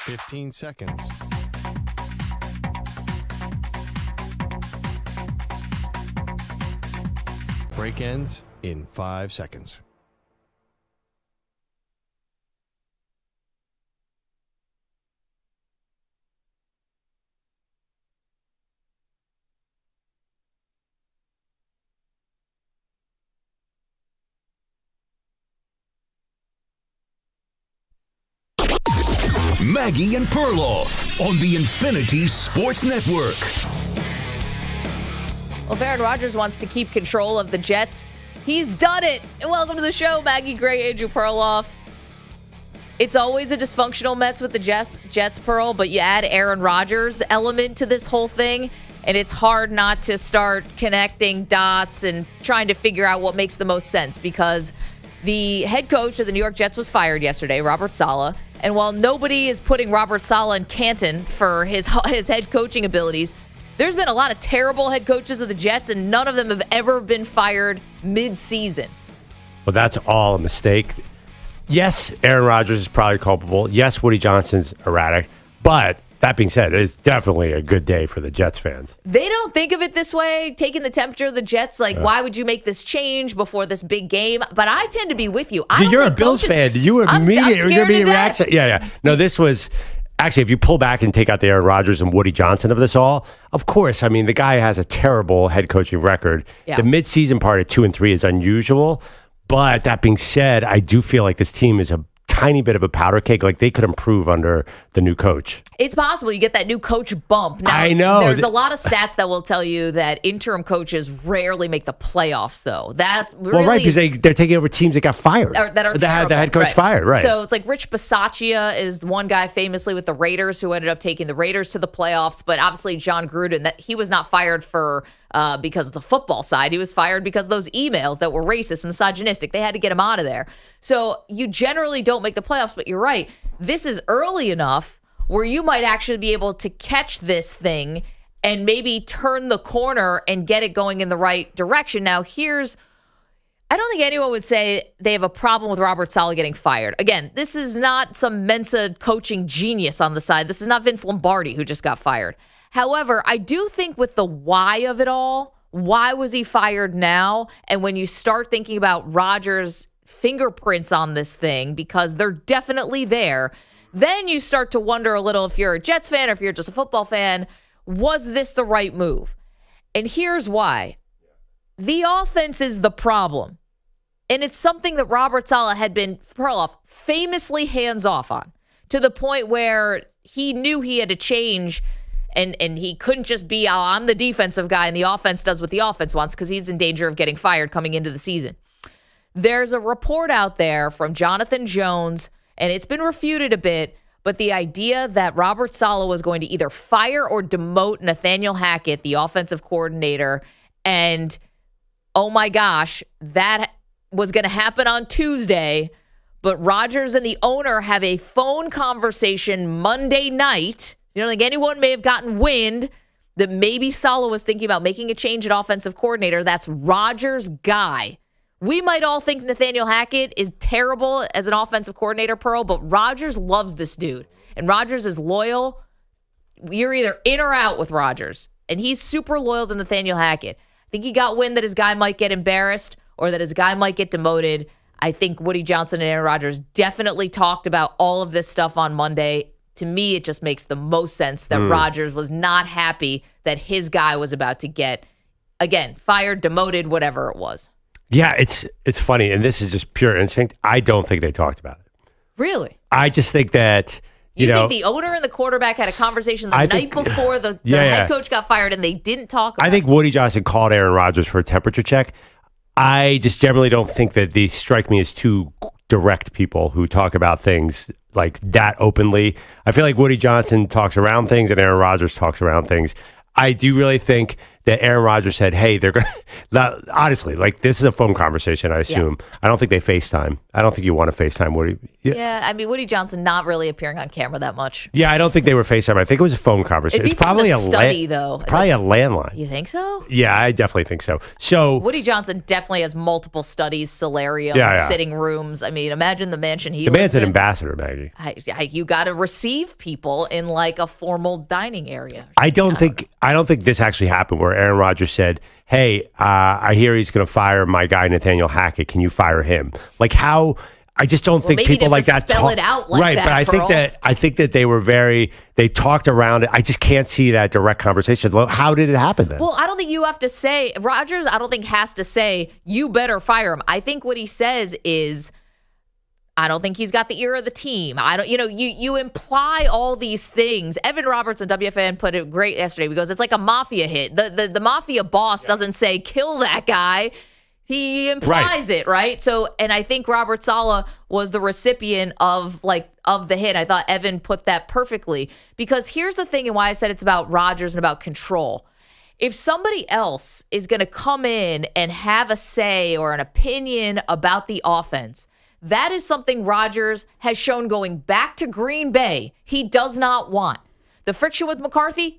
15 seconds. Break ends in 5 seconds. Maggie and Perloff on the Infinity Sports Network. Well, if Aaron Rodgers wants to keep control of the Jets, he's done it. And welcome to the show, Maggie Gray, Andrew Perloff. It's always a dysfunctional mess with the Jets, Pearl, but you add Aaron Rodgers' element to this whole thing, and it's hard not to start connecting dots and trying to figure out what makes the most sense, because the head coach of the New York Jets was fired yesterday, Robert Saleh. And while nobody is putting Robert Saleh in Canton for his head coaching abilities, there's been a lot of terrible head coaches of the Jets, and none of them have ever been fired mid-season. Well, that's all a mistake. Yes, Aaron Rodgers is probably culpable. Yes, Woody Johnson's erratic. But that being said, it's definitely a good day for the Jets fans. They don't think of it this way, taking the temperature of the Jets, like, why would you make this change before this big game? But I tend to be with you. You're a Bills fan. You were immediate reaction. Yeah. No, this was actually, if you pull back and take out the Aaron Rodgers and Woody Johnson of this all, of course, I mean, the guy has a terrible head coaching record. Yeah. The midseason part at 2-3 is unusual. But that being said, I do feel like this team is a tiny bit of a powder cake. Like, they could improve under the new coach. It's possible you get that new coach bump. Now, I know. There's a lot of stats that will tell you that interim coaches rarely make the playoffs, though. That really right, because they're taking over teams that got fired. That had the head coach fired, right. So it's like Rich Bisaccia is one guy famously with the Raiders who ended up taking the Raiders to the playoffs. But obviously John Gruden, that he was not fired for because of the football side. He was fired because of those emails that were racist, misogynistic. They had to get him out of there. So you generally don't make the playoffs, but you're right. This is early enough where you might actually be able to catch this thing and maybe turn the corner and get it going in the right direction. Now, I don't think anyone would say they have a problem with Robert Saleh getting fired. Again, this is not some Mensa coaching genius on the side. This is not Vince Lombardi who just got fired. However, I do think with the why of it all, why was he fired now? And when you start thinking about Rodgers' fingerprints on this thing, because they're definitely there, then you start to wonder a little, if you're a Jets fan or if you're just a football fan, was this the right move? And here's why. The offense is the problem. And it's something that Robert Saleh had been, Perloff, famously hands-off on, to the point where he knew he had to change. And he couldn't just be, I'm the defensive guy and the offense does what the offense wants, because he's in danger of getting fired coming into the season. There's a report out there from Jonathan Jones, and it's been refuted a bit, but the idea that Robert Saleh was going to either fire or demote Nathaniel Hackett, the offensive coordinator, and oh my gosh, that was going to happen on Tuesday, but Rodgers and the owner have a phone conversation Monday night. You don't think anyone may have gotten wind that maybe Saleh was thinking about making a change at offensive coordinator? That's Rodgers' guy. We might all think Nathaniel Hackett is terrible as an offensive coordinator, Pearl, but Rodgers loves this dude. And Rodgers is loyal. You're either in or out with Rodgers. And he's super loyal to Nathaniel Hackett. I think he got wind that his guy might get embarrassed or that his guy might get demoted. I think Woody Johnson and Aaron Rodgers definitely talked about all of this stuff on Monday. To me, it just makes the most sense that Rodgers was not happy that his guy was about to get, again, fired, demoted, whatever it was. Yeah, it's funny, and this is just pure instinct. I don't think they talked about it. Really? I just think that, you know, think the owner and the quarterback had a conversation the night before the head coach got fired, and they didn't talk about it? I think Woody Johnson called Aaron Rodgers for a temperature check. I just generally don't think that these strike me as two direct people who talk about things like that openly. I feel like Woody Johnson talks around things and Aaron Rodgers talks around things. I do really think that Aaron Rodgers said, hey, they're going to, honestly, like this is a phone conversation, I assume. Yeah. I don't think they FaceTime. I don't think you want to FaceTime Woody. Yeah, I mean, Woody Johnson not really appearing on camera that much. Yeah, I don't think they were FaceTime. I think it was a phone conversation. It's probably a study, though. Probably a landline. You think so? Yeah, I definitely think so. So Woody Johnson definitely has multiple studies, solariums, sitting rooms. I mean, imagine the mansion he lives in. The man's an ambassador, Maggie. You got to receive people in like a formal dining area. I don't think this actually happened where Aaron Rodgers said, hey, I hear he's going to fire my guy Nathaniel Hackett. Can you fire him? Like how? I just don't think people like that spell it out like right, that. But I think that they talked around it. I just can't see that direct conversation. How did it happen then? Well, I don't think you have to say Rodgers. I don't think has to say you better fire him. I think what he says is, I don't think he's got the ear of the team. I don't, you imply all these things. Evan Roberts on WFAN put it great yesterday because it's like a mafia hit. The mafia boss doesn't say kill that guy. He implies it, right? So, and I think Robert Saleh was the recipient of the hit. I thought Evan put that perfectly because here's the thing and why I said it's about Rodgers and about control. If somebody else is going to come in and have a say or an opinion about the offense, that is something Rodgers has shown going back to Green Bay he does not want. The friction with McCarthy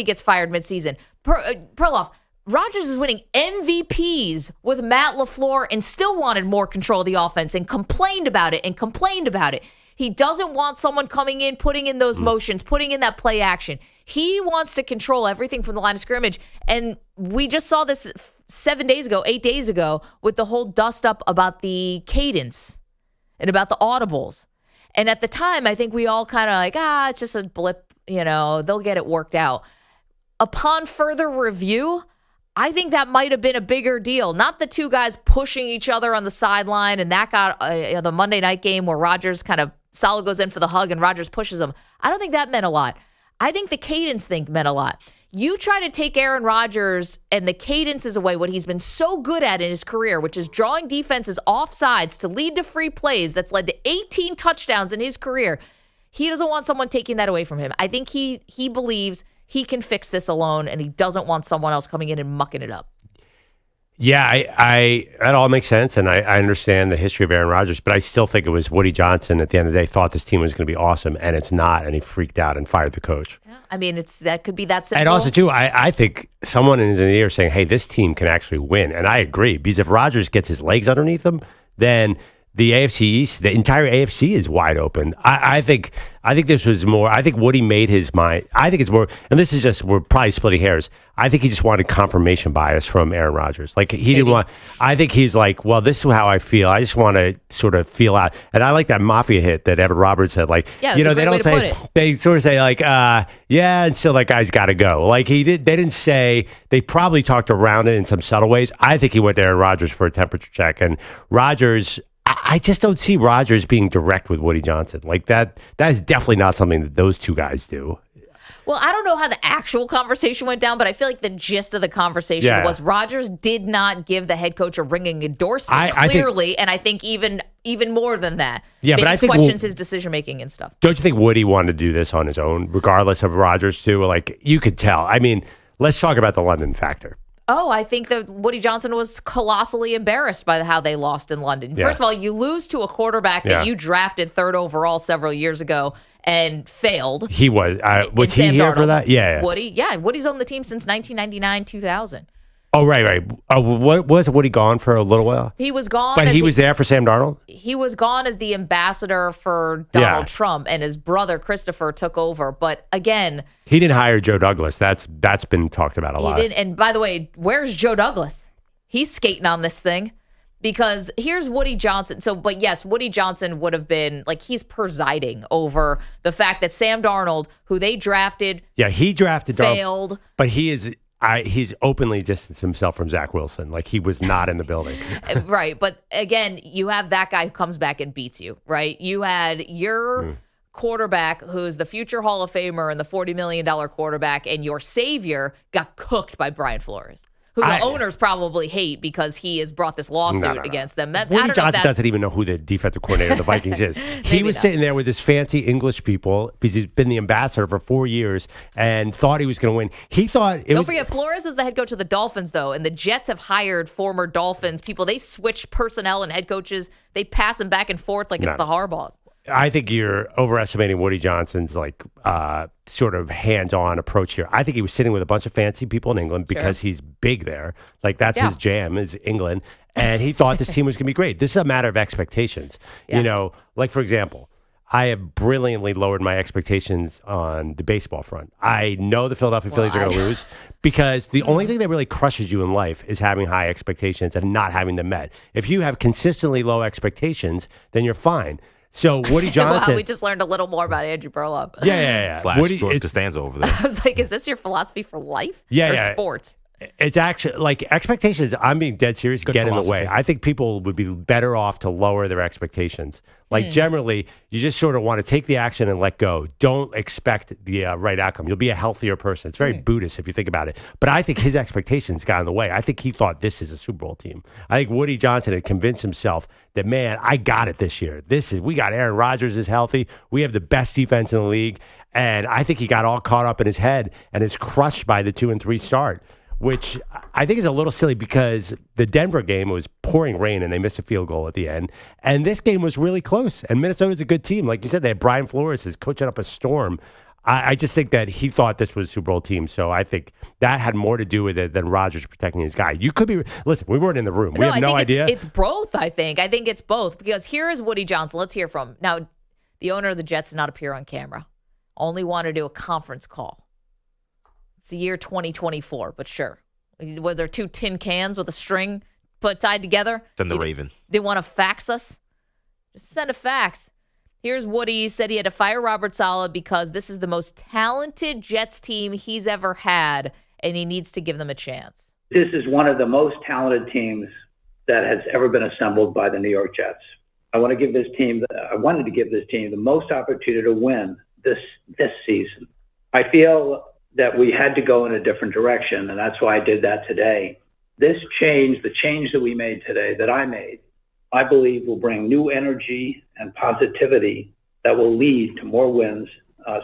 gets fired midseason. Perloff, Rodgers is winning MVPs with Matt LaFleur and still wanted more control of the offense and complained about it. He doesn't want someone coming in, putting in those motions, putting in that play action. He wants to control everything from the line of scrimmage. And we just saw this 8 days ago, with the whole dust up about the cadence and about the audibles. And at the time, I think we all kind of like, it's just a blip, they'll get it worked out. Upon further review, I think that might have been a bigger deal. Not the two guys pushing each other on the sideline, and that got the Monday night game where Rodgers Saleh goes in for the hug and Rodgers pushes him. I don't think that meant a lot. I think the cadence thing meant a lot. You try to take Aaron Rodgers and the cadence is away, what he's been so good at in his career, which is drawing defenses off sides to lead to free plays that's led to 18 touchdowns in his career. He doesn't want someone taking that away from him. I think he believes he can fix this alone, and he doesn't want someone else coming in and mucking it up. Yeah, I that all makes sense, and I understand the history of Aaron Rodgers, but I still think it was Woody Johnson at the end of the day thought this team was going to be awesome, and it's not, and he freaked out and fired the coach. Yeah, I mean, that could be that simple. And also, too, I think someone in his ear saying, hey, this team can actually win, and I agree, because if Rodgers gets his legs underneath him, then the AFC East, the entire AFC is wide open. I think this was more. I think Woody made his mind. I think it's more, and this is just, we're probably splitting hairs. I think he just wanted confirmation bias from Aaron Rodgers. Like he didn't want. I think he's like, well, this is how I feel. I just want to sort of feel out. And I like that mafia hit that Evan Roberts said. Like, they don't say. They sort of say like, yeah, and still that guy's got to go. Like he did. They didn't say. They probably talked around it in some subtle ways. I think he went to Aaron Rodgers for a temperature check, and Rodgers. I just don't see Rodgers being direct with Woody Johnson. Like that is definitely not something that those two guys do. Well, I don't know how the actual conversation went down, but I feel like the gist of the conversation was Rodgers did not give the head coach a ringing endorsement clearly, and I think even more than that. Yeah, but I think questions his decision making and stuff. Don't you think Woody wanted to do this on his own, regardless of Rodgers too? Like you could tell. I mean, let's talk about the London factor. Oh, I think that Woody Johnson was colossally embarrassed by how they lost in London. Yeah. First of all, you lose to a quarterback that you drafted third overall several years ago and failed. He was. Was he here for that? Yeah. Woody? Yeah. Woody's on the team since 1999, 2000. Oh, right. What was Woody gone for a little while? He was gone. But he was there for Sam Darnold? He was gone as the ambassador for Donald Trump, and his brother Christopher took over. But again... He didn't hire Joe Douglas. That's been talked about a lot. He didn't. And by the way, where's Joe Douglas? He's skating on this thing. Because here's Woody Johnson. But yes, Woody Johnson would have been, like, he's presiding over the fact that Sam Darnold, who they drafted... Yeah, he drafted failed. Darnold, but he is... he's openly distanced himself from Zach Wilson. Like he was not in the building. Right. But again, you have that guy who comes back and beats you, right? You had your quarterback who's the future Hall of Famer and the $40 million quarterback, and your savior got cooked by Brian Flores, who the owners probably hate because he has brought this lawsuit against them. Woody Johnson doesn't even know who the defensive coordinator of the Vikings is. He was sitting there with his fancy English people because he's been the ambassador for 4 years and thought he was going to win. He thought Don't forget, Flores was the head coach of the Dolphins, though, and the Jets have hired former Dolphins people. They switch personnel and head coaches. They pass them back and forth like it's the Harbaughs. I think you're overestimating Woody Johnson's sort of hands-on approach here. I think he was sitting with a bunch of fancy people in England because he's big there. Like that's his jam is England, and he thought this team was going to be great. This is a matter of expectations. Yeah. You know, like for example, I have brilliantly lowered my expectations on the baseball front. I know the Philadelphia Phillies are going to lose because the only thing that really crushes you in life is having high expectations and not having them met. If you have consistently low expectations, then you're fine. So Woody Johnson. Wow, we just learned a little more about Andrew Perloff. Yeah. Slash George Costanza over there. I was like, is this your philosophy for life? Yeah. Or sports? It's actually like expectations. I'm being dead serious. Good get philosophy. in the way. I think people would be better off to lower their expectations. Like generally, you just sort of want to take the action and let go. Don't expect the right outcome. You'll be a healthier person. It's very Buddhist if you think about it. But I think his expectations got in the way. I think he thought this is a Super Bowl team. I think Woody Johnson had convinced himself that, man, I got it this year. We got Aaron Rodgers is healthy. We have the best defense in the league. And I think he got all caught up in his head and is crushed by the 2-3 start, which I think is a little silly because the Denver game was pouring rain and they missed a field goal at the end. And this game was really close. And Minnesota's a good team. Like you said, they had Brian Flores is coaching up a storm. I just think that he thought this was a Super Bowl team. So I think that had more to do with it than Rodgers protecting his guy. You could be, listen, we weren't in the room. We have no idea. It's both, I think. I think it's both because here is Woody Johnson. Let's hear from him. Now, the owner of the Jets did not appear on camera. Only wanted to do a conference call. It's the year 2024, but sure. Were there two tin cans with a string tied together? Send the Raven. They want to fax us? Just send a fax. Here's Woody. He said he had to fire Robert Saleh because this is the most talented Jets team he's ever had, and he needs to give them a chance. This is one of the most talented teams that has ever been assembled by the New York Jets. I wanted to give this team the most opportunity to win this season. I feel that we had to go in a different direction, and that's why I did that today. The change that we made today, that I made, I believe will bring new energy and positivity that will lead to more wins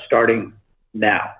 starting now.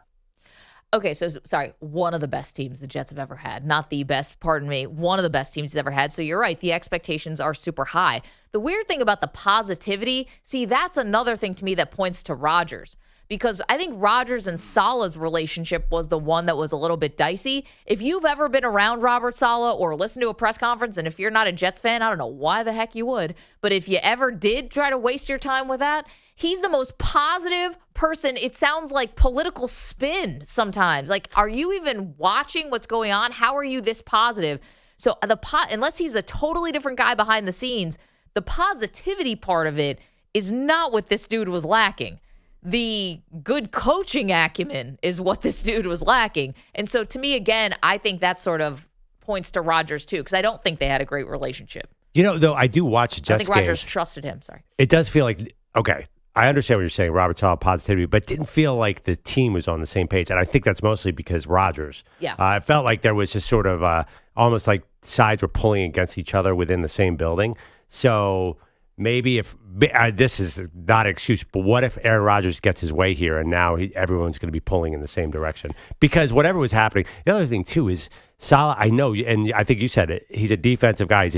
Okay, so sorry, one of the best teams the Jets have ever had. Not the best, pardon me. One of the best teams he's ever had. So you're right, the expectations are super high. The weird thing about the positivity, see, that's another thing to me that points to Rodgers. Because I think Rodgers and Saleh's relationship was the one that was a little bit dicey. If you've ever been around Robert Saleh or listened to a press conference, and if you're not a Jets fan, I don't know why the heck you would, but if you ever did try to waste your time with that, he's the most positive person. It sounds like political spin sometimes. Like, are you even watching what's going on? How are you this positive? So unless he's a totally different guy behind the scenes, the positivity part of it is not what this dude was lacking. The good coaching acumen is what this dude was lacking. And so to me, again, I think that sort of points to Rodgers too, because I don't think they had a great relationship. You know, though, I do watch Jets games. I think Rodgers trusted him. Sorry. It does feel like, okay, I understand what you're saying, Robert Saleh, positivity, but didn't feel like the team was on the same page. And I think that's mostly because Rodgers. Yeah. It felt like there was just sort of almost like sides were pulling against each other within the same building. So maybe if this is not an excuse, but what if Aaron Rodgers gets his way here and now everyone's going to be pulling in the same direction? Because whatever was happening, the other thing too is Saleh, I know, and I think you said it, he's a defensive guy.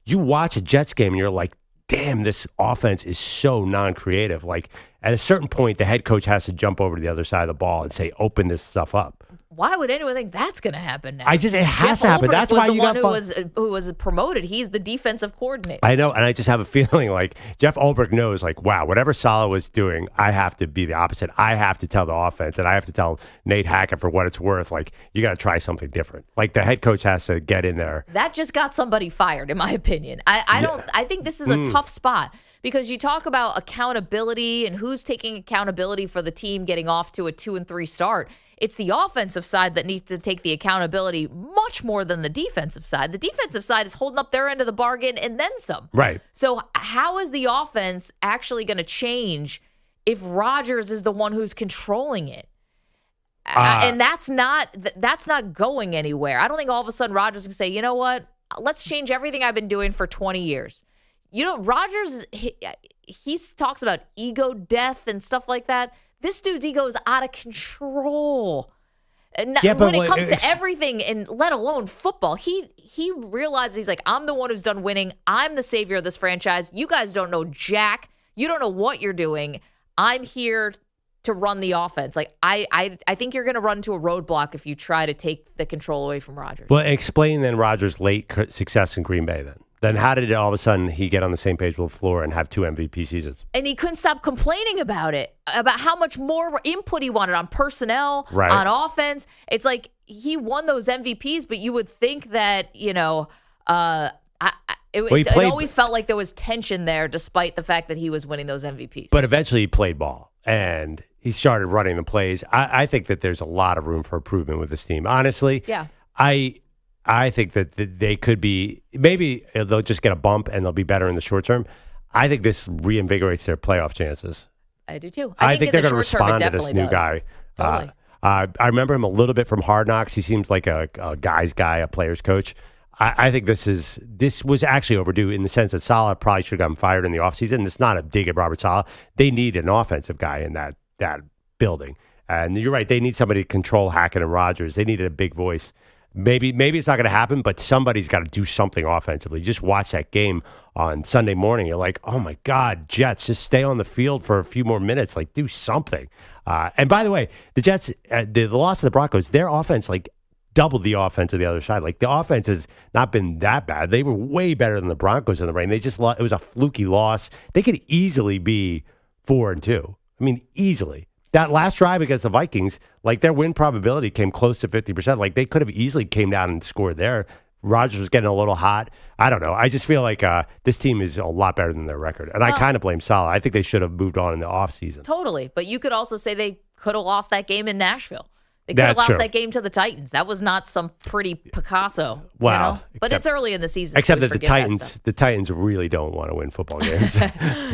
You watch a Jets game and you're like, damn, this offense is so non-creative. Like at a certain point, the head coach has to jump over to the other side of the ball and say, open this stuff up. Why would anyone think that's going to happen now? It has to happen. That's why you got who was promoted. He's the defensive coordinator. I know, and I just have a feeling like Jeff Ulbrich knows, like, wow, whatever Saleh was doing, I have to be the opposite. I have to tell the offense, and I have to tell Nate Hackett for what it's worth. Like, you got to try something different. Like the head coach has to get in there. That just got somebody fired, in my opinion. I think this is a tough spot. Because you talk about accountability and who's taking accountability for the team getting off to a 2-3 start. It's the offensive side that needs to take the accountability much more than the defensive side. The defensive side is holding up their end of the bargain and then some. Right. So how is the offense actually going to change if Rodgers is the one who's controlling it? And that's not going anywhere. I don't think all of a sudden Rodgers can say, you know what? Let's change everything I've been doing for 20 years. Rodgers, he talks about ego death and stuff like that. This dude's ego is out of control. When it comes to everything, and let alone football, he realizes, he's like, I'm the one who's done winning. I'm the savior of this franchise. You guys don't know jack. You don't know what you're doing. I'm here to run the offense. Like, I think you're going to run into a roadblock if you try to take the control away from Rodgers. Well, explain then Rodgers' late success in Green Bay then. Then how did all of a sudden he get on the same page with LaFleur and have 2 MVP seasons? And he couldn't stop complaining about it, about how much more input he wanted on personnel, right, on offense. It's like he won those MVPs, but you would think that, it always felt like there was tension there despite the fact that he was winning those MVPs. But eventually he played ball and he started running the plays. I think that there's a lot of room for improvement with this team. Honestly, yeah. I think that they could be, maybe they'll just get a bump and they'll be better in the short term. I think this reinvigorates their playoff chances. I do too. I think they're going to respond to this new guy. Totally. I remember him a little bit from Hard Knocks. He seems like a guy's guy, a player's coach. I think this was actually overdue in the sense that Saleh probably should have gotten fired in the offseason. It's not a dig at Robert Saleh. They need an offensive guy in that building. And you're right. They need somebody to control Hackett and Rodgers. They needed a big voice. Maybe it's not going to happen, but somebody's got to do something offensively. You just watch that game on Sunday morning. You're like, oh, my God, Jets, just stay on the field for a few more minutes. Like, do something. And by the way, the Jets, the loss of the Broncos, their offense, like, doubled the offense of the other side. Like, the offense has not been that bad. They were way better than the Broncos in the rain. They just lost. It was a fluky loss. They could easily be 4-2. I mean, easily. That last drive against the Vikings, like, their win probability came close to 50%. Like, they could have easily came down and scored there. Rodgers was getting a little hot. I don't know. I just feel like this team is a lot better than their record. And I kind of blame Saleh. I think they should have moved on in the offseason. Totally. But you could also say they could have lost that game in Nashville. They could have lost that game to the Titans. That was not some pretty Picasso. Wow. But it's early in the season. Except that the Titans really don't want to win football games.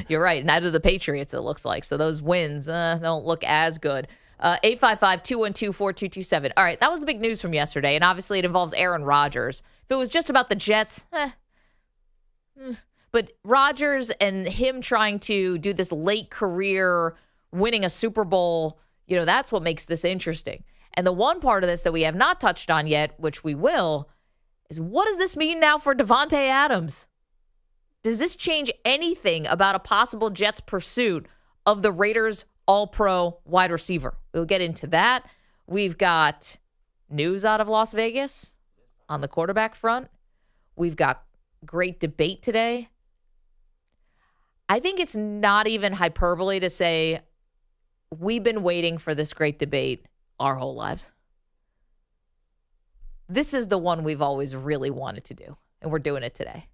You're right. Neither do the Patriots, it looks like. So those wins don't look as good. 855-212-4227. All right, that was the big news from yesterday, and obviously it involves Aaron Rodgers. If it was just about the Jets, but Rodgers and him trying to do this late career, winning a Super Bowl, that's what makes this interesting. And the one part of this that we have not touched on yet, which we will, is what does this mean now for Davante Adams? Does this change anything about a possible Jets pursuit of the Raiders' all-pro wide receiver? We'll get into that. We've got news out of Las Vegas on the quarterback front. We've got great debate today. I think it's not even hyperbole to say we've been waiting for this great debate our whole lives. This is the one we've always really wanted to do, and we're doing it today.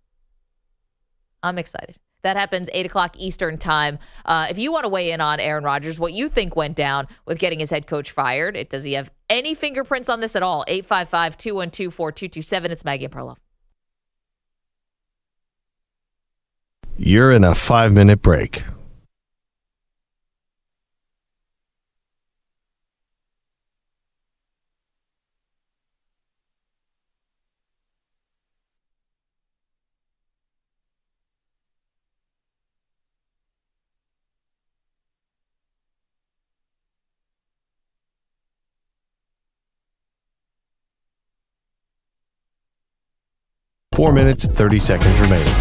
I'm excited. That happens 8 o'clock Eastern time. If you want to weigh in on Aaron Rodgers, what you think went down with getting his head coach fired, does he have any fingerprints on this at all? 855-212-4227. It's Maggie and Perloff. You're in a 5-minute break. Four minutes, 30 seconds remaining.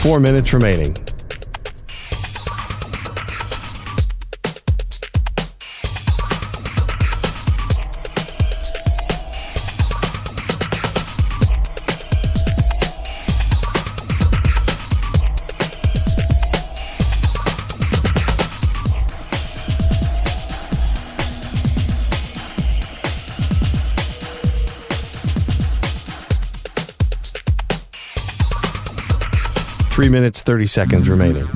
Four minutes remaining. 3 minutes, 30 seconds remaining.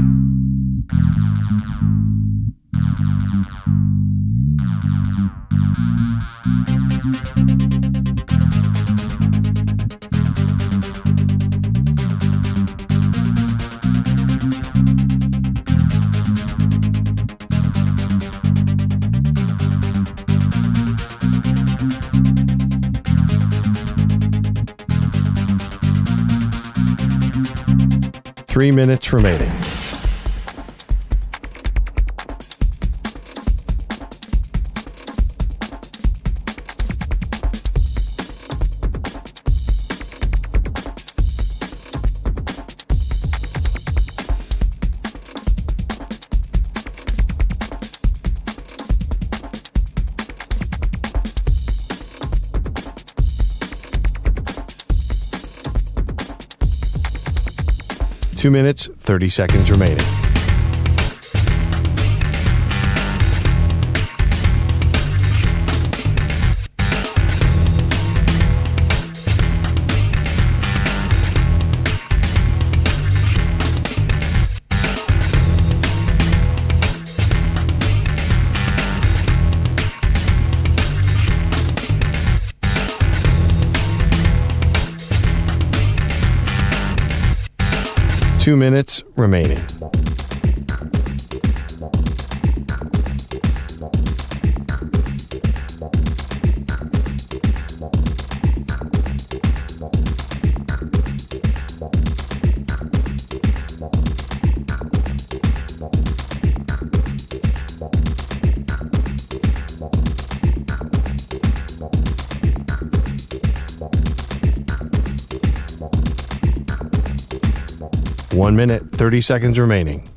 Three minutes remaining. Two minutes, 30 seconds remaining. Two minutes remaining. One minute, 30 seconds remaining.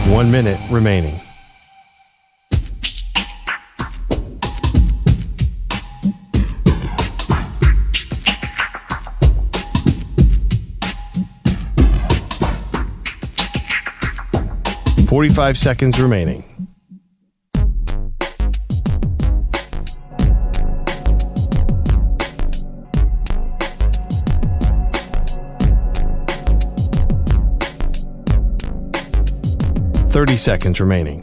One minute remaining. .45 seconds remaining. .30 seconds remaining.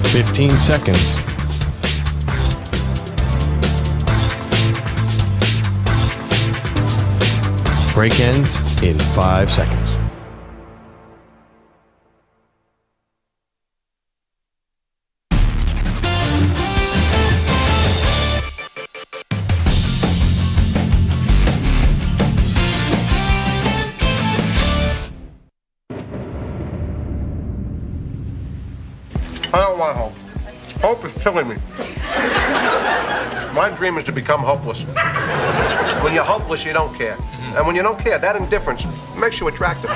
.15 seconds. Break ends in 5 seconds. I don't want hope. Hope is killing me. My dream is to become hopeless. When you're hopeless, you don't care. And when you don't care, that indifference makes you attractive.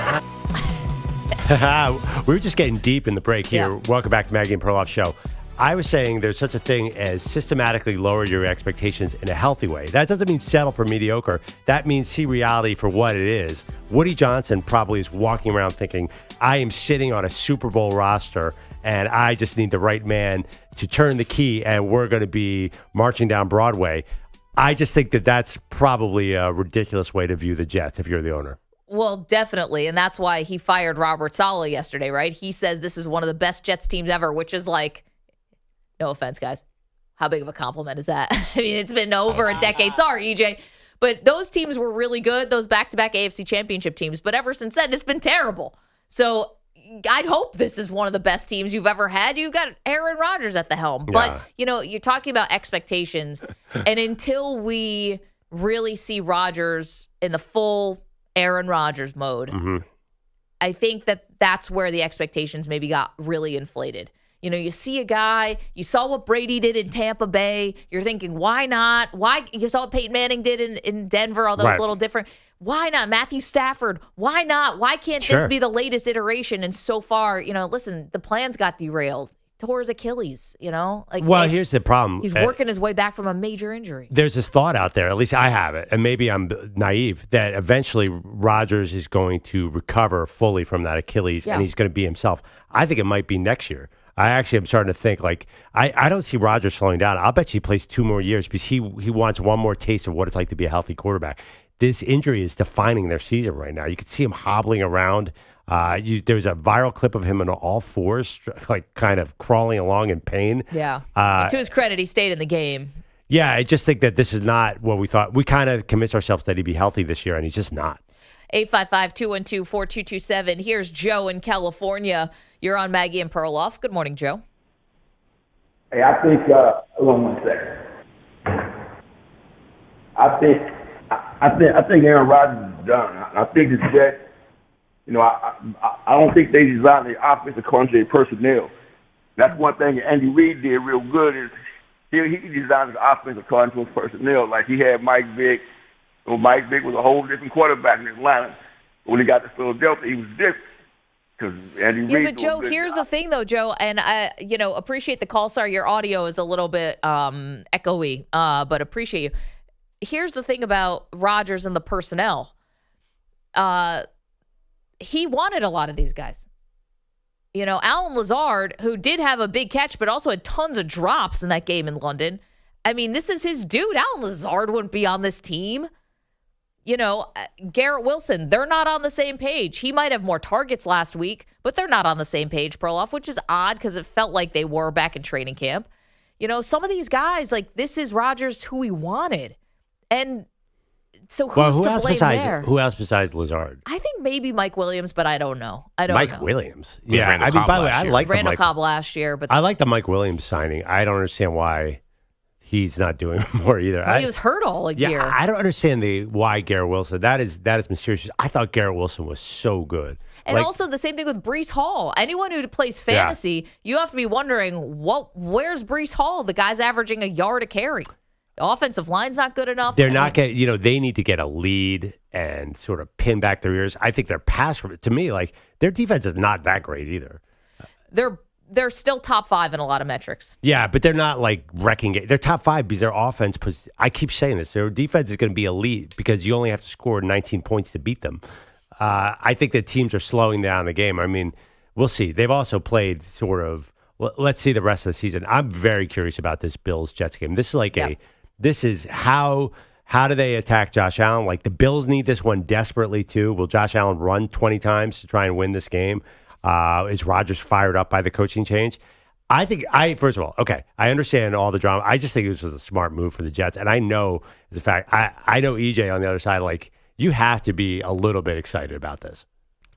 We were just getting deep in the break here. Yeah. Welcome back to Maggie and Perloff Show. I was saying there's such a thing as systematically lower your expectations in a healthy way. That doesn't mean settle for mediocre. That means see reality for what it is. Woody Johnson probably is walking around thinking, I am sitting on a Super Bowl roster and I just need the right man to turn the key and we're going to be marching down Broadway. I just think that that's probably a ridiculous way to view the Jets if you're the owner. Well, definitely. And that's why he fired Robert Saleh yesterday, right? He says this is one of the best Jets teams ever, which is like, no offense, guys. How big of a compliment is that? I mean, it's been over a decade. Sorry, EJ. But those teams were really good, those back-to-back AFC championship teams. But ever since then, it's been terrible. So I'd hope this is one of the best teams you've ever had. You've got Aaron Rodgers at the helm. But, you know, you're talking about expectations. And until we really see Rodgers in the full Aaron Rodgers mode, I think that that's where the expectations maybe got really inflated. You know, you see a guy, you saw what Brady did in Tampa Bay. You're thinking, why not? Why? You saw what Peyton Manning did in Denver, although it's a little different. Why not? Matthew Stafford, why not? Why can't this be the latest iteration? And so far, you know, listen, the plans got derailed. Tore his Achilles, you know? Well, here's the problem. He's working his way back from a major injury. There's this thought out there, at least I have it, and maybe I'm naive, that eventually Rodgers is going to recover fully from that Achilles and he's going to be himself. I think it might be next year. I actually am starting to think, I don't see Rodgers slowing down. I'll bet you he plays 2 more years because he wants one more taste of what it's like to be a healthy quarterback. This injury is defining their season right now. You can see him hobbling around. There's a viral clip of him on all fours, kind of crawling along in pain. Yeah. To his credit, he stayed in the game. Yeah, I just think that this is not what we thought. We kind of convinced ourselves that he'd be healthy this year, and he's just not. 855-212-4227. Here's Joe in California. You're on Maggie and Perloff. Good morning, Joe. Hey, I think, hold on 1 second. I think Aaron Rodgers is done. I think the Jets, you know, I don't think they designed the offense according to their personnel. That's one thing Andy Reid did real good is he designed his offense according to his personnel. Like he had Mike Vick. Well, Mike Vick was a whole different quarterback in Atlanta. When he got to Philadelphia, he was different. But Joe, here's the thing, though, Joe, and I, appreciate the call. Sorry, your audio is a little bit echoey, but appreciate you. Here's the thing about Rodgers and the personnel. He wanted a lot of these guys. You know, Alan Lazard, who did have a big catch, but also had tons of drops in that game in London. I mean, this is his dude. Alan Lazard wouldn't be on this team. You know, Garrett Wilson, they're not on the same page. He might have more targets last week, but they're not on the same page, Perloff, which is odd because it felt like they were back in training camp. You know, some of these guys, this is Rodgers who he wanted. And so who else besides Lazard? I think maybe Mike Williams, but I don't know. Mike Williams. Yeah. I mean, by the way, I like Randall Cobb last year, but I like the Mike Williams signing. I don't understand why he's not doing more either. He was hurt all year. I don't understand why Garrett Wilson. That is mysterious. I thought Garrett Wilson was so good. And also the same thing with Breece Hall. Anyone who plays fantasy, you have to be wondering, where's Breece Hall? The guy's averaging a yard a carry. The offensive line's not good enough. They're not getting, they need to get a lead and sort of pin back their ears. I think their pass, to me, their defense is not that great either. They're still top 5 in a lot of metrics. Yeah, but they're not wrecking it. They're top 5 because their offense puts, I keep saying this, their defense is going to be elite because you only have to score 19 points to beat them. I think that teams are slowing down the game. I mean, we'll see. They've also played sort of, let's see the rest of the season. I'm very curious about this Bills-Jets game. This is this is how do they attack Josh Allen? The Bills need this one desperately too. Will Josh Allen run 20 times to try and win this game? Is Rodgers fired up by the coaching change? First of all, okay, I understand all the drama. I just think this was a smart move for the Jets. And I know, as a fact, I know EJ on the other side, you have to be a little bit excited about this.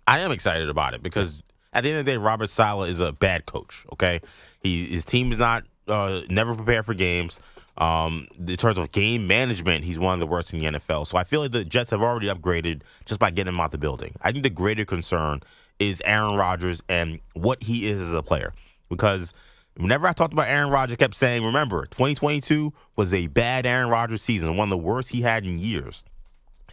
I am excited about it because at the end of the day, Robert Saleh is a bad coach, okay? His team is not never prepared for games. In terms of game management, he's one of the worst in the NFL. So I feel like the Jets have already upgraded just by getting him out the building. I think the greater concern is Aaron Rodgers and what he is as a player. Because whenever I talked about Aaron Rodgers, I kept saying, remember, 2022 was a bad Aaron Rodgers season, one of the worst he had in years.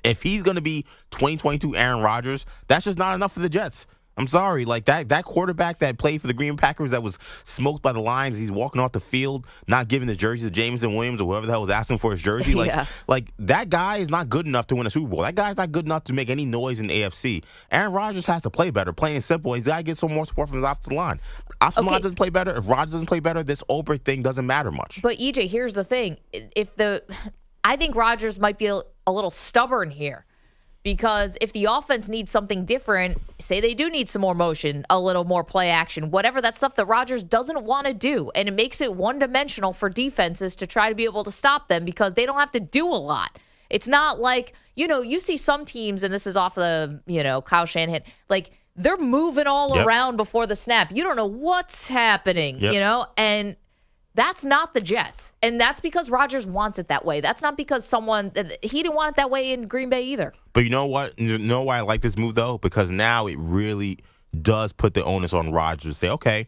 If he's going to be 2022 Aaron Rodgers, that's just not enough for the Jets. I'm sorry, that quarterback that played for the Green Bay Packers that was smoked by the Lions, he's walking off the field, not giving his jersey to Jameson Williams or whoever the hell was asking for his jersey. That guy is not good enough to win a Super Bowl. That guy's not good enough to make any noise in the AFC. Aaron Rodgers has to play better, plain and simple. He's got to get some more support from his offensive line. Offensive line doesn't play better. If Rodgers doesn't play better, this Oprah thing doesn't matter much. But EJ, here's the thing: I think Rodgers might be a little stubborn here. Because if the offense needs something different, say they do need some more motion, a little more play action, whatever, that's stuff that Rodgers doesn't want to do. And it makes it one-dimensional for defenses to try to be able to stop them because they don't have to do a lot. It's not like, you see some teams, and this is off the, Kyle Shanahan, they're moving all around before the snap. You don't know what's happening, and that's not the Jets. And that's because Rodgers wants it that way. That's not because he didn't want it that way in Green Bay either. But you know what? You know why I like this move, though? Because now it really does put the onus on Rodgers to say, okay,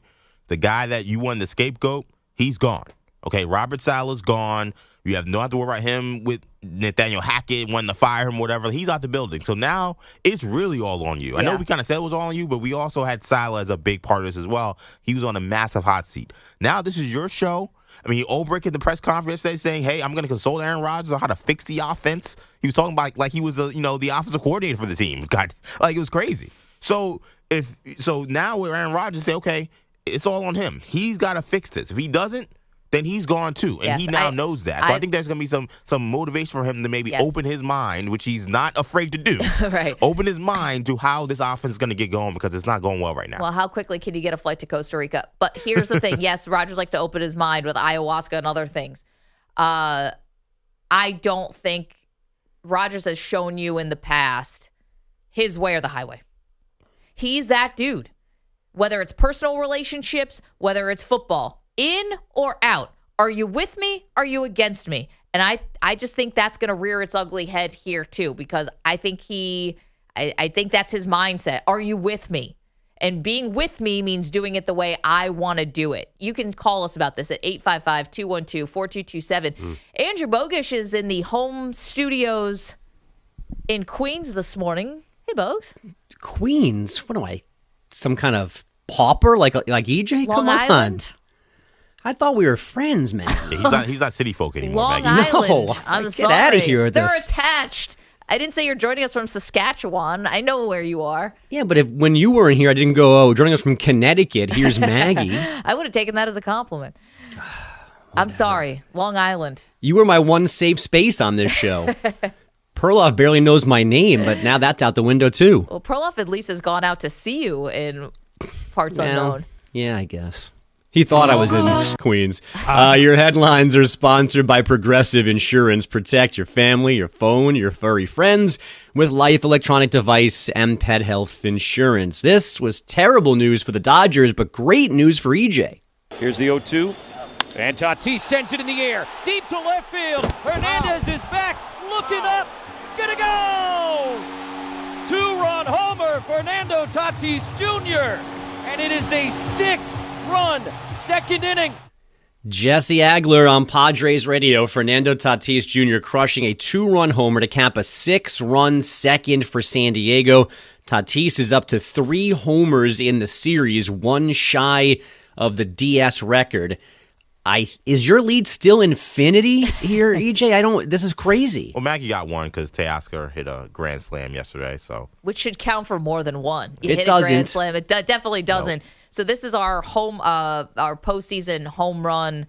The guy that you wanted to scapegoat, he's gone. Okay, Robert Saleh's gone. You have no have to worry about him with Nathaniel Hackett wanting to fire him, whatever. He's out the building. So now it's really all on you. I know we kind of said it was all on you, but we also had Saleh as a big part of this as well. He was on a massive hot seat. Now this is your show. I mean, Ulbrich at the press conference yesterday saying, hey, I'm going to consult Aaron Rodgers on how to fix the offense. He was talking about like he was the offensive coordinator for the team. God, like it was crazy. So now with Aaron Rodgers say, okay, it's all on him. He's got to fix this. If he doesn't, then he's gone too, and he now knows that. So I think there's going to be some motivation for him to maybe open his mind, which he's not afraid to do. Right. Open his mind to how this offense is going to get going because it's not going well right now. Well, how quickly can you get a flight to Costa Rica? But here's the thing. Yes, Rodgers like to open his mind with ayahuasca and other things. I don't think Rodgers has shown you in the past his way or the highway. He's that dude. Whether it's personal relationships, whether it's football. In or out? Are you with me? Are you against me? And I just think that's going to rear its ugly head here too, because I think I think that's his mindset. Are you with me? And being with me means doing it the way I want to do it. You can call us about this at 855-212-4227. Andrew Bogish is in the home studios in Queens this morning. Hey, Bogues. Queens? What am I? Some kind of pauper like EJ? Long Come Island? on. I thought we were friends, man. He's not city folk anymore. Long Maggie. Island. No, I'm get out of here with They're this. attached. I didn't say you're joining us from Saskatchewan. I know where you are. Yeah, but when you were in here, I didn't go, joining us from Connecticut, here's Maggie. I would have taken that as a compliment. I'm sorry. Long Island. You were my one safe space on this show. Perloff barely knows my name, but now that's out the window, too. Well, Perloff at least has gone out to see you in parts unknown. Yeah, I guess. He thought I was in Queens. Your headlines are sponsored by Progressive Insurance. Protect your family, your phone, your furry friends with life, electronic device, and pet health insurance. This was terrible news for the Dodgers, but great news for EJ. Here's the 0-2. And Tatis sends it in the air. Deep to left field. Hernandez is back. Looking up. Gonna go! 2-run homer, Fernando Tatis Jr. And it is a 6-run second inning. Jesse Agler on Padres radio. Fernando Tatis Jr. crushing a 2-run homer to cap a 6-run second for San Diego. Tatis is up to 3 homers in the series, one shy of the DS record. Is your lead still infinity here, EJ? This is crazy. Well, Maggie got one because Teoscar hit a grand slam yesterday, so. Which should count for more than one. You It hit doesn't. a grand slam. It definitely doesn't. No. So this is our our postseason home run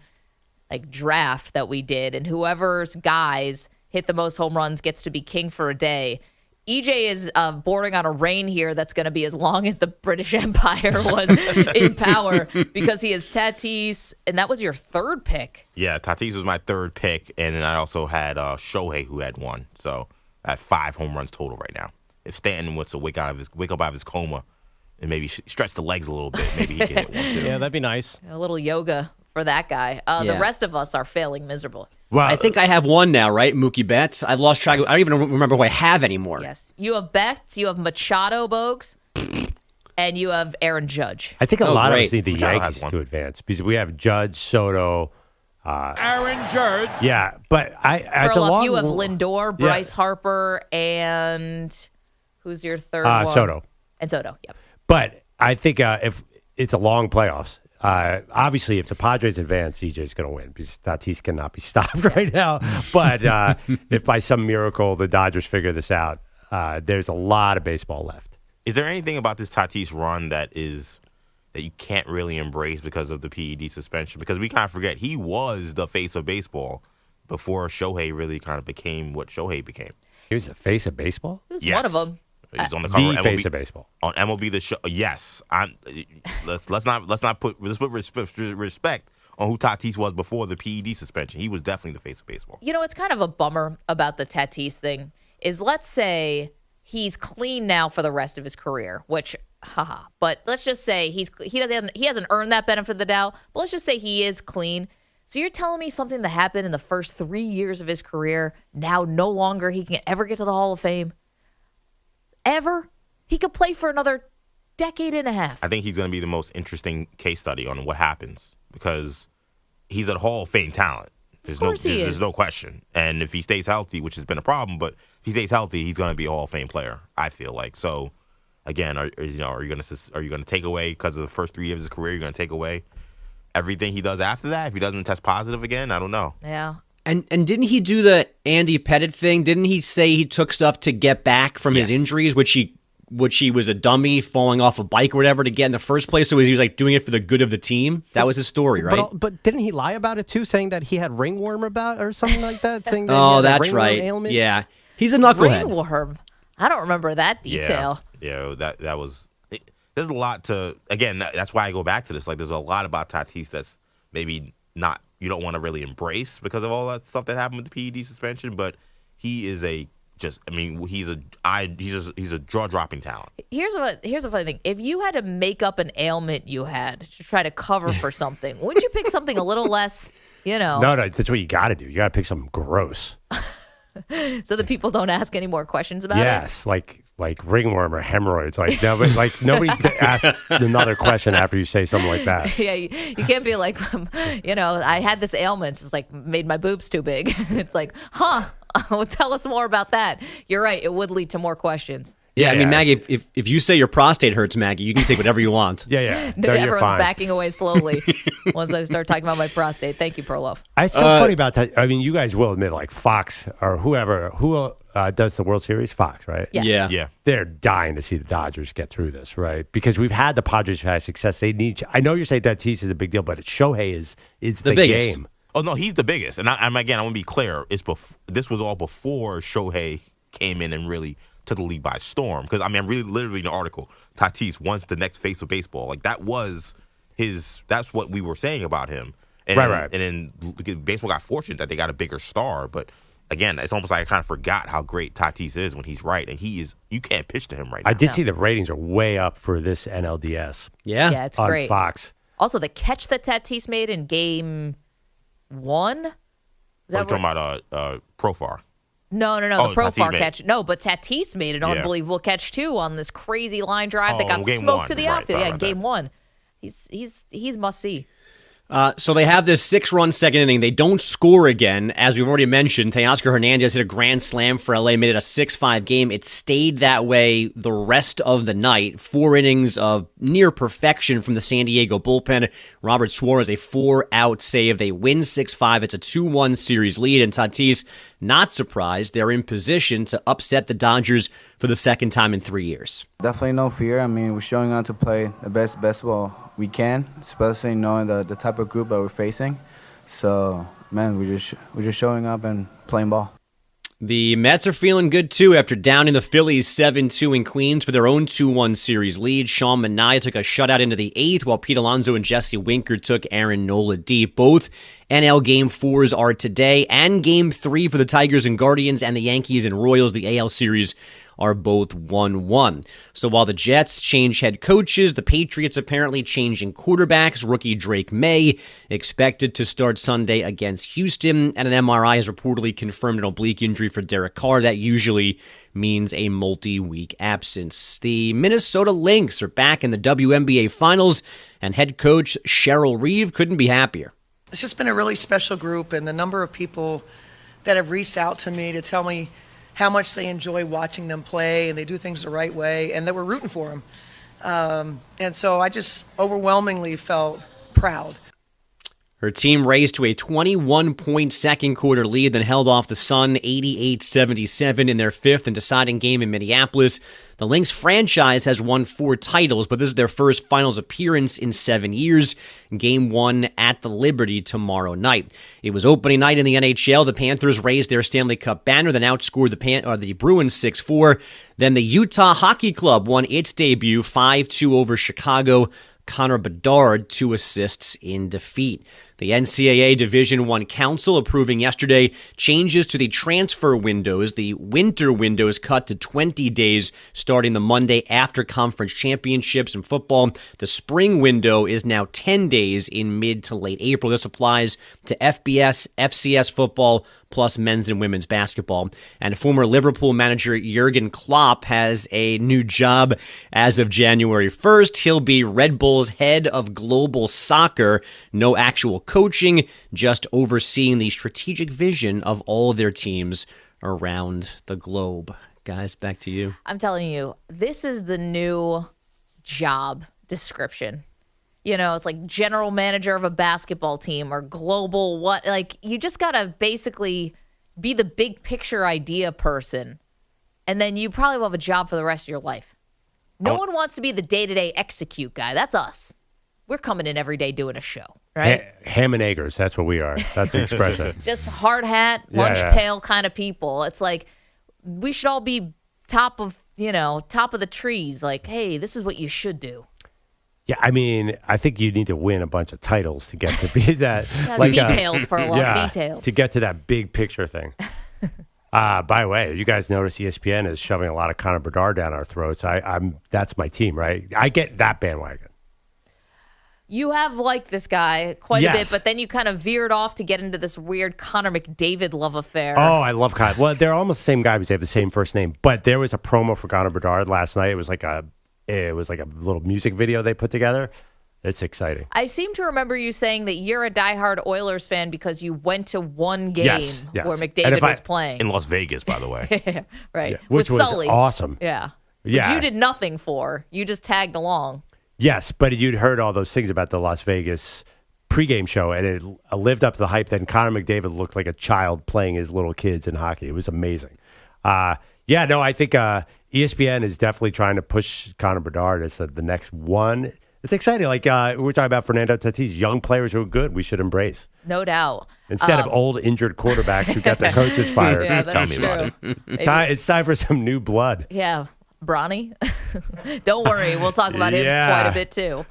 draft that we did, and whoever's guys hit the most home runs gets to be king for a day. EJ is bordering on a reign here that's going to be as long as the British Empire was in power, because he has Tatis, and that was your third pick. Yeah, Tatis was my third pick, and then I also had Shohei, who had one. So I have 5 home runs total right now. If Stanton wants to wake up out of his coma and maybe stretch the legs a little bit, maybe he can hit one too. Yeah, that'd be nice. A little yoga for that guy. The rest of us are failing miserably. Well, I think I have one now, right? Mookie Betts. I've lost track. I don't even remember who I have anymore. Yes. You have Betts, you have Machado, Bogues, and you have Aaron Judge. I think a lot of us need the Machado Yankees has one. to advance because we have Judge, Soto. Aaron Judge. Yeah, but it's a Perloff, long. you have Lindor, Bryce Harper, and who's your third one? Soto. And Soto, yep. But I think if it's a long playoffs, obviously if the Padres advance, EJ's going to win because Tatis cannot be stopped right now. But if by some miracle the Dodgers figure this out, there's a lot of baseball left. Is there anything about this Tatis run that you can't really embrace because of the PED suspension? Because we kind of forget he was the face of baseball before Shohei really kind of became what Shohei became. He was the face of baseball? Who's one of them? He's on the cover The of face MLB, of baseball. on MLB The Show. Let's put respect on who Tatis was before the PED suspension. He was definitely the face of baseball. You know, it's kind of a bummer about the Tatis thing is, let's say he's clean now for the rest of his career, which, but let's just say he hasn't earned that benefit of the doubt, but let's just say he is clean. So you're telling me something that happened in the first 3 years of his career, now no longer he can ever get to the Hall of Fame? Ever? He could play for another decade and a half. I think he's going to be the most interesting case study on what happens because he's a Hall of Fame talent. There's no question. And if he stays healthy, which has been a problem, but if he stays healthy, he's going to be a Hall of Fame player, I feel like. So, again, are you going to take away because of the first 3 years of his career? You're going to take away everything he does after that? If he doesn't test positive again, I don't know. Yeah. And didn't he do the Andy Pettit thing? Didn't he say he took stuff to get back from his injuries, which he was a dummy falling off a bike or whatever to get in the first place? So he was like doing it for the good of the team. That was his story, right? But didn't he lie about it too, saying that he had ringworm or something like that? Saying that that's right. Ailment? Yeah, he's a knucklehead. Ringworm. I don't remember that detail. Yeah, that was. There's a lot to. Again, that's why I go back to this. Like, there's a lot about Tatis that's maybe not. You don't want to really embrace because of all that stuff that happened with the PED suspension, but he is he's a jaw-dropping talent. Here's a funny thing. If you had to make up an ailment you had to try to cover for something, wouldn't you pick something a little less, No, that's what you got to do. You got to pick something gross. So that people don't ask any more questions about it? Yes, like ringworm or hemorrhoids. Like, no, but like nobody asks another question after you say something like that. Yeah, you can't be like, I had this ailment. It's like made my boobs too big. It's like, tell us more about that. You're right. It would lead to more questions. Yeah, I mean, Maggie, if you say your prostate hurts, Maggie, you can take whatever you want. Yeah. No, everyone's backing away slowly once I start talking about my prostate. Thank you, Perloff. It's so funny about that. I mean, you guys will admit, like Fox or who does the World Series, Fox, right? Yeah. They're dying to see the Dodgers get through this, right? Because we've had the Padres have had success. They need. I know you're saying that Tatis is a big deal, but Shohei is the biggest game. Oh no, he's the biggest. And I want to be clear. This was all before Shohei came in and really took the league by storm. Because I'm really literally in the article. Tatis wants the next face of baseball. Like that was his. That's what we were saying about him. And right. And then baseball got fortunate that they got a bigger star, but. Again, it's almost like I kind of forgot how great Tatis is when he's right, and he is. You can't pitch to him right now. I did see the ratings are way up for this NLDS. Yeah, it's on great. Fox. Also, the catch that Tatis made in Game 1. You're talking about Profar. No, the Profar catch. No, but Tatis made an unbelievable catch too on this crazy line drive that got smoked to the outfield. Yeah, Game 1. He's must see. So they have this 6-run second inning. They don't score again. As we've already mentioned, Teoscar Hernandez hit a grand slam for LA, made it a 6-5 game. It stayed that way the rest of the night. 4 innings of near perfection from the San Diego bullpen. Robert Suarez, a 4-out save. They win 6-5. It's a 2-1 series lead. And Tatis, not surprised, they're in position to upset the Dodgers for the second time in 3 years. Definitely no fear. I mean, we're showing out to play the best basketball we can, especially knowing the type of group that we're facing. So, man, we're just showing up and playing ball. The Mets are feeling good, too, after downing the Phillies 7-2 in Queens for their own 2-1 series lead. Sean Manaea took a shutout into the 8th, while Pete Alonso and Jesse Winker took Aaron Nola deep. Both NL Game 4s are today, and Game 3 for the Tigers and Guardians and the Yankees and Royals, the AL series, are both 1-1. So while the Jets change head coaches, the Patriots apparently changing quarterbacks. Rookie Drake Maye expected to start Sunday against Houston, and an MRI has reportedly confirmed an oblique injury for Derek Carr. That usually means a multi-week absence. The Minnesota Lynx are back in the WNBA Finals, and head coach Cheryl Reeve couldn't be happier. It's just been a really special group, and the number of people that have reached out to me to tell me how much they enjoy watching them play and they do things the right way and that we're rooting for them. And so I just overwhelmingly felt proud. Her team raised to a 21-point second-quarter lead, then held off the Sun 88-77 in their 5th and deciding game in Minneapolis. The Lynx franchise has won 4 titles, but this is their first finals appearance in 7 years. Game 1 at the Liberty tomorrow night. It was opening night in the NHL. The Panthers raised their Stanley Cup banner, then outscored the Bruins 6-4. Then the Utah Hockey Club won its debut 5-2 over Chicago. Connor Bedard 2 assists in defeat. The NCAA Division I Council approving yesterday changes to the transfer windows. The winter window is cut to 20 days starting the Monday after conference championships in football. The spring window is now 10 days in mid to late April. This applies to FBS, FCS football, plus men's and women's basketball. And former Liverpool manager Jurgen Klopp has a new job as of January 1st. He'll be Red Bull's head of global soccer. No actual coaching, just overseeing the strategic vision of all of their teams around the globe. Guys, back to you. I'm telling you, this is the new job description. You know, it's like general manager of a basketball team or global what. Like, you just got to basically be the big picture idea person, and then you probably will have a job for the rest of your life. No one wants to be the day-to-day execute guy. That's us. We're coming in every day doing a show, right? Ham and eggers, that's what we are. That's the expression. Just hard hat, lunch pail kind of people. It's like we should all be top of the trees. Like, hey, this is what you should do. Yeah, I mean, I think you need to win a bunch of titles to get to be that. Details, Perloff, details. To get to that big picture thing. By the way, you guys notice ESPN is shoving a lot of Connor Bedard down our throats. That's my team, right? I get that bandwagon. You have liked this guy quite a bit, but then you kind of veered off to get into this weird Connor McDavid love affair. Oh, I love Connor. Well, they're almost the same guy because they have the same first name. But there was a promo for Connor Bedard last night. It was like a little music video they put together. It's exciting. I seem to remember you saying that you're a diehard Oilers fan because you went to one game where McDavid was playing. In Las Vegas, by the way. Right. Yeah, which with was Saleh. Awesome. Yeah. Yeah. Which you did nothing for. You just tagged along. Yes, but you'd heard all those things about the Las Vegas pregame show, and it lived up to the hype. Then Connor McDavid looked like a child playing his little kids in hockey. It was amazing. I think ESPN is definitely trying to push Connor Bedard as the next one. It's exciting. Like we're talking about Fernando Tatis, young players who are good, we should embrace. No doubt. Instead of old, injured quarterbacks who get their coaches fired. Yeah, that's Tell me true. about it. It's time for some new blood. Yeah. Bronny. Don't worry. We'll talk about him quite a bit, too.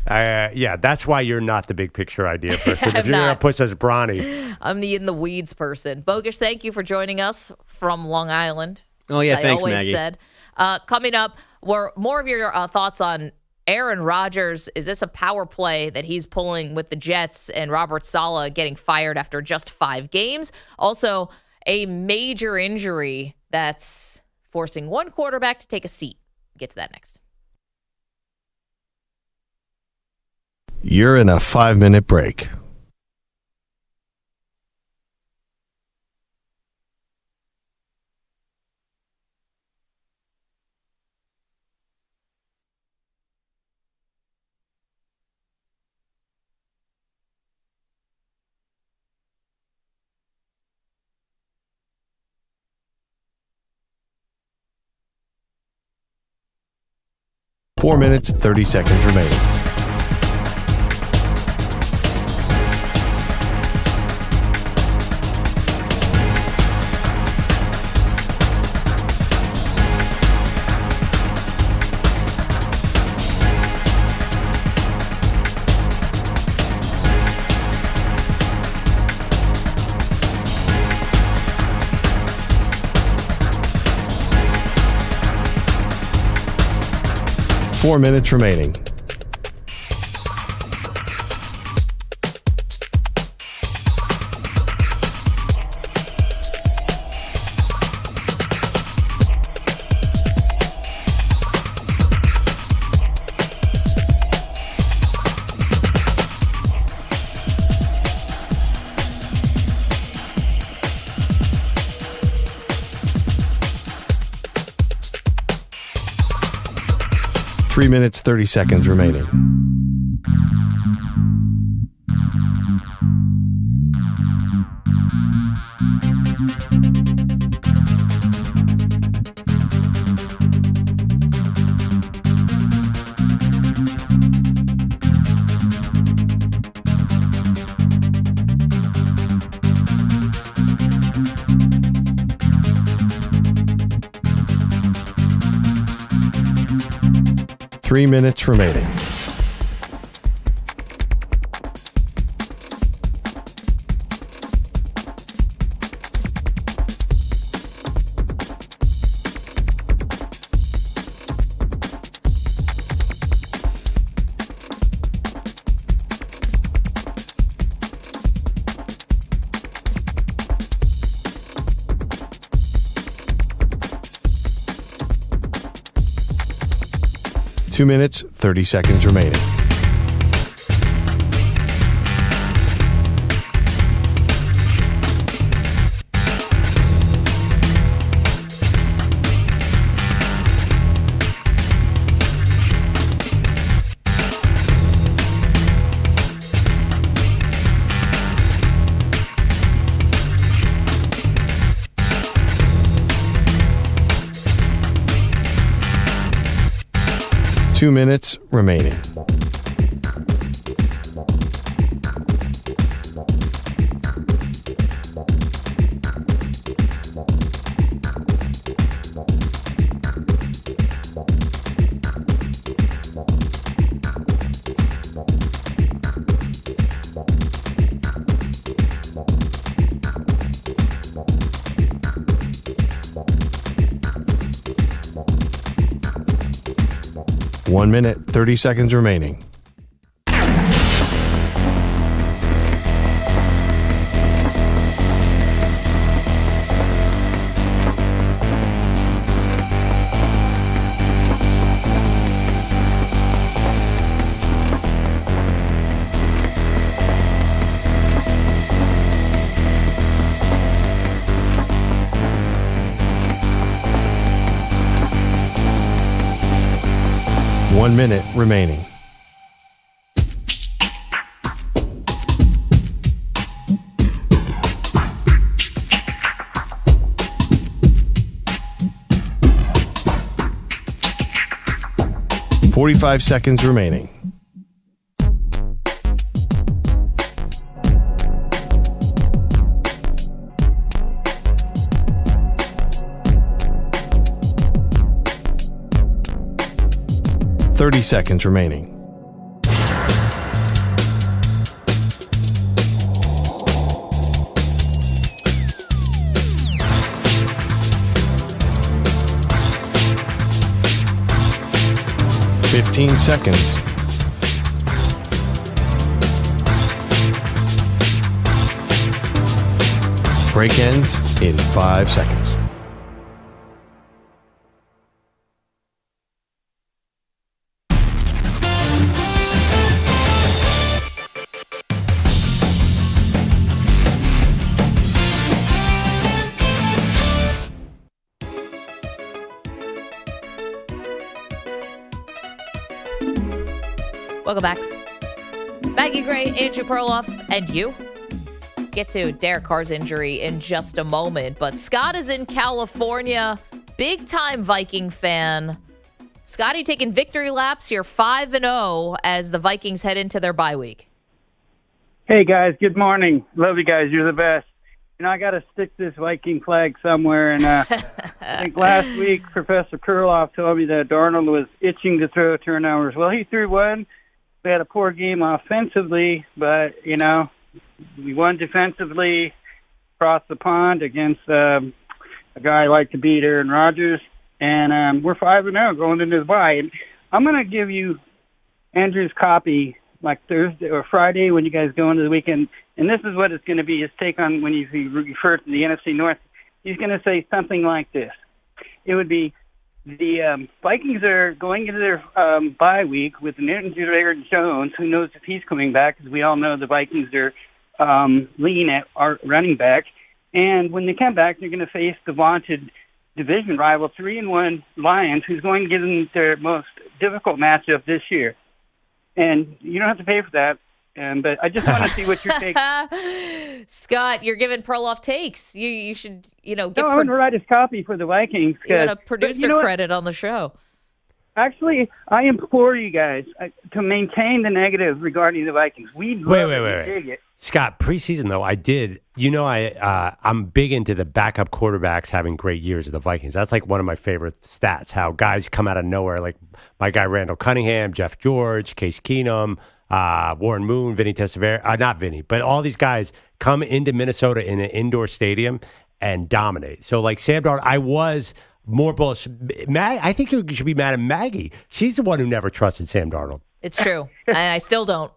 That's why you're not the big picture idea person. If you're going to push us Bronny. I'm the in the weeds person. Bogish, thank you for joining us from Long Island. Oh, yeah, thanks, I always Maggie. said. Coming up, more of your thoughts on Aaron Rodgers. Is this a power play that he's pulling with the Jets and Robert Saleh getting fired after just 5 games? Also, a major injury that's forcing one quarterback to take a seat. Get to that next. You're in a 5-minute break. Four minutes, 30 seconds remaining. Four minutes remaining. Three minutes, 30 seconds remaining. Three minutes remaining. 2 minutes, 30 seconds remaining. Two minutes remaining. One minute, 30 seconds remaining. One minute remaining. .45 seconds remaining. .30 seconds remaining. .15 seconds. Break ends in 5 seconds. Welcome back. Maggie Gray, Andrew Perloff, and you. Get to Derek Carr's injury in just a moment, but Scott is in California. Big-time Viking fan. Scotty taking victory laps. You're 5-0 as the Vikings head into their bye week. Hey, guys. Good morning. Love you guys. You're the best. You know, I got to stick this Viking flag somewhere, and I think last week Professor Perloff told me that Darnold was itching to throw turnovers. Well, he threw one. We had a poor game offensively, but, you know, we won defensively across the pond against a guy I like to beat, Aaron Rodgers, and we're 5-0 going into the bye. And I'm going to give you Andrew's copy like Thursday or Friday when you guys go into the weekend, and this is what it's going to be, his take on when he refers to the NFC North. He's going to say something like this. It would be, the Vikings are going into their bye week with an injured Aaron Jones. Who knows if he's coming back, because we all know the Vikings are lean at our running back. And when they come back, they're going to face the vaunted division rival 3-1 Lions, who's going to give them their most difficult matchup this year. And you don't have to pay for that. But I just want to see what your take. Scott, you're giving Perloff takes. You should, get. No, I want to write his copy for the Vikings. You got a producer credit on the show. Actually, I implore you guys to maintain the negative regarding the Vikings. Wait. Dig it. Scott, preseason though, I did. I'm big into the backup quarterbacks having great years of the Vikings. That's like one of my favorite stats. How guys come out of nowhere, like my guy Randall Cunningham, Jeff George, Case Keenum. Warren Moon, Vinny Testaverde, not Vinny, but all these guys come into Minnesota in an indoor stadium and dominate. So, like Sam Darnold, I was more bullish. I think you should be mad at Maggie. She's the one who never trusted Sam Darnold. It's true, and I still don't.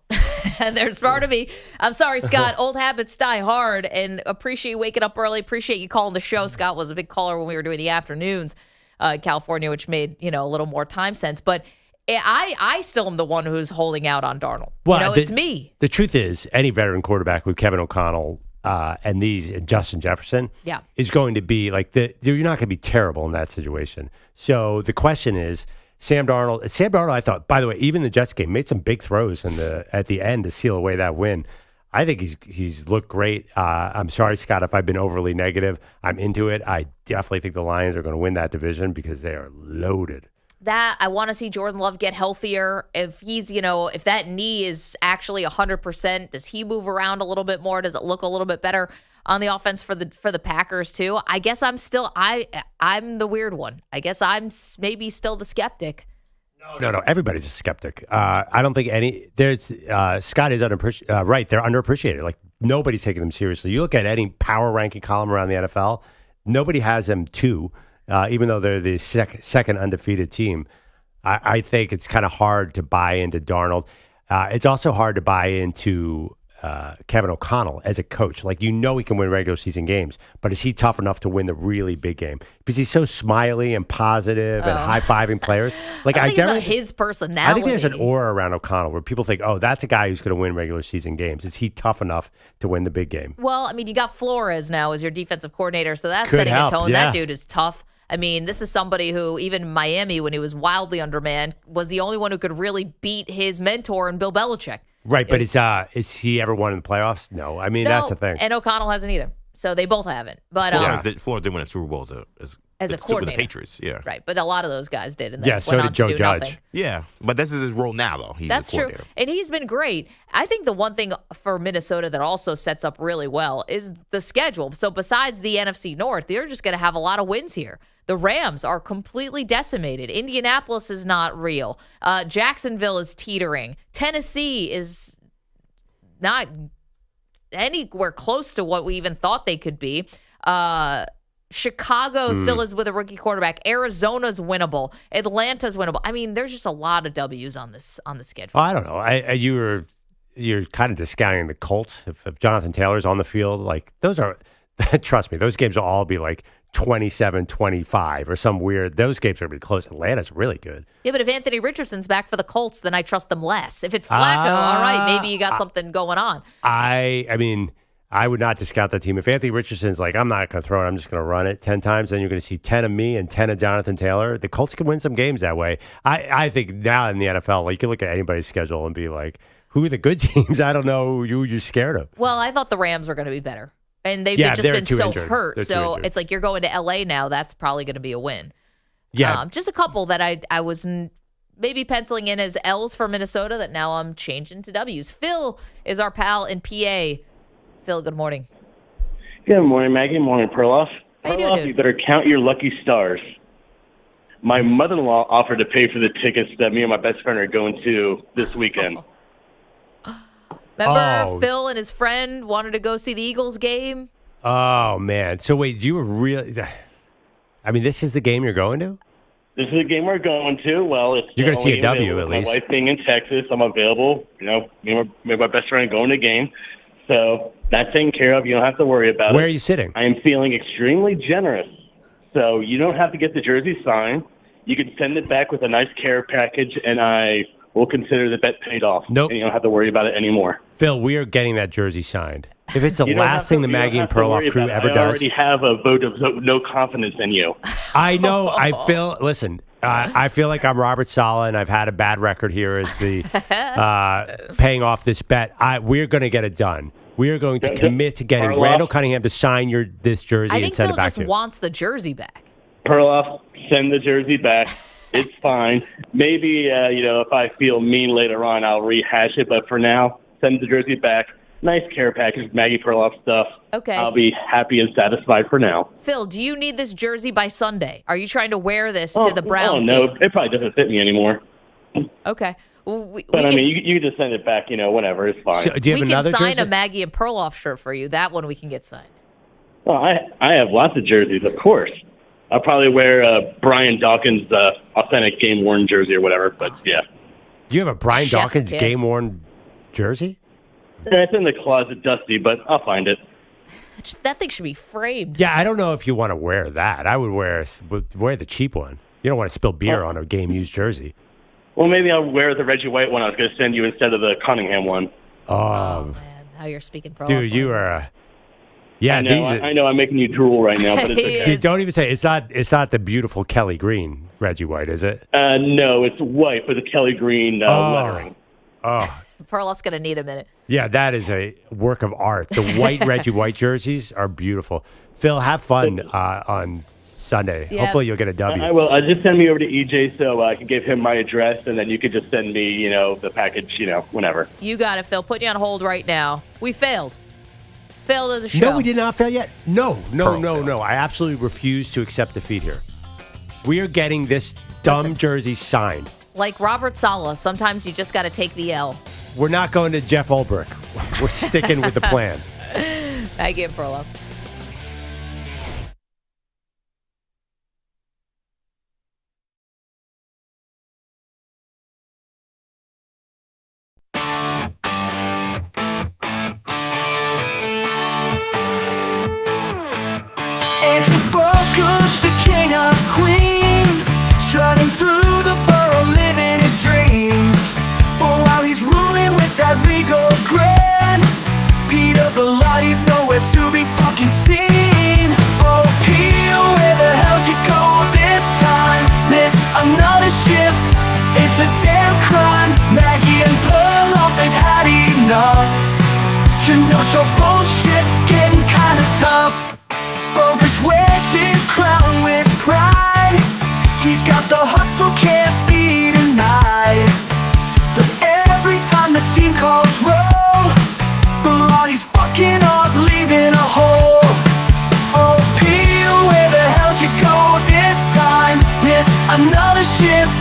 And there's part of me. I'm sorry, Scott. Old habits die hard, and appreciate you waking up early. Appreciate you calling the show. Scott was a big caller when we were doing the afternoons in California, which made a little more time sense. But I still am the one who's holding out on Darnold. Well, it's me. The truth is, any veteran quarterback with Kevin O'Connell and Justin Jefferson is going to be like you're not going to be terrible in that situation. So the question is, Sam Darnold, I thought, by the way, even the Jets game made some big throws at the end to seal away that win. I think he's looked great. I'm sorry, Scott, if I've been overly negative. I'm into it. I definitely think the Lions are going to win that division because they are loaded. That I want to see Jordan Love get healthier. If he's, if that knee is actually 100%, does he move around a little bit more? Does it look a little bit better on the offense for the Packers too? I guess I'm the weird one. I guess I'm maybe still the skeptic. No. Everybody's a skeptic. I don't think Scott is right. They're underappreciated. Like nobody's taking them seriously. You look at any power ranking column around the NFL, nobody has them two, even though they're the second undefeated team. I think it's kind of hard to buy into Darnold. It's also hard to buy into Kevin O'Connell as a coach. Like, he can win regular season games, but is he tough enough to win the really big game? Because he's so smiley and positive and high-fiving players. Like, I think it's his personality. I think there's an aura around O'Connell where people think, oh, that's a guy who's going to win regular season games. Is he tough enough to win the big game? Well, I mean, you got Flores now as your defensive coordinator, so that's Could setting help, a tone. yeah. That dude is tough. I mean, this is somebody who, even in Miami, when he was wildly undermanned, was the only one who could really beat his mentor in Bill Belichick. Right, but is he ever won in the playoffs? No. I mean, that's the thing. And O'Connell hasn't either. So they both haven't. But Flores did win a Super Bowl as a coordinator. With the Patriots, yeah. Right, but a lot of those guys did. And so did Joe Judge. Nothing. Yeah, but this is his role now, though. That's true. And he's been great. I think the one thing for Minnesota that also sets up really well is the schedule. So besides the NFC North, they're just going to have a lot of wins here. The Rams are completely decimated. Indianapolis is not real. Jacksonville is teetering. Tennessee is not anywhere close to what we even thought they could be. Chicago still is with a rookie quarterback. Arizona's winnable. Atlanta's winnable. I mean, there's just a lot of W's on the schedule. I don't know. You're kind of discounting the Colts. If Jonathan Taylor's on the field, like those are, trust me, those games will all be like 27-25 or some weird. Those games are going to be close. Atlanta's really good. Yeah, but if Anthony Richardson's back for the Colts, then I trust them less. If it's Flacco, all right, maybe you got something going on. I mean, I would not discount that team. If Anthony Richardson's like, I'm not going to throw it, I'm just going to run it 10 times, then you're going to see 10 of me and 10 of Jonathan Taylor. The Colts can win some games that way. I think now in the NFL, like, you can look at anybody's schedule and be like, who are the good teams? I don't know who you're scared of. Well, I thought the Rams were going to be better. And they've just been so injured. hurt. So it's like you're going to L.A. now. That's probably going to be a win. Yeah. Just a couple that I was maybe penciling in as L's for Minnesota that now I'm changing to W's. Phil is our pal in PA. Phil, good morning. Good morning, Maggie. Morning, Perloff. How you doing, dude? You better count your lucky stars. My mother-in-law offered to pay for the tickets that me and my best friend are going to this weekend. Remember Phil and his friend wanted to go see the Eagles game? Oh, man. So, wait, you were really... I mean, this is the game you're going to? This is the game we're going to. Well, it's you're going to see a W at least. My wife being in Texas, I'm available. You know, me and my best friend are going to the game. So that's taken care of. You don't have to worry about it. Where are you sitting? I am feeling extremely generous. So you don't have to get the jersey signed. You can send it back with a nice care package, and I will consider the bet paid off. Nope. And you don't have to worry about it anymore. Phil, we are getting that jersey signed. If it's the last thing the Maggie and Perloff crew ever does. I already have a vote of no confidence in you. I know. Listen, I feel like I'm Robert Saleh, and I've had a bad record here as the paying off this bet. We're going to get it done. We are going to commit to getting Randall Cunningham to sign this jersey and send it back to you. I think Phil just wants the jersey back. Perloff, send the jersey back. It's fine. Maybe, if I feel mean later on, I'll rehash it. But for now, send the jersey back. Nice care package, Maggie Perloff stuff. Okay. I'll be happy and satisfied for now. Phil, do you need this jersey by Sunday? Are you trying to wear this to the Browns game? Oh, no. Game? It probably doesn't fit me anymore. Okay. Well, you can just send it back, whenever. It's fine. So, do you have another jersey? We can sign jersey? a Maggie and Perloff shirt for you. That one we can get signed. Well, I have lots of jerseys, of course. I'll probably wear Brian Dawkins' authentic game-worn jersey or whatever, but yeah. Do you have a Brian Chef's Dawkins kiss. game-worn jersey? Yeah, it's in the closet, dusty, but I'll find it. That thing should be framed. Yeah, I don't know if you want to wear that. I would wear the cheap one. You don't want to spill beer on a game-used jersey. Well, maybe I'll wear the Reggie White one I was going to send you instead of the Cunningham one. Oh, man. How you're speaking pro. Dude, you are... Yeah, I know I'm making you drool right now, but it's okay. Dude, don't even say it's not the beautiful Kelly Green Reggie White, is it? No, it's white with the Kelly Green lettering. Oh. Perloff's going to need a minute. Yeah, that is a work of art. The white Reggie White jerseys are beautiful. Phil, have fun on Sunday. Yeah. Hopefully you'll get a W. I will. Just send me over to EJ so I can give him my address, and then you could just send me, the package, whenever. You got it, Phil. Put you on hold right now. We failed. Failed as a show. No, we did not fail yet. No. I absolutely refuse to accept defeat here. We are getting this dumb jersey signed. Like Robert Saleh, sometimes you just got to take the L. We're not going to Jeff Ulbrich. We're sticking with the plan. Maggie and Perloff. The king of queens, strutting through the borough, living his dreams. But while he's ruling with that legal grin, Peter Belotti's nowhere to be fucking seen. Oh, Peter, where the hell'd you go this time? Miss another shift, it's a damn crime. Maggie and Perloff, they've had enough. Show bullshit's getting kinda tough. Bogus wears his crown with pride. He's got the hustle, can't be denied. But every time the team calls roll, Belotti's fucking off, leaving a hole. Oh, Peel, where the hell'd you go this time? Miss another shift,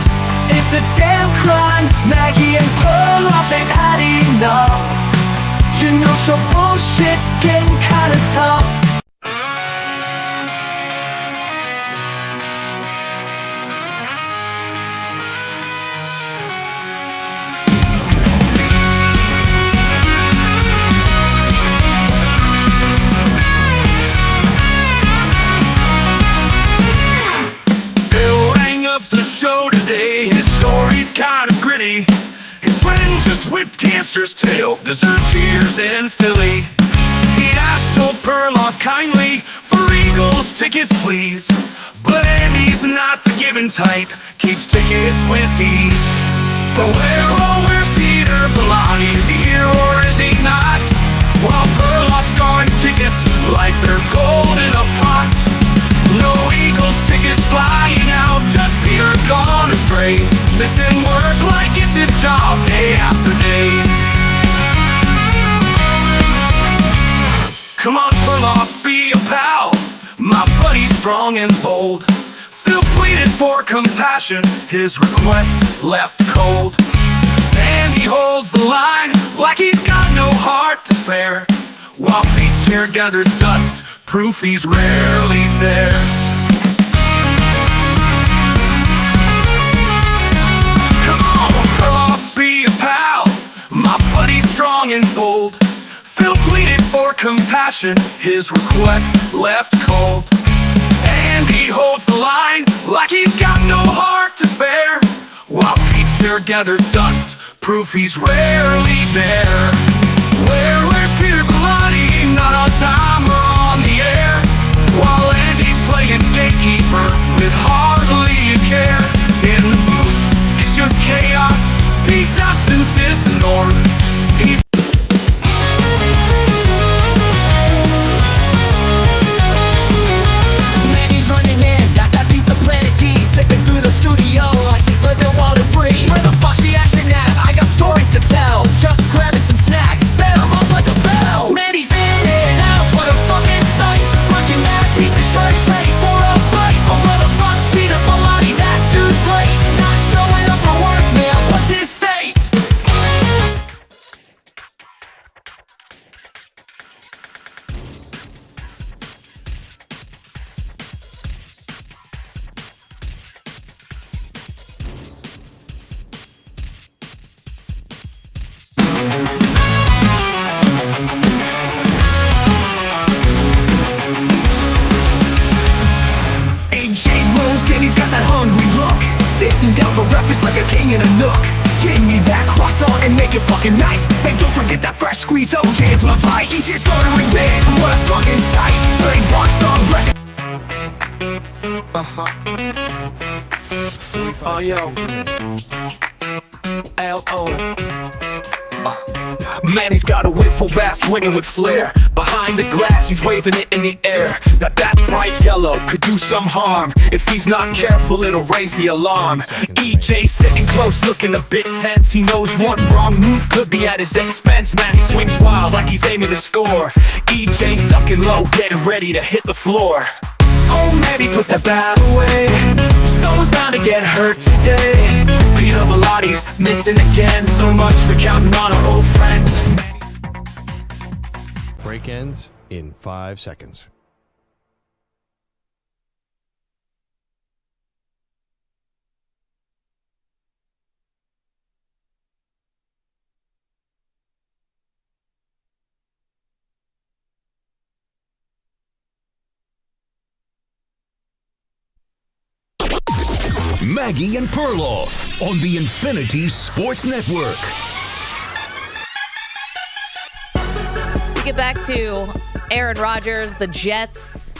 it's a damn crime. Maggie and Perloff, they've had enough. Show bullshit's getting kinda tough. The show today, his story's kind of gritty. His friend just whipped cancer's tail, dessert cheers in Philly. He asked old Perloff kindly for Eagles tickets, please. But Andy's not the giving type, keeps tickets with ease. But where's Peter Belotti? Is he here or is he not? While Perloff's gone, tickets like they're gold in a pot. No Eagles tickets flying out, just Peter gone astray. Missing work like it's his job day after day. Come on, Perloff, be a pal. My buddy's strong and bold. Phil pleaded for compassion, his request left cold. And he holds the line like he's got no heart to spare. While Pete's chair gathers dust, proof he's rarely there. Come on, Perloff, be a pal. My buddy's strong and bold. Phil pleaded for compassion, his request left cold. And he holds the line like he's got no heart to spare. While Pete's chair gathers dust, proof he's rarely there. Where's Peter Belotti? Not on time or on the air. While Andy's playing gatekeeper with hardly a care. In the booth, it's just chaos. Pete's absence is the norm. He's Maggie's running in, got that pizza Planet D, sipping through the studio like he's living water free. Where the fuck's the action at? I got stories to tell. Just grabbing some snacks. Sitting down for breakfast like a king in a nook. Give me that croissant and make it fucking nice. And don't forget that fresh squeezed OJ is my vice. He's just ordering big, what a fucking sight. Big box on record. Oh, yo. L.O. Man, he's got a whip full bass swinging with flair. Behind the glass, he's waving it in the air. Now that's bright yellow, could do some harm. If he's not careful, it'll raise the alarm. EJ sitting close, looking a bit tense. He knows one wrong move could be at his expense. Man, he swings wild like he's aiming to score. EJ's ducking low, getting ready to hit the floor. Oh, maybe put that bat away. Someone's bound to get hurt today. Peter Belotti's missing again. So much for counting on our old friends. Break ends in 5 seconds. Maggie and Perloff on the Infinity Sports Network. We get back to Aaron Rodgers, the Jets,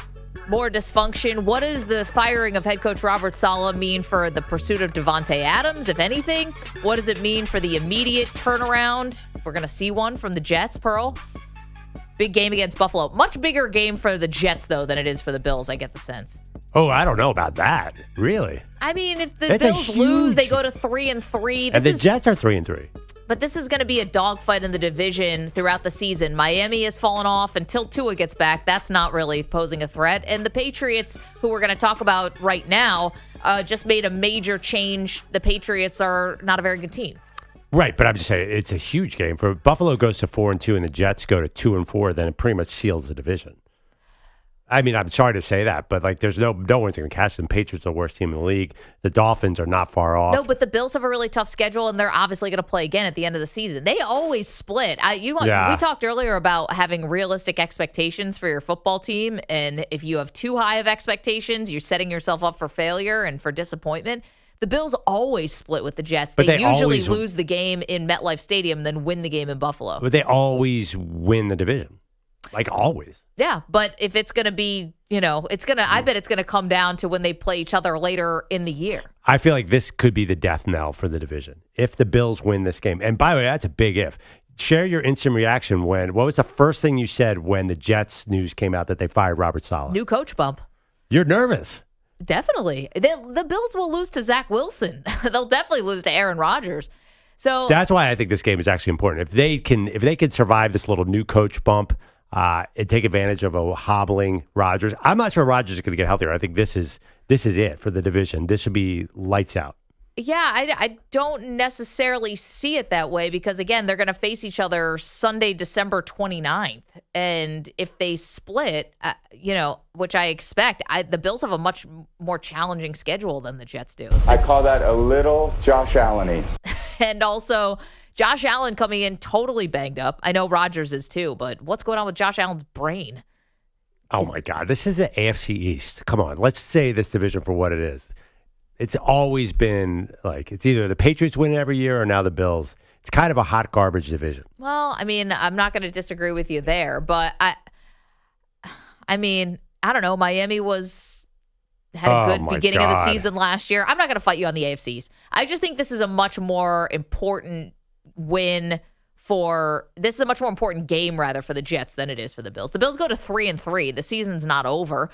more dysfunction. What does the firing of head coach Robert Saleh mean for the pursuit of Davante Adams, if anything? What does it mean for the immediate turnaround? We're going to see one from the Jets, Pearl. Big game against Buffalo. Much bigger game for the Jets, though, than it is for the Bills, I get the sense. Oh, I don't know about that. Really? I mean, if the Bills lose, they go to 3-3. And the Jets are 3-3. But this is going to be a dogfight in the division throughout the season. Miami has fallen off until Tua gets back. That's not really posing a threat. And the Patriots, who we're going to talk about right now, just made a major change. The Patriots are not a very good team. Right, but I'm just saying it's a huge game. For Buffalo goes to 4-2 and the Jets go to 2-4, then it pretty much seals the division. I mean, I'm sorry to say that, but like, there's no one's going to catch them. Patriots are the worst team in the league. The Dolphins are not far off. No, but the Bills have a really tough schedule, and they're obviously going to play again at the end of the season. They always split. We talked earlier about having realistic expectations for your football team, and if you have too high of expectations, you're setting yourself up for failure and for disappointment. The Bills always split with the Jets. They usually lose the game in MetLife Stadium, then win the game in Buffalo. But they always win the division, like always. Yeah, but if it's going to be, I bet it's going to come down to when they play each other later in the year. I feel like this could be the death knell for the division if the Bills win this game. And by the way, that's a big if. Share your instant reaction what was the first thing you said when the Jets news came out that they fired Robert Saleh? New coach bump. You're nervous. Definitely. The Bills will lose to Zach Wilson. They'll definitely lose to Aaron Rodgers. So that's why I think this game is actually important. If they can survive this little new coach bump, and take advantage of a hobbling Rodgers. I'm not sure Rodgers is going to get healthier. I think this is it for the division. This should be lights out. Yeah, I don't necessarily see it that way because, again, they're going to face each other Sunday, December 29th. And if they split, which I expect, the Bills have a much more challenging schedule than the Jets do. I call that a little Josh Allen-y. And also, Josh Allen coming in totally banged up. I know Rodgers is too, but what's going on with Josh Allen's brain? Oh, my God. This is the AFC East. Come on. Let's say this division for what it is. It's always been like it's either the Patriots win every year or now the Bills. It's kind of a hot garbage division. Well, I mean, I'm not going to disagree with you there, but I mean, I don't know. Miami had a good beginning of the season last year. I'm not going to fight you on the AFCs. I just think this is a much more important win this is a much more important game rather for the Jets than it is for the Bills. The Bills go to 3-3. The season's not over.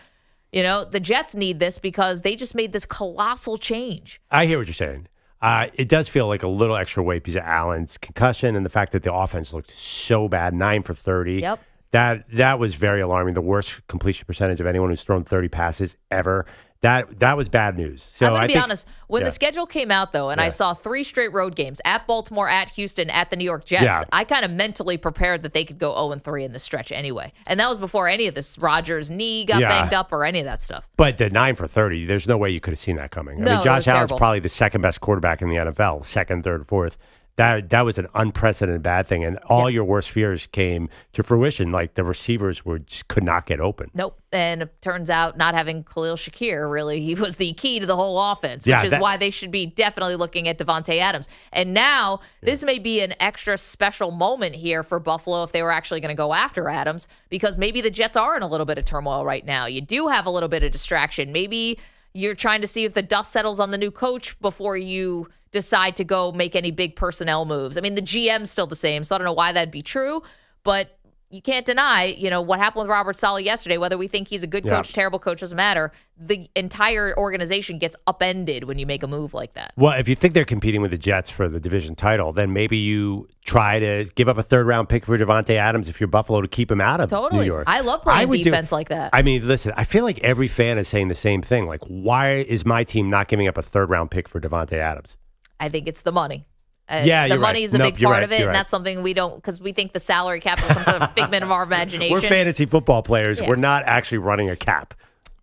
The Jets need this because they just made this colossal change. I hear what you're saying. It does feel like a little extra weight because of Allen's concussion and the fact that the offense looked so bad, 9 for 30. Yep. That was very alarming. The worst completion percentage of anyone who's thrown 30 passes ever. That was bad news. So I'm going to be honest. When the schedule came out, though, and I saw 3 straight road games, at Baltimore, at Houston, at the New York Jets, I kind of mentally prepared that they could go 0-3 in the stretch anyway. And that was before any of this Rodgers' knee got banged up or any of that stuff. But the 9 for 30, there's no way you could have seen that coming. No, I mean, Josh Allen's terrible. probably the second best quarterback in the NFL, second, third, fourth. That was an unprecedented bad thing, and all your worst fears came to fruition. Like the receivers just could not get open. Nope. And it turns out not having Khalil Shakir really, he was the key to the whole offense, which is why they should be definitely looking at Davante Adams. And now this may be an extra special moment here for Buffalo if they were actually going to go after Adams, because maybe the Jets are in a little bit of turmoil right now. You do have a little bit of distraction. Maybe you're trying to see if the dust settles on the new coach before you decide to go make any big personnel moves. I mean, the GM's still the same, so I don't know why that'd be true, but you can't deny, what happened with Robert Saleh yesterday, whether we think he's a good coach, terrible coach, doesn't matter. The entire organization gets upended when you make a move like that. Well, if you think they're competing with the Jets for the division title, then maybe you try to give up a third-round pick for Davante Adams if you're Buffalo to keep him out of New York. I love playing defense like that. I mean, listen, I feel like every fan is saying the same thing. Like, why is my team not giving up a third-round pick for Davante Adams? I think it's the money. The money is a big part of it, and that's something we don't, because we think the salary cap is some kind of figment of our imagination. We're fantasy football players. Yeah. We're not actually running a cap.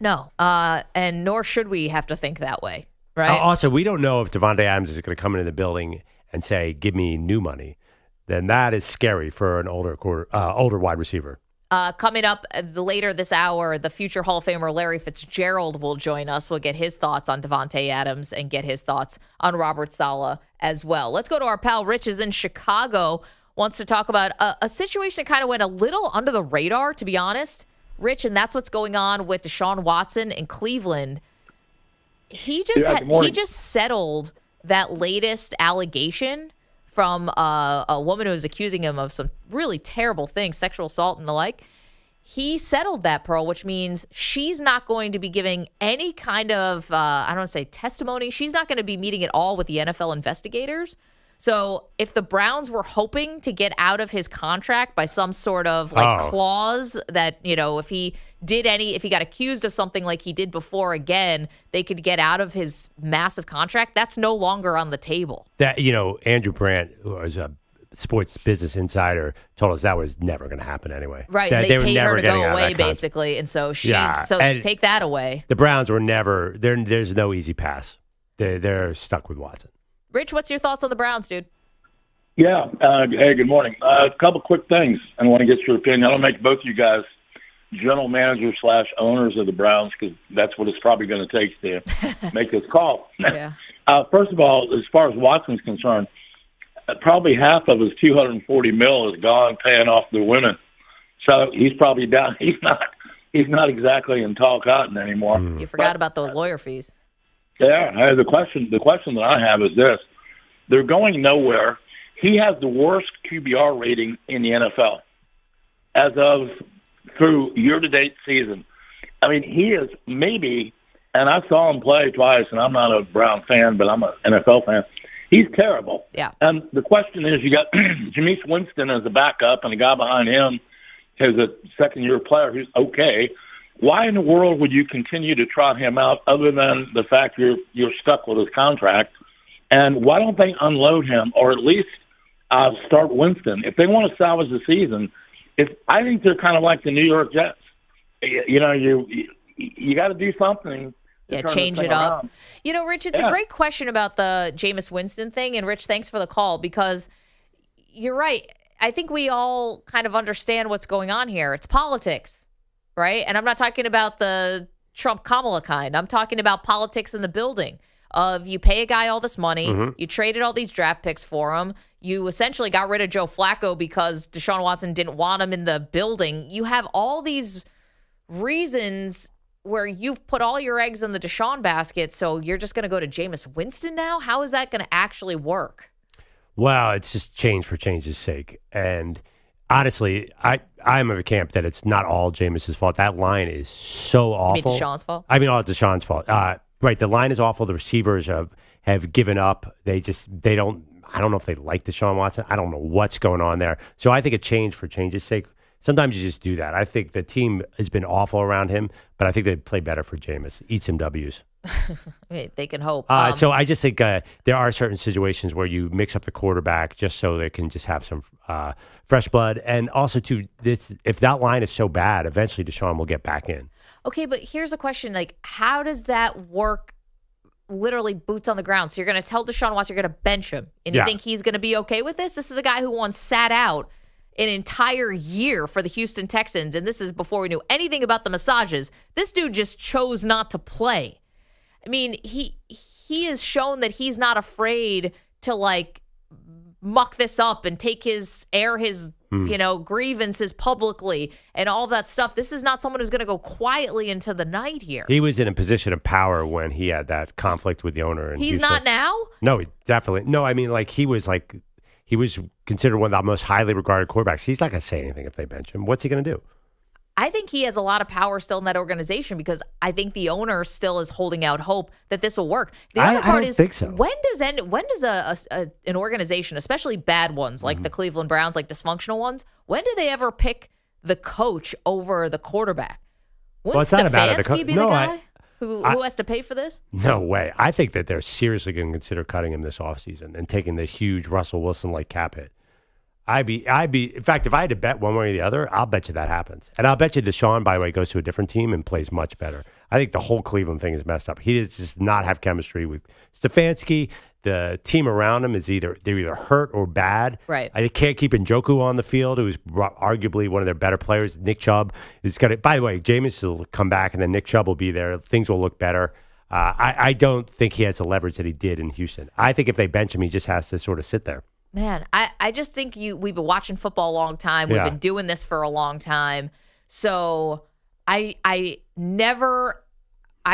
No, and nor should we have to think that way, right? Also, we don't know if Davante Adams is going to come into the building and say, give me new money. Then that is scary for an older wide receiver. Coming up later this hour, the future Hall of Famer Larry Fitzgerald will join us. We'll get his thoughts on Davante Adams and get his thoughts on Robert Saleh as well. Let's go to our pal Rich is in Chicago. Wants to talk about a situation that kind of went a little under the radar, to be honest, Rich, and that's what's going on with Deshaun Watson in Cleveland. He just settled that latest allegation from a woman who was accusing him of some really terrible things, sexual assault and the like. He settled that, Pearl, which means she's not going to be giving any kind of, I don't want to say testimony. She's not going to be meeting at all with the NFL investigators. So if the Browns were hoping to get out of his contract by some sort of clause that, if he got accused of something like he did before again, they could get out of his massive contract, that's no longer on the table. That, Andrew Brandt, who was a sports business insider, told us that was never going to happen anyway. Right. They paid her to go away, basically. And so take that away. The Browns were never, there's no easy pass. They're stuck with Watson. Rich, what's your thoughts on the Browns, dude? Yeah. Hey, good morning. A couple quick things. I want to get your opinion. I don't make both you guys general managers / owners of the Browns, because that's what it's probably going to take to make this call. Yeah. First of all, as far as Watson's concerned, probably half of his $240 million is gone paying off the women. So he's probably down. He's not exactly in tall cotton anymore. You forgot about the lawyer fees. Yeah, the question that I have is this: they're going nowhere. He has the worst QBR rating in the NFL as of through year-to-date season. I mean, he is maybe, and I saw him play twice, and I'm not a Brown fan, but I'm an NFL fan. He's terrible. Yeah. And the question is, you got Jameis Winston as a backup, and the guy behind him is a second-year player who's okay. Why in the world would you continue to trot him out other than the fact you're stuck with his contract? And why don't they unload him or at least start Winston? If they want to salvage the season, I think they're kind of like the New York Jets. You got to do something. Yeah, change it up. Rich, it's a great question about the Jameis Winston thing. And, Rich, thanks for the call, because you're right. I think we all kind of understand what's going on here. It's politics. Right? And I'm not talking about the Trump-Kamala kind. I'm talking about politics in the building of you pay a guy all this money, you traded all these draft picks for him, you essentially got rid of Joe Flacco because Deshaun Watson didn't want him in the building. You have all these reasons where you've put all your eggs in the Deshaun basket, so you're just going to go to Jameis Winston now? How is that going to actually work? Well, it's just change for change's sake. And honestly, I'm of the camp that it's not all Jameis's fault. That line is so awful. You mean Deshaun's fault? I mean, all Deshaun's fault. Right, the line is awful. The receivers have given up. I don't know if they like Deshaun Watson. I don't know what's going on there. So I think a change for change's sake. Sometimes you just do that. I think the team has been awful around him, but I think they'd play better for Jameis. Eat some W's. They can hope. So I just think there are certain situations where you mix up the quarterback just so they can just have some fresh blood. And also, too, if that line is so bad, eventually Deshaun will get back in. Okay, but here's a question. How does that work literally boots on the ground. So you're going to tell Deshaun Watson you're going to bench him. And you think he's going to be okay with this? This is a guy who once sat out an entire year for the Houston Texans. And this is before we knew anything about the massages. This dude just chose not to play. I mean, he has shown that he's not afraid to like muck this up and take his grievances publicly and all that stuff. This is not someone who's going to go quietly into the night here. He was in a position of power when he had that conflict with the owner. He's not now? No, definitely. No, I mean, he was considered one of the most highly regarded quarterbacks. He's not going to say anything if they bench him. What's he going to do? I think he has a lot of power still in that organization because I think the owner still is holding out hope that this will work. The other part is, think so. when does an organization, especially bad ones like the Cleveland Browns, like dysfunctional ones, when do they ever pick the coach over the quarterback? Wouldn't it's not about it. Stefanski be the guy who has to pay for this? No way. I think that they're seriously going to consider cutting him this offseason and taking the huge Russell Wilson-like cap hit. In fact, if I had to bet one way or the other, I'll bet you that happens. And I'll bet you Deshaun, by the way, goes to a different team and plays much better. I think the whole Cleveland thing is messed up. He does not have chemistry with Stefanski. The team around him they're either hurt or bad. Right. They can't keep Njoku on the field, who's arguably one of their better players. Nick Chubb is going to, by the way, Jameis will come back and then Nick Chubb will be there. Things will look better. I don't think he has the leverage that he did in Houston. I think if they bench him, he just has to sort of sit there. Man, I just think we've been watching football a long time. We've been doing this for a long time. So I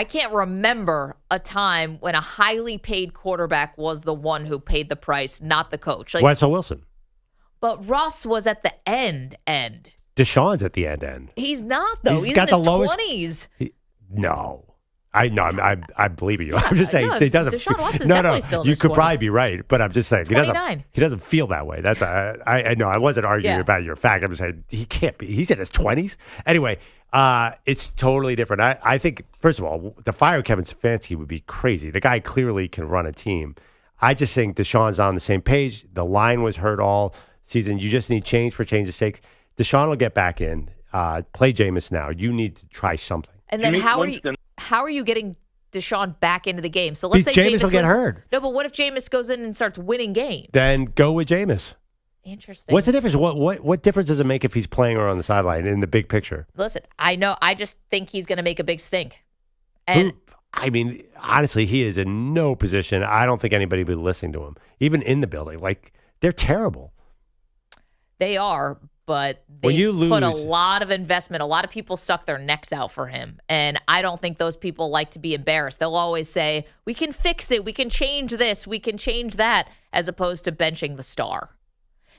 can't remember a time when a highly paid quarterback was the one who paid the price, not the coach. Russell Wilson. But Russ was at the end. Deshaun's at the end. He's not, though. He's got in the his lowest 20s. No. I believe you. I'm just saying it doesn't. Deshaun Watson's definitely still in you his could 20s. probably be right, but I'm just saying He's 29. he doesn't feel that way. That's I know. I wasn't arguing about your fact. I'm just saying he can't be. He's in his 20s anyway. It's totally different. I think first of all, the fire of Kevin Stefanski would be crazy. The guy clearly can run a team. I just think Deshaun's on the same page. The line was hurt all season. You just need change for change's sake. Deshaun will get back in. Play Jameis now. You need to try something. And then how are you getting Deshaun back into the game? So let's say Jameis will get hurt. No, but what if Jameis goes in and starts winning games? Then go with Jameis. Interesting. What's the difference? What difference does it make if he's playing or on the sideline in the big picture? Listen, I know. I just think he's going to make a big stink. And I mean, honestly, he is in no position. I don't think anybody would be listening to him, even in the building. They're terrible. They are, but they put a lot of investment. A lot of people stuck their necks out for him. And I don't think those people like to be embarrassed. They'll always say, we can fix it. We can change this. We can change that, as opposed to benching the star.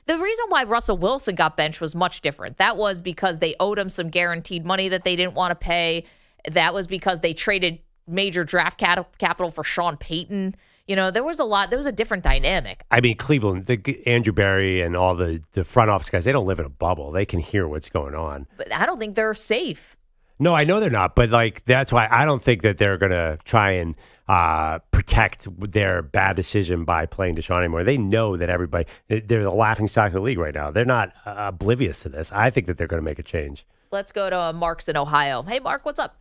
The reason why Russell Wilson got benched was much different. That was because they owed him some guaranteed money that they didn't want to pay. That was because they traded major draft capital for Sean Payton. There was a different dynamic. I mean, Cleveland, Andrew Berry and all the front office guys, they don't live in a bubble. They can hear what's going on. But I don't think they're safe. No, I know they're not. But that's why I don't think that they're going to try and protect their bad decision by playing Deshaun anymore. They know that they're the laughingstock of the league right now. They're not oblivious to this. I think that they're going to make a change. Let's go to Mark's in Ohio. Hey, Mark, what's up?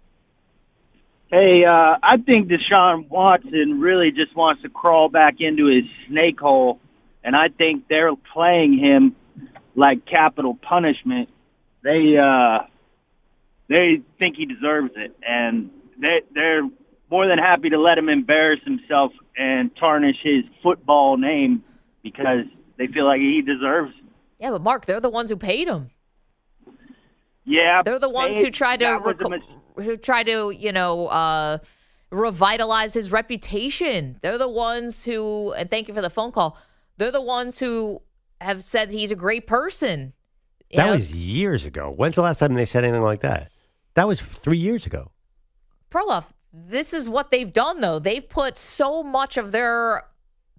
Hey, I think Deshaun Watson really just wants to crawl back into his snake hole, and I think they're playing him like capital punishment. They think he deserves it, and they're more than happy to let him embarrass himself and tarnish his football name because they feel like he deserves it. Yeah, but Mark, they're the ones who paid him. Yeah, they're the ones who tried to revitalize his reputation. They're the ones who, and thank you for the phone call, they're the ones who have said he's a great person. That was years ago. When's the last time they said anything like that? That was 3 years ago. Perloff, this is what they've done, though. They've put so much of their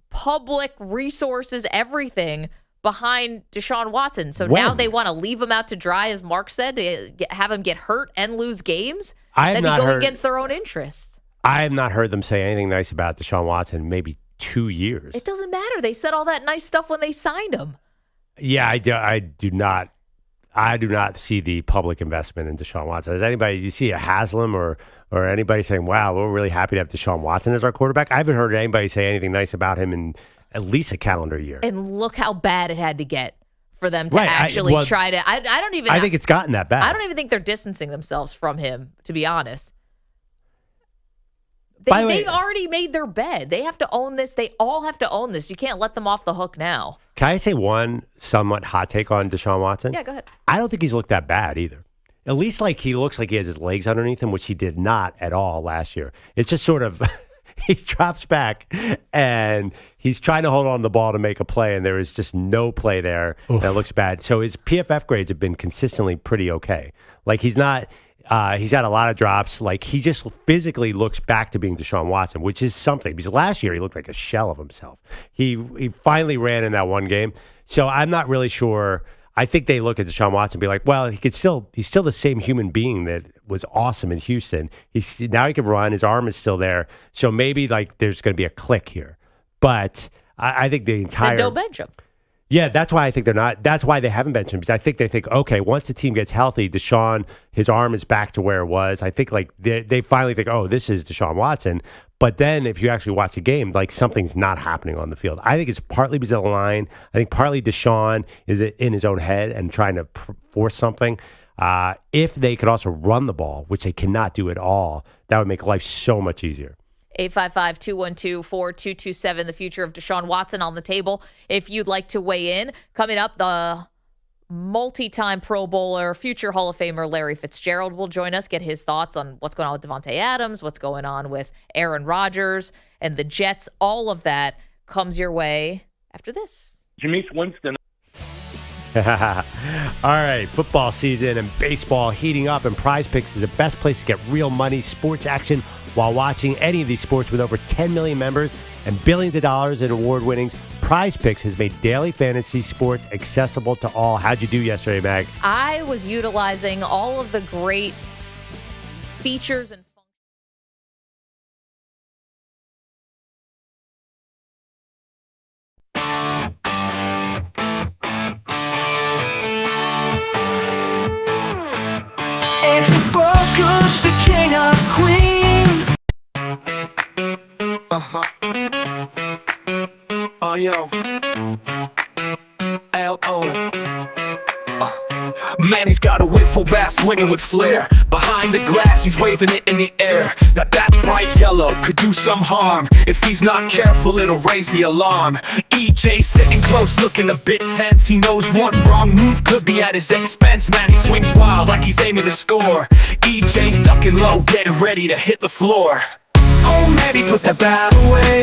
public resources, everything, behind Deshaun Watson. So now they want to leave him out to dry, as Mark said, to have him get hurt and lose games? That'd be going against their own interests. I have not heard them say anything nice about Deshaun Watson in maybe 2 years. It doesn't matter. They said all that nice stuff when they signed him. Yeah, I do not I do not see the public investment in Deshaun Watson. Does anybody, do you see a Haslam or anybody saying, wow, we're really happy to have Deshaun Watson as our quarterback? I haven't heard anybody say anything nice about him in at least a calendar year. And look how bad it had to get for them to actually try to. I don't even. I think it's gotten that bad. I don't even think they're distancing themselves from him, to be honest. They've already made their bed. They have to own this. They all have to own this. You can't let them off the hook now. Can I say one somewhat hot take on Deshaun Watson? Yeah, go ahead. I don't think he's looked that bad either. At least like he looks like he has his legs underneath him, which he did not at all last year. It's just sort of he drops back and he's trying to hold on to the ball to make a play, and there is just no play there that looks bad. So his PFF grades have been consistently pretty okay. Like he's not. He's had a lot of drops. Like he just physically looks back to being Deshaun Watson, which is something. Because last year he looked like a shell of himself. He finally ran in that one game. So I'm not really sure. I think they look at Deshaun Watson and be like, well, he's still the same human being that was awesome in Houston. Now he can run. His arm is still there. So maybe like there's going to be a click here. But I think the entire. Then don't bench him. Yeah, that's why I think they're not. That's why they haven't benched him, because I think they think, okay, once the team gets healthy, Deshaun, his arm is back to where it was. I think like they finally think, oh, this is Deshaun Watson. But then if you actually watch the game, like something's not happening on the field. I think it's partly because of the line. I think partly Deshaun is in his own head and trying to force something. If they could also run the ball, which they cannot do at all, that would make life so much easier. 855-212-4227, the future of Deshaun Watson on the table. If you'd like to weigh in, coming up, the multi-time Pro Bowler, future Hall of Famer Larry Fitzgerald will join us, get his thoughts on what's going on with Davante Adams, what's going on with Aaron Rodgers and the Jets. All of that comes your way after this. Jameis Winston. All right, football season and baseball heating up, and Prize Picks is the best place to get real money, sports action while watching any of these sports. With over 10 million members and billions of dollars in award winnings, Prize Picks has made daily fantasy sports accessible to all. How'd you do yesterday, Mag? I was utilizing all of the great features and Andrew Booker's the king of Queens. Oh, yo. L.O. Man, he's got a whip full bass swinging with flair. Behind the glass, he's waving it in the air. That bat's bright yellow, could do some harm. If he's not careful, it'll raise the alarm. EJ sitting close, looking a bit tense. He knows one wrong move could be at his expense. Man, he swings wild like he's aiming to score. EJ's ducking low, getting ready to hit the floor. Oh, maybe put that bat away.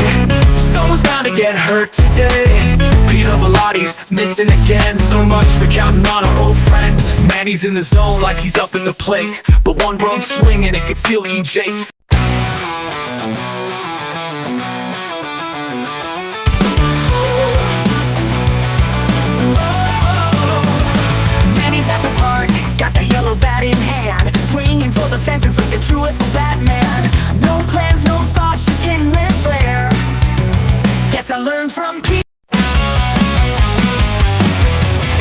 Someone's bound to get hurt today. Peter Bellatti's missing again. So much for counting on our old friend. Man, he's in the zone like he's up in the plate. But one wrong swing and it could seal EJ's. Man, he's at the park, got the yellow bat in hand, swinging for the fences like a true little Batman. No plans, no thoughts, just hitting their flare. Guess I learned from Pete.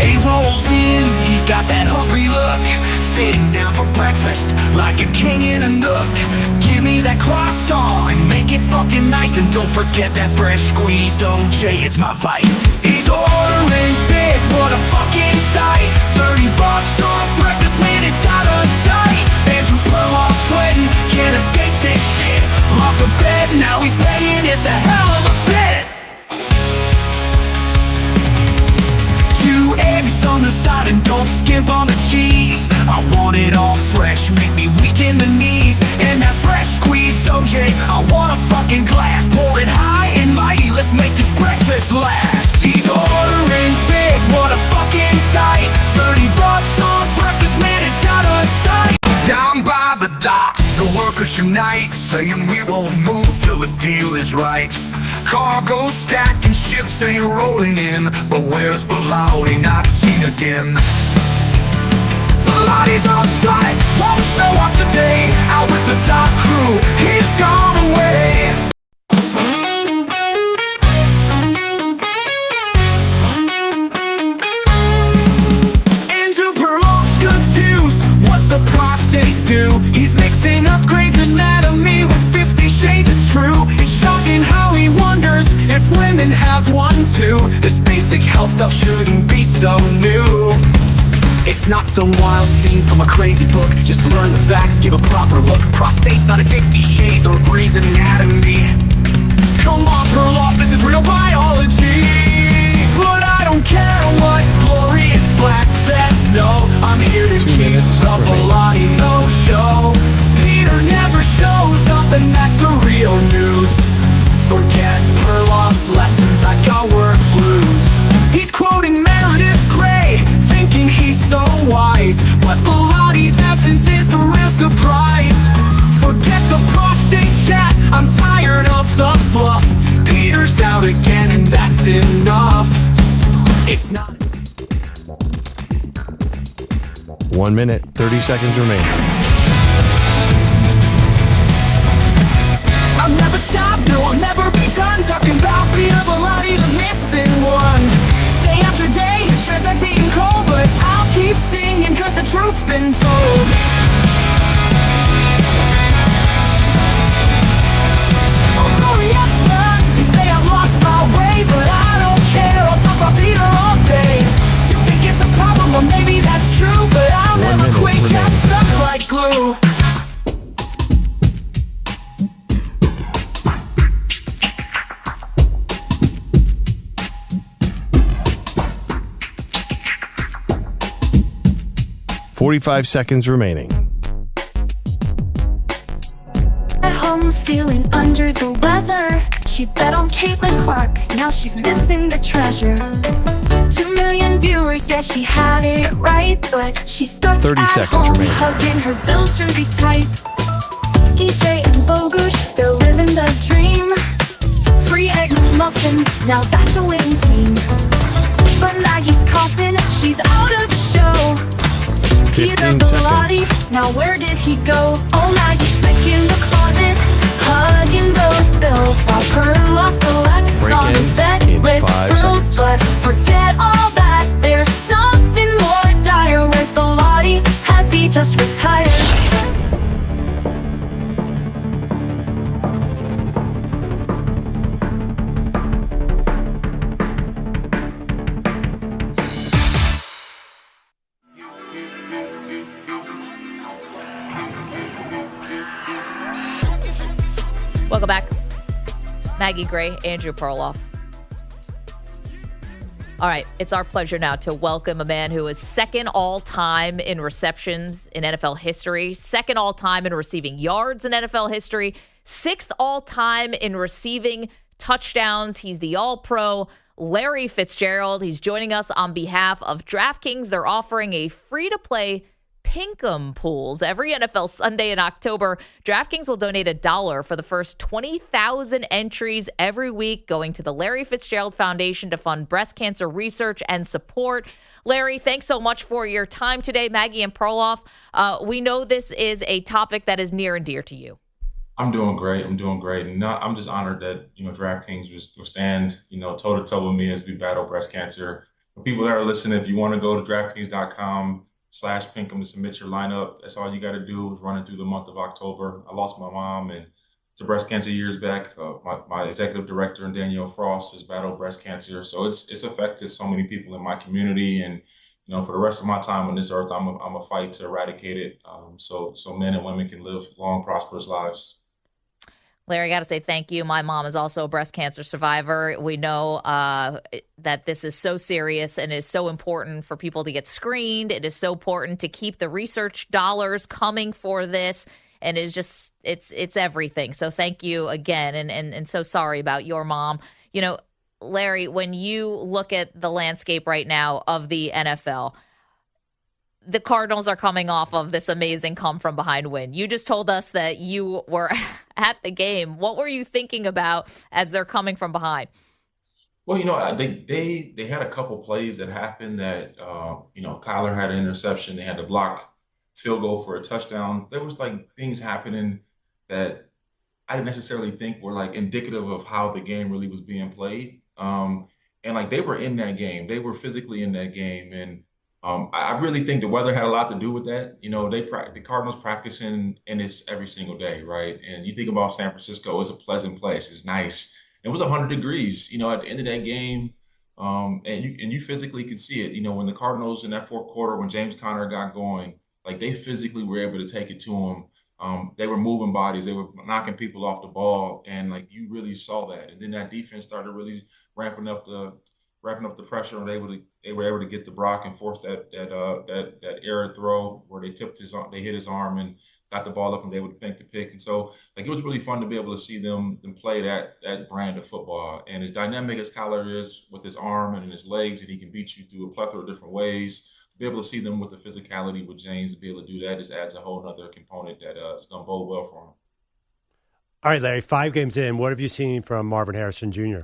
He rolls in, he's got that hungry look, sitting down for breakfast like a king in a nook. Give me that croissant and make it fucking nice, and don't forget that fresh squeezed OJ, it's my vice. He's ordering big, what a fucking sight. $30 on breakfast, man, it's out of sight. Andrew Perloff sweating, can't escape this shit. Off the bed, now he's begging, it's a hell of a fit. 2 eggs on the side and don't skimp on the cheese. I want it all fresh, make me weak in the knees. And that fresh squeezed OJ, I want a fucking glass. Pour it high and mighty, let's make this breakfast last. He's ordering big, what a fucking sight. $30 on breakfast, man, it's out of sight. Down by the docks, the workers unite, saying we won't move till the deal is right. Cargo stacking, ships ain't rolling in, but where's Bellotti, not seen again. Bellotti's on strike, won't show up today. Out with the dock crew, he's gone away. Andrew Perloff. Some wild scene from a crazy book. Just learn the facts, give a proper look. Prostate's not a 50 Shades or Grey's Anatomy. Come on, Perloff, this is real biology. But I don't care what glorious black says. No, I'm here to keep the Pilati no show. Peter never shows up, and that's the real news. Forget Perloff's lessons, I got work blues. He's quoting Meredith Grey, thinking he's so wise. But Pilati's absence is the real surprise. Forget the prostate chat, I'm tired of the fluff. Peter's out again and that's enough. It's not. 1 minute, 30 seconds remaining. I'll never stop, no, I'll never be done talking about Peter Pilati, the missing one. Day after day, his stress I'm taking cold, but I'll keep singing cause the truth's been told. Oh yes, man, you say I've lost my way, but I don't care, I'll talk about Peter all day. You think it's a problem, or maybe that's true, but I'll never quit, I'm stuck like glue. $45 seconds remaining. At home feeling under the weather. She bet on Caitlin Clark, now she's missing the treasure. 2 million viewers, yeah, she had it right, but she's stuck 30 at seconds home, remaining. hugging her Bills jerseys tight. EJ and Bogush, they're living the dream. Free egg muffins, now that's a winning team. But Maggie's coughing, she's out of the show. Peter Pilati, now where did he go? Oh, Maggie's sick in the closet, hugging those Bills while Perloff collects on his bed with pearls. But forget all that, there's something more dire. Where's Pilati? Has he just retired? Welcome back. Maggie Gray, Andrew Perloff. All right, it's our pleasure now to welcome a man who is second all-time in receptions in NFL history, second all-time in receiving yards in NFL history, sixth all-time in receiving touchdowns. He's the All-Pro, Larry Fitzgerald. He's joining us on behalf of DraftKings. They're offering a free-to-play Pink'em pools. Every NFL Sunday in October, DraftKings will donate $1 for the first 20,000 entries every week going to the Larry Fitzgerald Foundation to fund breast cancer research and support. Larry, thanks so much for your time today. Maggie and Perloff, we know this is a topic that is near and dear to you. I'm doing great. And I'm just honored that, DraftKings will stand, toe to toe with me as we battle breast cancer. For people that are listening, if you want to go to DraftKings.com/Pink'em to submit your lineup, that's all you got to do is run it through the month of October. I lost my mom to breast cancer years back. My executive director, Danielle Frost, has battled breast cancer. So it's affected so many people in my community. And, for the rest of my time on this earth, I'm a fight to eradicate it so men and women can live long, prosperous lives. Larry, I got to say thank you. My mom is also a breast cancer survivor. We know that this is so serious and is so important for people to get screened. It is so important to keep the research dollars coming for this. And it's everything. So thank you again. And so sorry about your mom. Larry, when you look at the landscape right now of the NFL, the Cardinals are coming off of this amazing come-from-behind win. You just told us that you were at the game. What were you thinking about as they're coming from behind? Well, they had a couple plays that happened that, Kyler had an interception. They had to block field goal for a touchdown. There was things happening that I didn't necessarily think were indicative of how the game really was being played. And they were in that game. They were physically in that game. And I really think the weather had a lot to do with that. The Cardinals practicing in this every single day, right? And you think about San Francisco, it's a pleasant place. It's nice. It was 100 degrees. At the end of that game, And you physically could see it. You know, when the Cardinals in that fourth quarter, when James Conner got going, like they physically were able to take it to him. They were moving bodies, they were knocking people off the ball, and like you really saw that. And then that defense started really ramping up the pressure, and they were able to get to Brock and force that error throw where they hit his arm and got the ball up and they able to make the pick. And so like it was really fun to be able to see them play that brand of football. And as dynamic as Kyler is with his arm and his legs, and he can beat you through a plethora of different ways, to be able to see them with the physicality with James, to be able to do that just adds a whole other component that is going to bode well for him. All right, Larry, 5 games in, what have you seen from Marvin Harrison Jr.?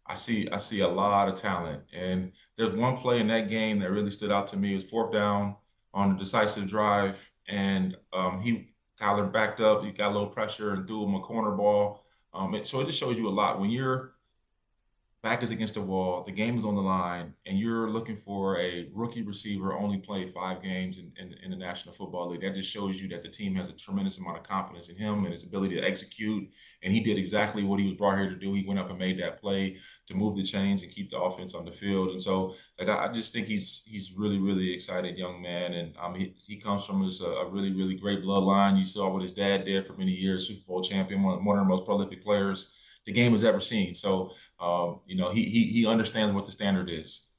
I see a lot of talent, and there's one play in that game that really stood out to me. It was 4th down on a decisive drive, and Kyler backed up. He got a little pressure and threw him a corner ball. So it just shows you a lot when your back is against the wall, the game is on the line, and you're looking for a rookie receiver only played 5 games in the National Football League. That just shows you that the team has a tremendous amount of confidence in him and his ability to execute. And he did exactly what he was brought here to do. He went up and made that play to move the chains and keep the offense on the field. And so, like, I just think he's really, really excited young man. And he comes from a really, really great bloodline. You saw what his dad did for many years, Super Bowl champion, one of the most prolific players the game has ever seen. So, he understands what the standard is.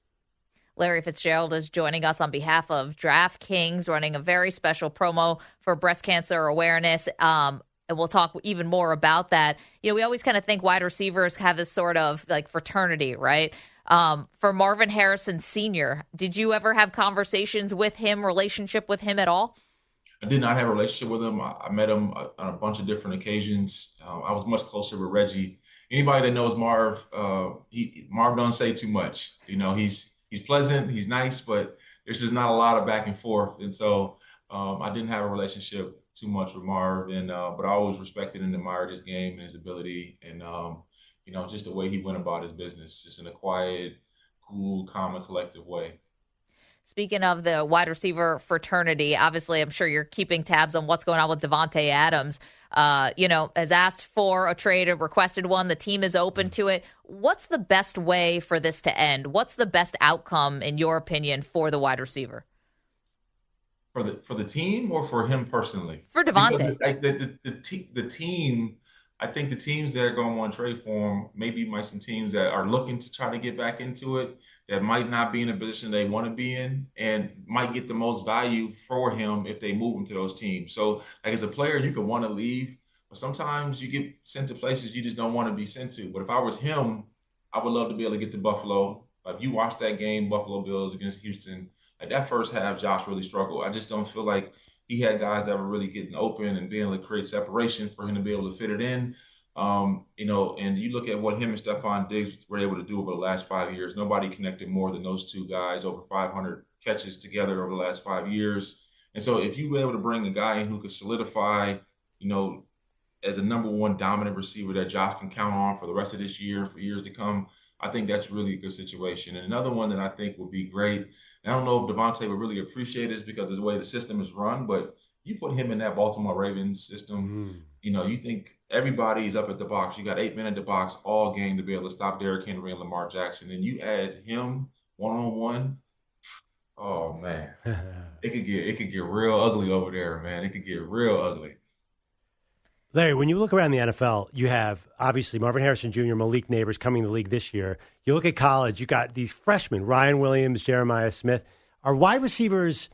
Larry Fitzgerald is joining us on behalf of DraftKings, running a very special promo for breast cancer awareness. And we'll talk even more about that. You know, we always kind of think wide receivers have this sort of like fraternity, right? For Marvin Harrison Sr., did you ever have conversations with him, relationship with him at all? I did not have a relationship with him. I met him on a bunch of different occasions. I was much closer with Reggie. Anybody that knows Marv, Marv don't say too much. You know, he's pleasant, he's nice, but there's just not a lot of back and forth. And so I didn't have a relationship too much with Marv, but I always respected and admired his game and his ability, and just the way he went about his business, just in a quiet, cool, calm, and collective way. Speaking of the wide receiver fraternity, obviously, I'm sure you're keeping tabs on what's going on with Davante Adams. Has asked for a trade, requested one. The team is open to it. What's the best way for this to end? What's the best outcome, in your opinion, for the wide receiver? For the team or for him personally? For Davante. The team, I think the teams that are going to want to trade for him, maybe some teams that are looking to try to get back into it, that might not be in a position they want to be in, and might get the most value for him if they move him to those teams. So, like, as a player, you could want to leave, but sometimes you get sent to places you just don't want to be sent to. But if I was him, I would love to be able to get to Buffalo. Like, you watched that game, Buffalo Bills against Houston. Like, that first half, Josh really struggled. I just don't feel like he had guys that were really getting open and being able to create separation for him to be able to fit it in. And you look at what him and Stephon Diggs were able to do over the last 5 years. Nobody connected more than those two guys, over 500 catches together over the last 5 years. And so if you were able to bring a guy in who could solidify, as a number one dominant receiver that Josh can count on for the rest of this year, for years to come, I think that's really a good situation. And another one that I think would be great, and I don't know if Davante would really appreciate this because of the way the system is run, but you put him in that Baltimore Ravens system, you think everybody's up at the box. You got 8 men at the box all game to be able to stop Derrick Henry and Lamar Jackson. And you add him one-on-one, oh, man. It could get real ugly over there, man. It could get real ugly. Larry, when you look around the NFL, you have obviously Marvin Harrison Jr., Malik Neighbors coming to the league this year. You look at college, you got these freshmen, Ryan Williams, Jeremiah Smith. Are wide receivers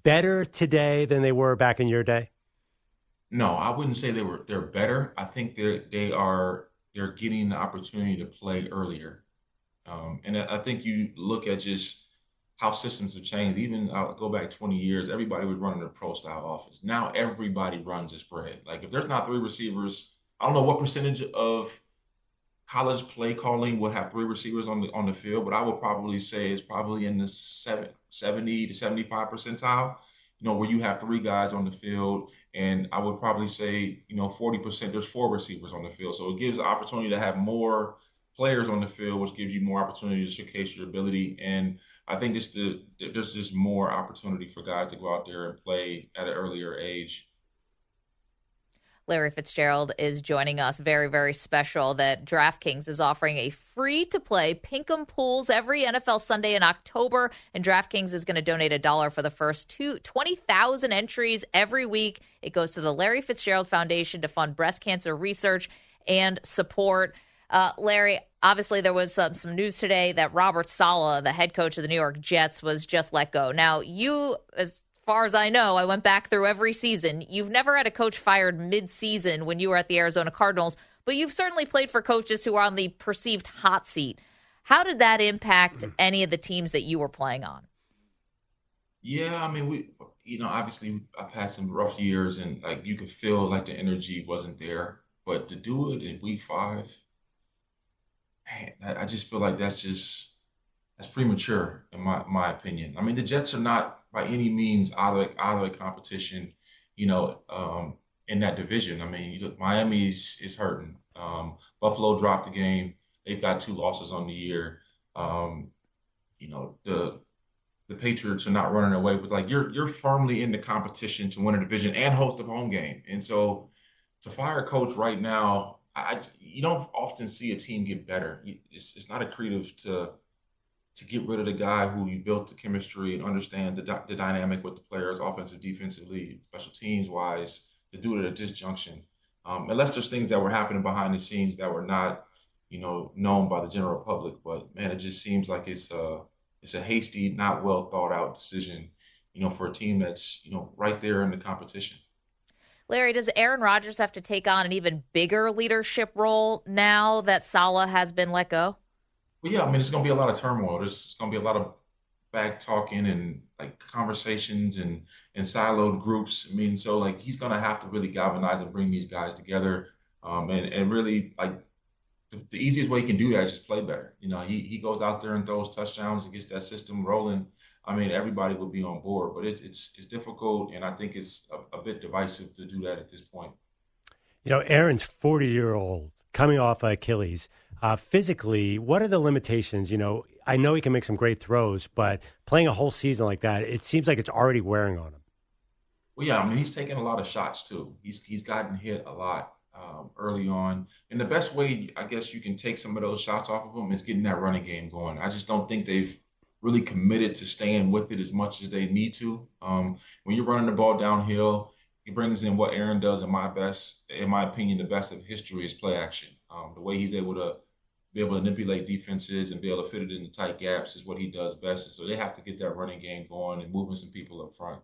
better today than they were back in your day? No, I wouldn't say they're better. I think they're getting the opportunity to play earlier. And I think you look at just how systems have changed. Even I'll go back 20 years, everybody was running a pro-style offense. Now everybody runs a spread. Like, if there's not 3 receivers, I don't know what percentage of college play calling would have 3 receivers on the field, but I would probably say it's probably in the 70 to 75 percentile, where you have 3 guys on the field. And I would probably say, 40%, there's 4 receivers on the field. So it gives the opportunity to have more players on the field, which gives you more opportunity to showcase your ability. And I think there's just more opportunity for guys to go out there and play at an earlier age. Larry Fitzgerald is joining us. Very, very special that DraftKings is offering a free-to-play Pink'em pools every NFL Sunday in October, and DraftKings is going to donate $1 for the first 20,000 entries every week. It goes to the Larry Fitzgerald Foundation to fund breast cancer research and support. Larry, obviously there was some news today that Robert Saleh, the head coach of the New York Jets, was just let go. Now, you, as far as I know, I went back through every season. You've never had a coach fired mid-season when you were at the Arizona Cardinals, but you've certainly played for coaches who are on the perceived hot seat. How did that impact any of the teams that you were playing on? Yeah, I mean, obviously I've had some rough years, and like you could feel like the energy wasn't there. But to do it in week 5, man, I just feel like that's premature in my opinion. I mean, the Jets are not by any means out of the competition, in that division. I mean, look, Miami is hurting. Buffalo dropped the game. They've got 2 losses on the year. The Patriots are not running away, but like you're firmly in the competition to win a division and host a home game. And so to fire a coach right now, you don't often see a team get better. It's not accretive to get rid of the guy who you built the chemistry and understand the dynamic with the players, offensive, defensively, special teams wise, to do it at this junction. Unless there's things that were happening behind the scenes that were not, known by the general public. But man, it just seems like it's a hasty, not well thought out decision, for a team that's, right there in the competition. Larry, does Aaron Rodgers have to take on an even bigger leadership role now that Saleh has been let go? Well, yeah, I mean, it's going to be a lot of turmoil. There's going to be a lot of back talking and like conversations and siloed groups. I mean, so like he's going to have to really galvanize and bring these guys together, and really like the easiest way he can do that is just play better. He goes out there and throws touchdowns and gets that system rolling. I mean, everybody would be on board, but it's difficult, and I think it's a bit divisive to do that at this point. Aaron's 40-year-old coming off Achilles. Physically, what are the limitations? I know he can make some great throws, but playing a whole season like that, it seems like it's already wearing on him. Well, yeah, I mean, he's taking a lot of shots too. He's gotten hit a lot early on. And the best way, I guess, you can take some of those shots off of him is getting that running game going. I just don't think they've really committed to staying with it as much as they need to. When you're running the ball downhill, he brings in what Aaron does in my opinion, the best of history is play action. The way he's able to manipulate defenses and be able to fit it into tight gaps is what he does best. And so they have to get that running game going and moving some people up front.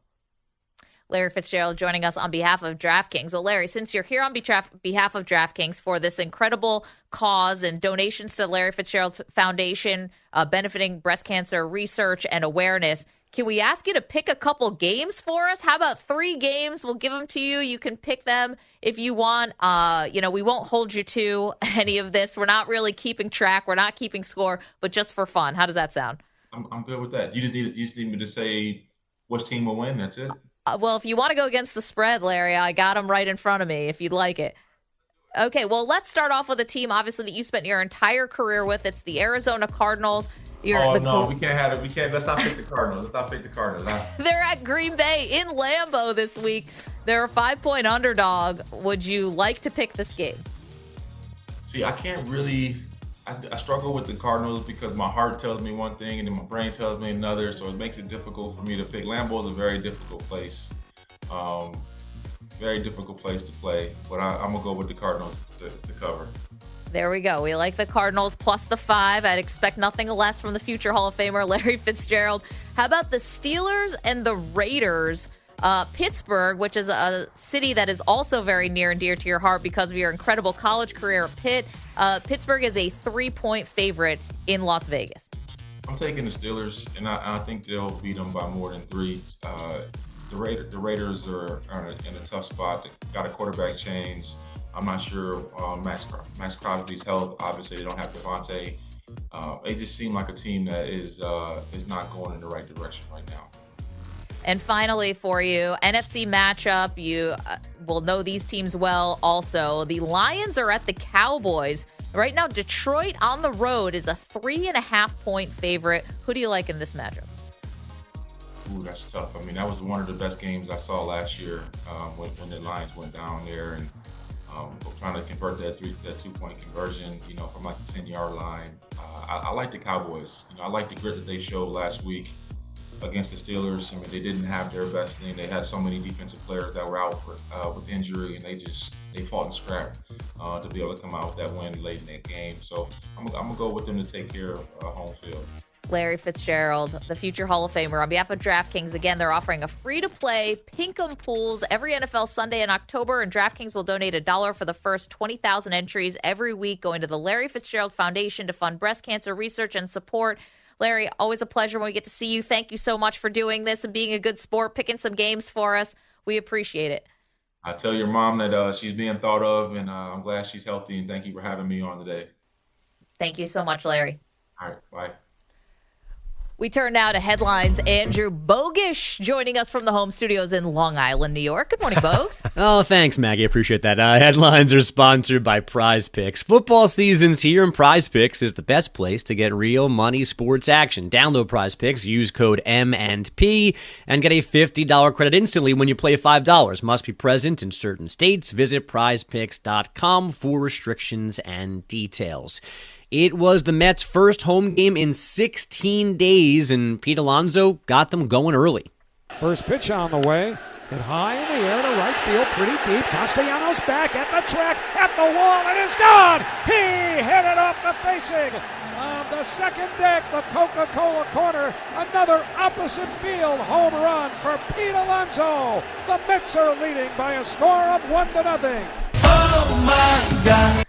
Larry Fitzgerald joining us on behalf of DraftKings. Well, Larry, since you're here on behalf of DraftKings for this incredible cause and donations to the Larry Fitzgerald Foundation benefiting breast cancer research and awareness, can we ask you to pick a couple games for us? How about 3 games? We'll give them to you. You can pick them if you want. We won't hold you to any of this. We're not really keeping track. We're not keeping score, but just for fun. How does that sound? I'm good with that. You just need me to say which team will win. That's it. Well, if you want to go against the spread, Larry, I got them right in front of me if you'd like it. Okay, well, let's start off with a team, obviously, that you spent your entire career with. It's the Arizona Cardinals. We can't have it. We can't. Let's not pick the Cardinals. They're at Green Bay in Lambeau this week. They're a 5-point underdog. Would you like to pick this game? See, I can't really. I struggle with the Cardinals because my heart tells me one thing and then my brain tells me another, so it makes it difficult for me to pick. Lambeau is a very difficult place. Very difficult place to play, but I'm going to go with the Cardinals to cover. There we go. We like the Cardinals plus the 5. I'd expect nothing less from the future Hall of Famer, Larry Fitzgerald. How about the Steelers and the Raiders? Pittsburgh, which is a city that is also very near and dear to your heart because of your incredible college career at Pitt. Pittsburgh is a 3-point favorite in Las Vegas. I'm taking the Steelers, and I think they'll beat them by more than 3. The Raiders are in a tough spot. They got a quarterback change. I'm not sure Max Crosby's health. Obviously, they don't have Davante. They just seem like a team that is not going in the right direction right now. And finally for you, NFC matchup. You will know these teams well also. The Lions are at the Cowboys. Right now, Detroit on the road is a 3.5-point favorite. Who do you like in this matchup? Ooh, that's tough. I mean, that was one of the best games I saw last year when the Lions went down there. And We're trying to convert that 2-point conversion, from like the 10-yard line. I like the Cowboys. I like the grit that they showed last week against the Steelers. I mean, they didn't have their best thing. They had so many defensive players that were out with injury, and they fought and scrapped to be able to come out with that win late in that game. So I'm gonna go with them to take care of home field. Larry Fitzgerald, the future Hall of Famer. On behalf of DraftKings, again, they're offering a free-to-play Pink'em pools every NFL Sunday in October, and DraftKings will donate $1 for the first 20,000 entries every week going to the Larry Fitzgerald Foundation to fund breast cancer research and support. Larry, always a pleasure when we get to see you. Thank you so much for doing this and being a good sport, picking some games for us. We appreciate it. I tell your mom that she's being thought of, and I'm glad she's healthy, and thank you for having me on today. Thank you so much, Larry. All right, bye. We turn now to headlines. Andrew Bogish joining us from the home studios in Long Island, New York. Good morning, Bogues. Oh, thanks, Maggie. Appreciate that. Headlines are sponsored by Prize Picks. Football season's here, and Prize Picks is the best place to get real money sports action. Download Prize Picks, use code M&P, and get a $50 credit instantly when you play $5. Must be present in certain states. Visit prizepicks.com for restrictions and details. It was the Mets' first home game in 16 days, and Pete Alonso got them going early. First pitch on the way. Hit high in the air to right field, pretty deep. Castellanos back at the track, at the wall, it is gone! He hit it off the facing of the second deck, the Coca-Cola corner. Another opposite field home run for Pete Alonso. The Mets are leading by a score of 1-0. Oh my God.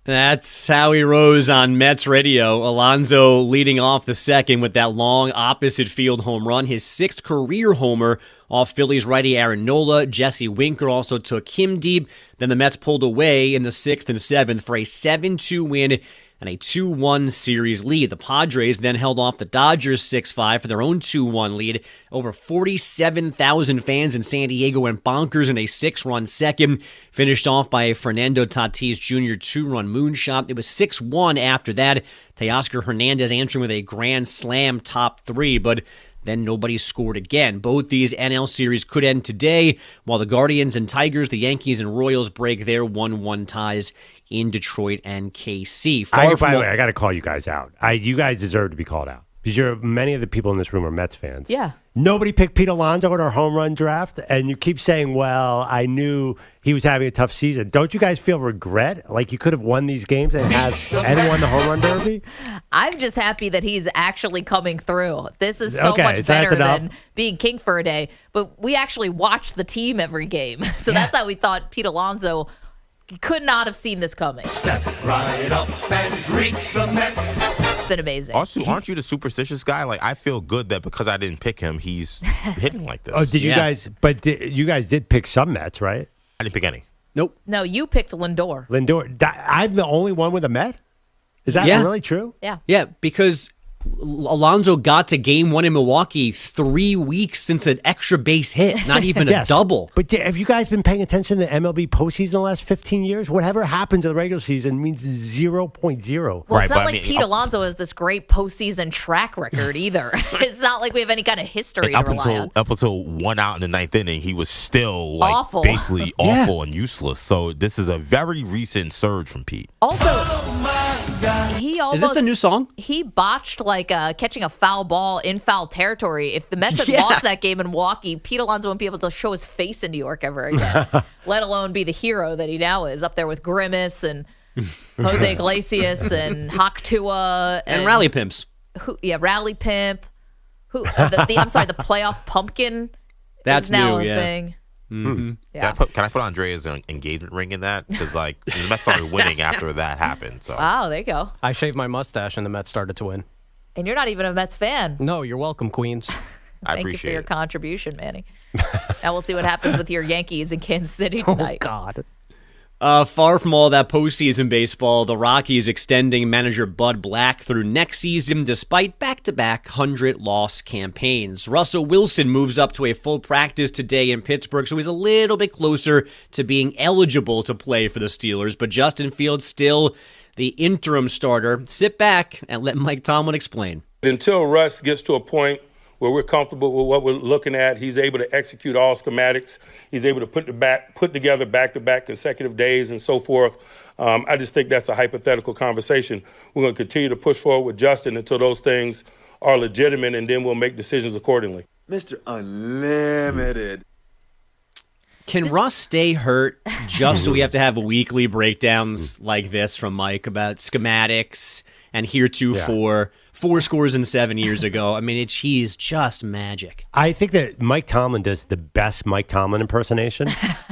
That's how he rose on Mets radio. Alonso leading off the second with that long opposite field home run, his 6th career homer off Phillies righty Aaron Nola. Jesse Winker also took him deep. Then the Mets pulled away in the 6th and 7th for a 7-2 win and a 2-1 series lead. The Padres then held off the Dodgers 6-5 for their own 2-1 lead. Over 47,000 fans in San Diego went bonkers in a 6-run second, finished off by a Fernando Tatis Jr. 2-run moonshot. It was 6-1 after that. Teoscar Hernandez answering with a grand slam top 3, but then nobody scored again. Both these NL series could end today, while the Guardians and Tigers, the Yankees and Royals break their 1-1 ties in Detroit and KC. By the way, I got to call you guys out. You guys deserve to be called out because many of the people in this room are Mets fans. Yeah. Nobody picked Pete Alonso in our home run draft, and you keep saying, well, I knew he was having a tough season. Don't you guys feel regret? Like you could have won these games and won the home run derby? I'm just happy that he's actually coming through. This is so much better than being king for a day. But we actually watched the team every game. So that's how we thought Pete Alonso could not have seen this coming. Step right up and greet the Mets. It's been amazing. Also, aren't you the superstitious guy? Like, I feel good that because I didn't pick him, he's hitting like this. Oh, did you guys? But you guys did pick some Mets, right? I didn't pick any. Nope. No, you picked Lindor. I'm the only one with a Met? Is that really true? Yeah. Yeah, because Alonso got to game 1 in Milwaukee 3 weeks since an extra base hit, not even a double. But have you guys been paying attention to the MLB postseason the last 15 years? Whatever happens in the regular season means 0.0. Well, it's not like Pete Alonso has this great postseason track record either. It's not like we have any kind of history to rely on. Up until 1 out in the 9th inning, he was still awful. Basically awful and useless. So this is a very recent surge from Pete. Also, he almost... Is this a new song? He botched catching a foul ball in foul territory. If the Mets had lost that game in Milwaukee, Pete Alonso wouldn't be able to show his face in New York ever again, let alone be the hero that he now is, up there with Grimace and Jose Iglesias and Hawk Tua. And Rally Pimps. Rally Pimp. The playoff pumpkin is now a thing. Mm-hmm. Yeah. Can I put Andrea's engagement ring in that? Because the Mets started winning after that happened. So. Wow, there you go. I shaved my mustache and the Mets started to win. And you're not even a Mets fan. No, you're welcome, Queens. Thank you for your contribution, Manny. Now we'll see what happens with your Yankees in Kansas City tonight. Oh, God. Far from all that postseason baseball, the Rockies extending manager Bud Black through next season despite back-to-back 100-loss campaigns. Russell Wilson moves up to a full practice today in Pittsburgh, so he's a little bit closer to being eligible to play for the Steelers, but Justin Fields still the interim starter. Sit back and let Mike Tomlin explain. Until Russ gets to a point where we're comfortable with what we're looking at. He's able to execute all schematics. He's able to put together back-to-back consecutive days and so forth. I just think that's a hypothetical conversation. We're going to continue to push forward with Justin until those things are legitimate, and then we'll make decisions accordingly. Mr. Unlimited. Can Russ stay hurt just so we have to have weekly breakdowns like this from Mike about schematics and heretofore 4 scores and 7 years ago? I mean, he's just magic. I think that Mike Tomlin does the best Mike Tomlin impersonation.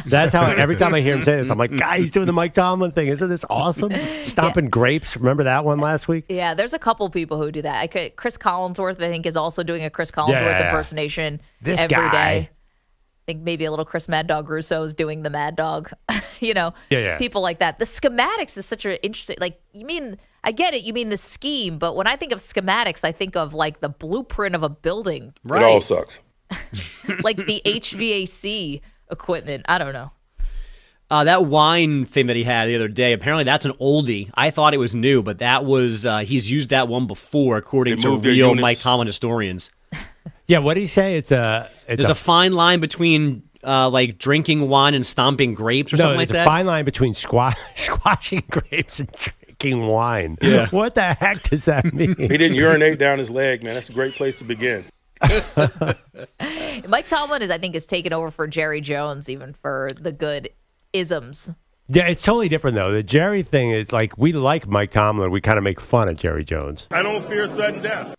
That's how every time I hear him say this, I'm like, God, he's doing the Mike Tomlin thing. Isn't this awesome? Stomping grapes. Remember that one last week? Yeah, there's a couple people who do that. Chris Collinsworth, I think, is also doing a Chris Collinsworth impersonation every day. I think maybe a little Chris Mad Dog Russo is doing the Mad Dog, people like that. The schematics is such an interesting, I get it, you mean the scheme, but when I think of schematics, I think of like the blueprint of a building. Right. It all sucks. Like the HVAC equipment. I don't know. That wine thing that he had the other day, apparently that's an oldie. I thought it was new, but that was, he's used that one before, according to real Mike Tomlin historians. Yeah, what did he say? There's a fine line between like drinking wine and stomping grapes or something like that. There's a fine line between squashing grapes and drinking wine. Yeah. What the heck does that mean? He didn't urinate down his leg, man. That's a great place to begin. Mike Tomlin is taking over for Jerry Jones, even for the good isms. Yeah, it's totally different, though. The Jerry thing is like, we like Mike Tomlin. We kind of make fun of Jerry Jones. I don't fear sudden death.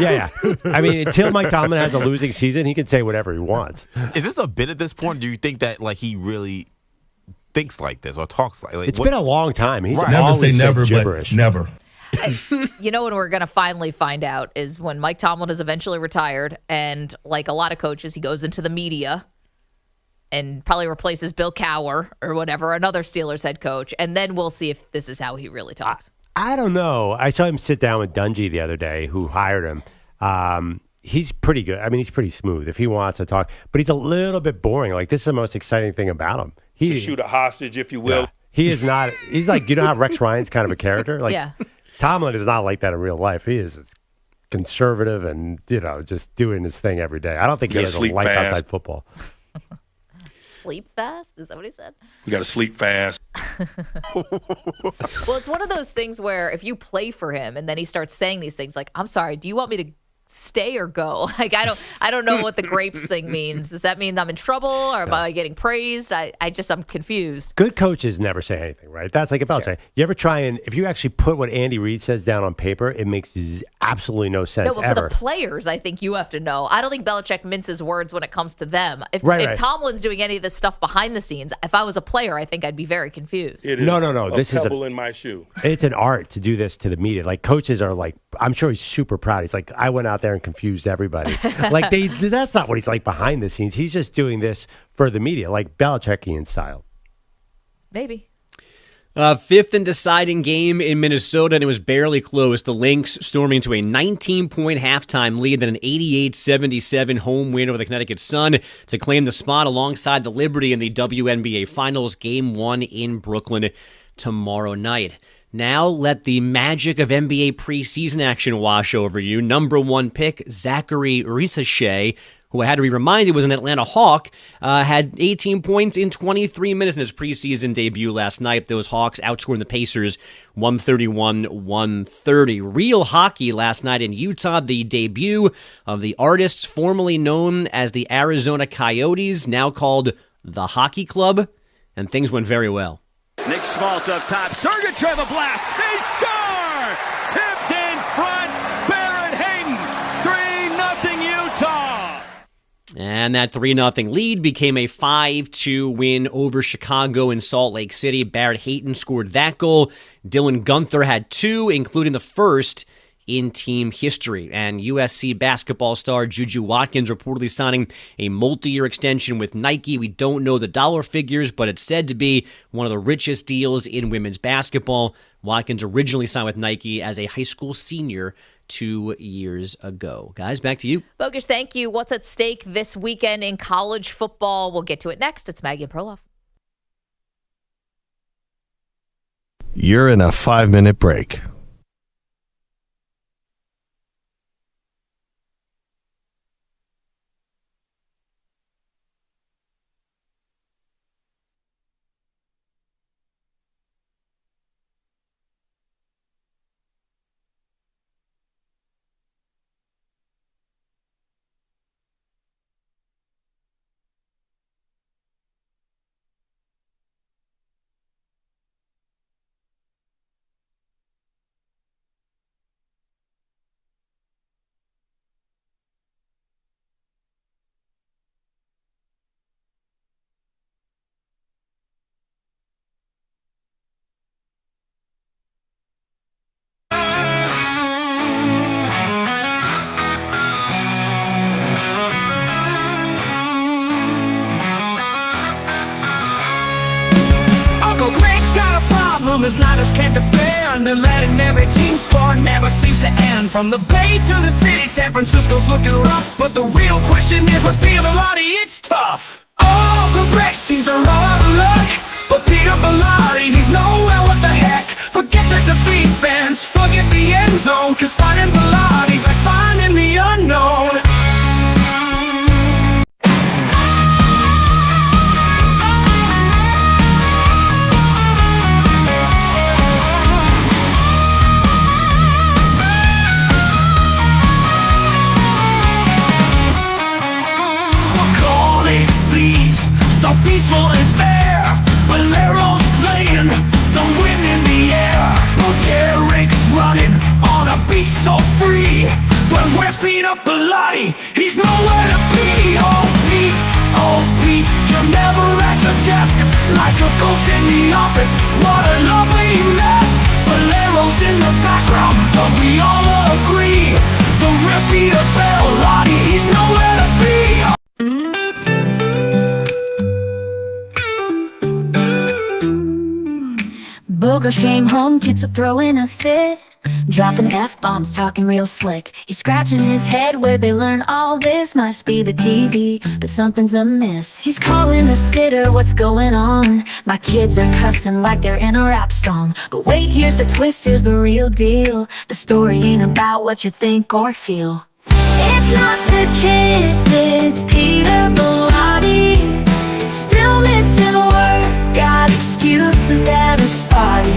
Yeah. I mean, until Mike Tomlin has a losing season, he can say whatever he wants. Is this a bit at this point? Do you think that he really thinks like this or talks like it's been a long time. He's never say never, gibberish. But never. When we're going to finally find out is when Mike Tomlin is eventually retired, and like a lot of coaches, he goes into the media and probably replaces Bill Cowher or whatever, another Steelers head coach, and then we'll see if this is how he really talks. I don't know. I saw him sit down with Dungy the other day, who hired him. He's pretty good. I mean, he's pretty smooth if he wants to talk, but he's a little bit boring. Like, this is the most exciting thing about him. To shoot a hostage, if you will. Yeah, he is not. He's like, you know how Rex Ryan's kind of a character? Like, yeah. Tomlin is not like that in real life. He is conservative and, just doing his thing every day. I don't think he has a life outside football. Sleep fast? Is that what he said? We got to sleep fast. Well, it's one of those things where if you play for him and then he starts saying these things like, I'm sorry, do you want me to stay or go? Like, I don't know what the grapes thing means. Does that mean I'm in trouble or am I getting praised? I'm confused. Good coaches never say anything, right? That's like about saying, you ever try and, if you actually put what Andy Reid says down on paper, it makes absolutely no sense but ever. For the players, I think you have to know. I don't think Belichick minces words when it comes to them. If Tomlin's doing any of this stuff behind the scenes, if I was a player, I think I'd be very confused. It is no. This is pebble in my shoe. It's an art to do this to the media. Like, coaches are like, I'm sure he's super proud. He's like, I went out there and confused everybody. Like, that's not what he's like behind the scenes. He's just doing this for the media, like Belichickian style. Maybe. Fifth and deciding game in Minnesota, and it was barely close. The Lynx storming to a 19-point halftime lead, then an 88-77 home win over the Connecticut Sun to claim the spot alongside the Liberty in the WNBA Finals, Game 1 in Brooklyn tomorrow night. Now let the magic of NBA preseason action wash over you. Number 1 pick, Zachary Risachet, who I had to be reminded was an Atlanta Hawk, had 18 points in 23 minutes in his preseason debut last night. Those Hawks outscoring the Pacers 131-130. Real hockey last night in Utah, the debut of the artists formerly known as the Arizona Coyotes, now called the Hockey Club, and things went very well. Nick Schmaltz up top. Sergachev a blast. They score! Tipped in front. Barrett Hayden. 3-0 Utah. And that 3-0 lead became a 5-2 win over Chicago in Salt Lake City. Barrett Hayton scored that goal. Dylan Gunther had 2, including the first in team history. And USC basketball star Juju Watkins reportedly signing a multi-year extension with Nike. We don't know the dollar figures, but it's said to be one of the richest deals in women's basketball. Watkins originally signed with Nike as a high school senior 2 years ago. Guys, back to you. Bogusch, thank you. What's at stake this weekend in college football? We'll get to it next. It's Maggie and Perloff. You're in a 5-minute break. system his Niners can't defend, and letting every team score never seems to end. From the Bay to the city, San Francisco's looking rough, but the real question is, what's Peter Bellotti? It's tough. All the Rex teams are out of luck, but Peter Bellotti, he's nowhere. What the heck? Forget the defeat, fans, forget the end zone, cause finding Bellotti's like finding the unknown. So peaceful and fair, Bolero's playing the wind in the air. Derek's running on a beat so free, but where's Peter Bellotti? He's nowhere to be. Oh Pete, you're never at your desk, like a ghost in the office. What a lovely mess. Bolero's in the background, but we all agree, the real Peter Bellotti, he's nowhere to be. Boogers came home, kids were throwing a fit, dropping F-bombs, talking real slick. He's scratching his head where they learn all this. Must be the TV, but something's amiss. He's calling the sitter, what's going on? My kids are cussing like they're in a rap song. But wait, here's the twist, here's the real deal. The story ain't about what you think or feel. It's not the kids, it's Peter Bellotti. Still missing work, got excuses that are spotty.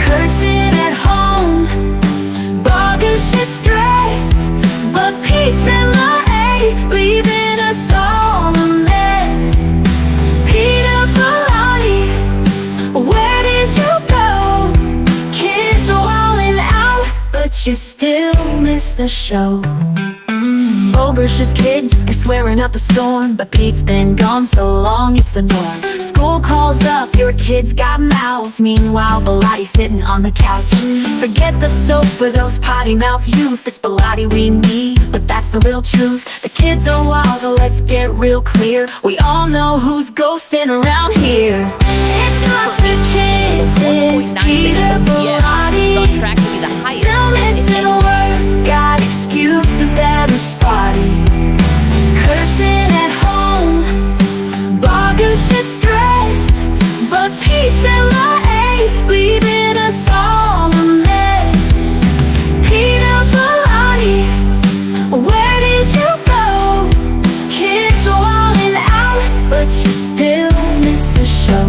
Cursing at home, Bogus is stressed, but Pete's and Maye leaving us all a mess. Peter Bellotti, where did you go? Kids are wilding out, but you still miss the show. Bogus kids are swearing up a storm, but Pete's been gone so long it's the norm. School calls up, your kids got mouths. Meanwhile, Bellotti's sitting on the couch. Forget the soap for those potty mouth youth. It's Bellotti we need, but that's the real truth. The kids are wild, but let's get real clear. We all know who's ghosting around here. It's not the kids, it's Peter Bellotti. On track to be the highest. Still missing work, got excuses that are spotty. Cursing at home, Bogus is stressed, but Pete's and Maye leaving us all a mess. Peter Bellotti, where did you go? Kids are wilding out, but you still miss the show.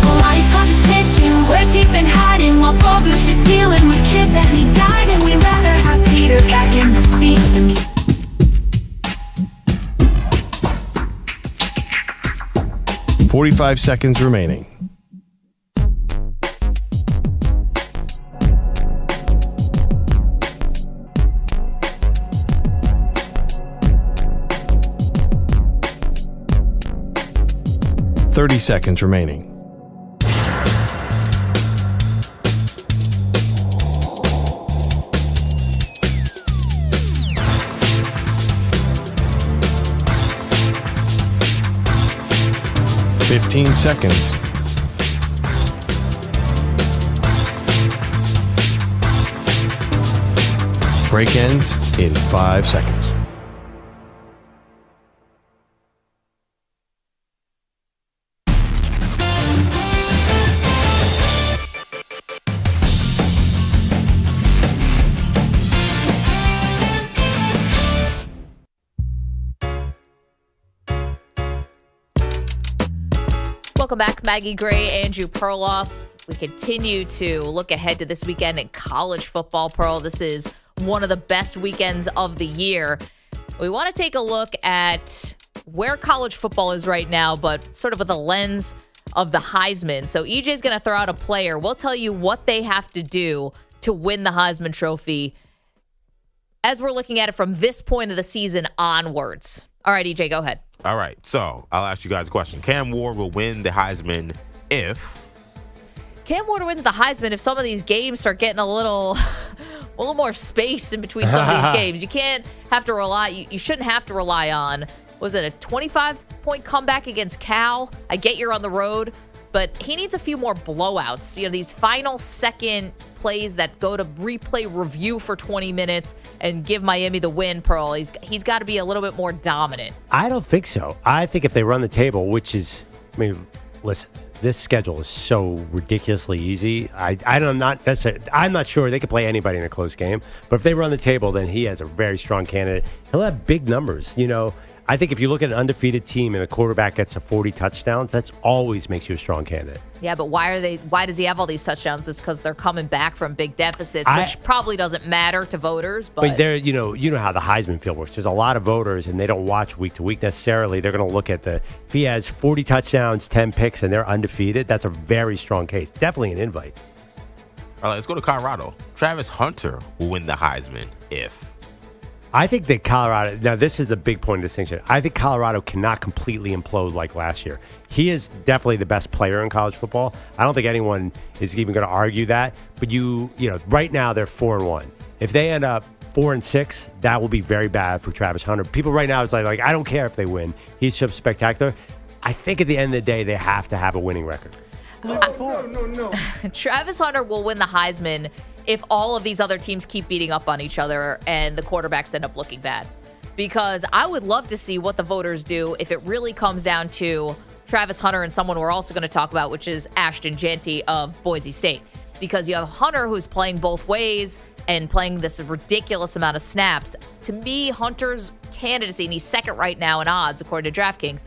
Bellotti's clock is ticking, where's he been hiding? While Bogus is dealing with kids that he died, and we'd rather have Peter back in the seat than me. 45 seconds remaining. Seconds remaining. Seconds. Break ends in 5 seconds. Welcome back, Maggie Gray, Andrew Perloff. We continue to look ahead to this weekend in college football, Pearl. This is one of the best weekends of the year. We want to take a look at where college football is right now, but sort of with a lens of the Heisman. So EJ's going to throw out a player. We'll tell you what they have to do to win the Heisman Trophy as we're looking at it from this point of the season onwards. All right, EJ, go ahead. All right, so I'll ask you guys a question. Cam Ward will win the Heisman if... Cam Ward wins the Heisman if some of these games start getting a little more space in between some of these games. You can't have to rely, you shouldn't have to rely on, was it a 25-point comeback against Cal? I get you're on the road, but he needs a few more blowouts. These final second plays that go to replay review for 20 minutes and give Miami the win, Pearl. He's got to be a little bit more dominant. I don't think so. I think if they run the table, which is, listen, this schedule is so ridiculously easy. I'm not sure they could play anybody in a close game. But if they run the table, then he has a very strong candidate. He'll have big numbers. I think if you look at an undefeated team and a quarterback gets to 40 touchdowns, that's always makes you a strong candidate. Yeah, but why does he have all these touchdowns? It's because they're coming back from big deficits, which probably doesn't matter to voters. But there, you know how the Heisman field works. There's a lot of voters, and they don't watch week to week necessarily. They're going to look at if he has 40 touchdowns, 10 picks, and they're undefeated. That's a very strong case. Definitely an invite. All right, let's go to Colorado. Travis Hunter will win the Heisman if. I think that Colorado, now this is a big point of distinction. I think Colorado cannot completely implode like last year. He is definitely the best player in college football. I don't think anyone is even going to argue that. But right now they're 4-1. If they end up 4-6, that will be very bad for Travis Hunter. People right now, it's like I don't care if they win. He's just spectacular. I think at the end of the day, they have to have a winning record. No. Travis Hunter will win the Heisman if all of these other teams keep beating up on each other and the quarterbacks end up looking bad. Because I would love to see what the voters do if it really comes down to Travis Hunter and someone we're also going to talk about, which is Ashton Jeanty of Boise State. Because you have Hunter who's playing both ways and playing this ridiculous amount of snaps. To me, Hunter's candidacy, and he's second right now in odds according to DraftKings,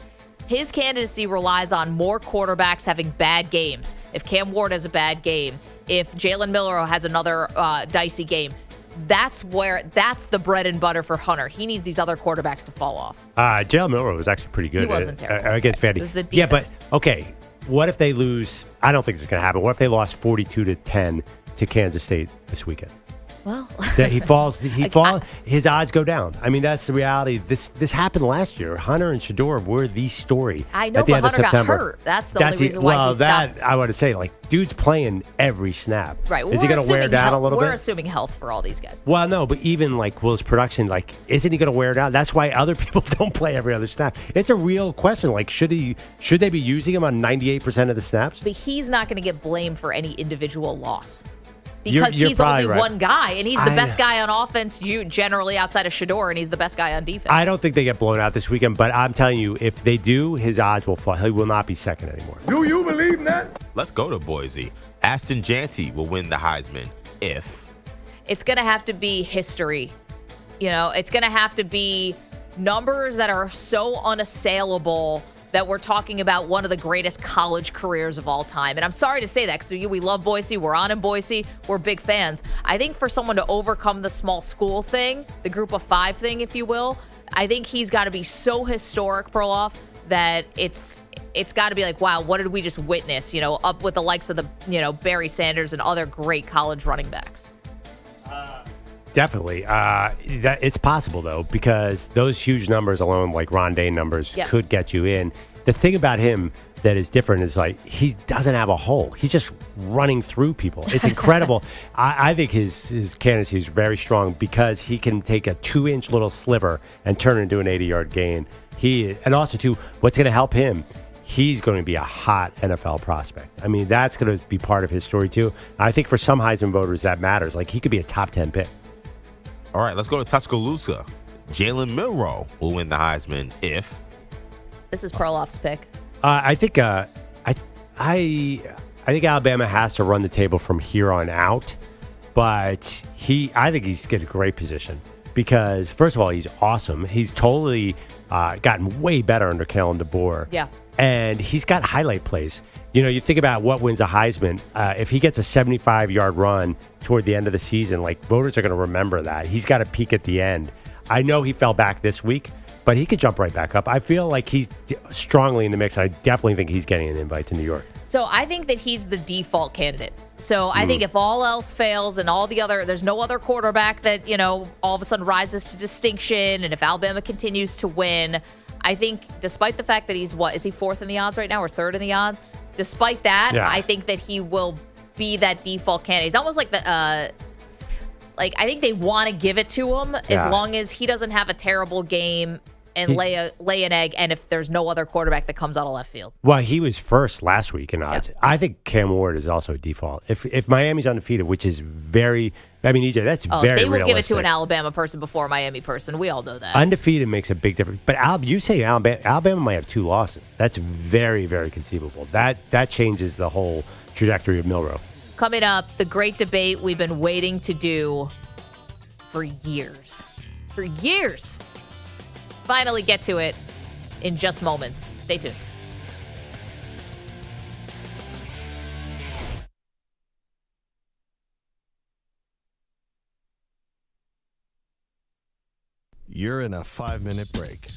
his candidacy relies on more quarterbacks having bad games. If Cam Ward has a bad game, if Jalen Milroe has another dicey game, that's the bread and butter for Hunter. He needs these other quarterbacks to fall off. Jalen Milroe was actually pretty good. He wasn't terrible. Against Vandy. It was the defense. Yeah, but okay. What if they lose? I don't think this is going to happen. What if they lost 42-10 to Kansas State this weekend? Well, he falls. His odds go down. I mean, that's the reality. This happened last year. Hunter and Shedeur were the story. I know, at the but end of Hunter September. got hurt. That's the only reason why he stopped. I want to say, dude's playing every snap. Right. Well, is he going to wear down a little bit? We're assuming health for all these guys. Well, no, but even Will's production, isn't he going to wear down? That's why other people don't play every other snap. It's a real question. Should they be using him on 98% of the snaps? But he's not going to get blamed for any individual loss. Because you're he's only right. one guy, and he's the best guy on offense, generally outside of Shedeur, and he's the best guy on defense. I don't think they get blown out this weekend, but I'm telling you, if they do, his odds will fall. He will not be second anymore. Do you believe in that? Let's go to Boise. Ashton Jeanty will win the Heisman if. It's going to have to be history. It's going to have to be numbers that are so unassailable that we're talking about one of the greatest college careers of all time. And I'm sorry to say that because we love Boise. We're on in Boise. We're big fans. I think for someone to overcome the small school thing, the group of five thing, if you will, I think he's got to be so historic, Perloff, that it's got to be wow, what did we just witness, up with the likes of the, Barry Sanders and other great college running backs. Definitely. It's possible, though, because those huge numbers alone, like Rondé numbers, could get you in. The thing about him that is different is he doesn't have a hole. He's just running through people. It's incredible. I think his candidacy is very strong because he can take a 2-inch little sliver and turn it into an 80-yard gain. And also, too, what's going to help him? He's going to be a hot NFL prospect. I mean, that's going to be part of his story, too. I think for some Heisman voters, that matters. He could be a top 10 pick. All right, let's go to Tuscaloosa. Jalen Milroe will win the Heisman if. This is Perloff's pick. I think Alabama has to run the table from here on out, but I think he's got a great position because first of all, he's awesome. He's totally gotten way better under Kalen DeBoer. Yeah, and he's got highlight plays. You think about what wins a Heisman. If he gets a 75-yard run toward the end of the season, voters are going to remember that. He's got a peak at the end. I know he fell back this week, but he could jump right back up. I feel like he's strongly in the mix. I definitely think he's getting an invite to New York. So I think that he's the default candidate. So I think if all else fails and there's no other quarterback that, all of a sudden rises to distinction, and if Alabama continues to win, I think despite the fact that is he fourth in the odds right now or third in the odds? Despite that, I think that he will be that default candidate. He's almost like I think they want to give it to him as long as he doesn't have a terrible game and lay an egg, and if there's no other quarterback that comes out of left field. Well, he was first last week in odds. Yep. I think Cam Ward is also a default. If Miami's undefeated, which is very, I mean, EJ, that's very they will realistic. give it to an Alabama person before a Miami person. We all know that. Undefeated makes a big difference. But you say Alabama might have 2 losses. That's very, very conceivable. That changes the whole trajectory of Milroe. Coming up, the great debate we've been waiting to do for years. For years. Finally get to it in just moments. Stay tuned. You're in a 5-minute break.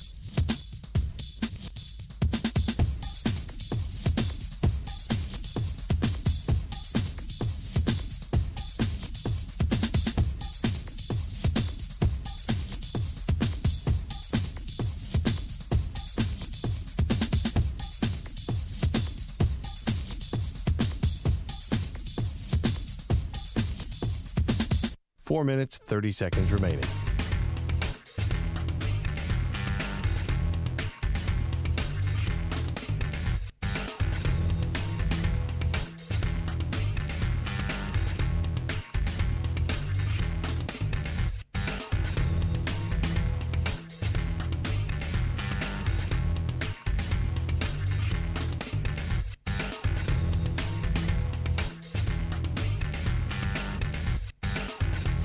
Four minutes, 30 seconds remaining.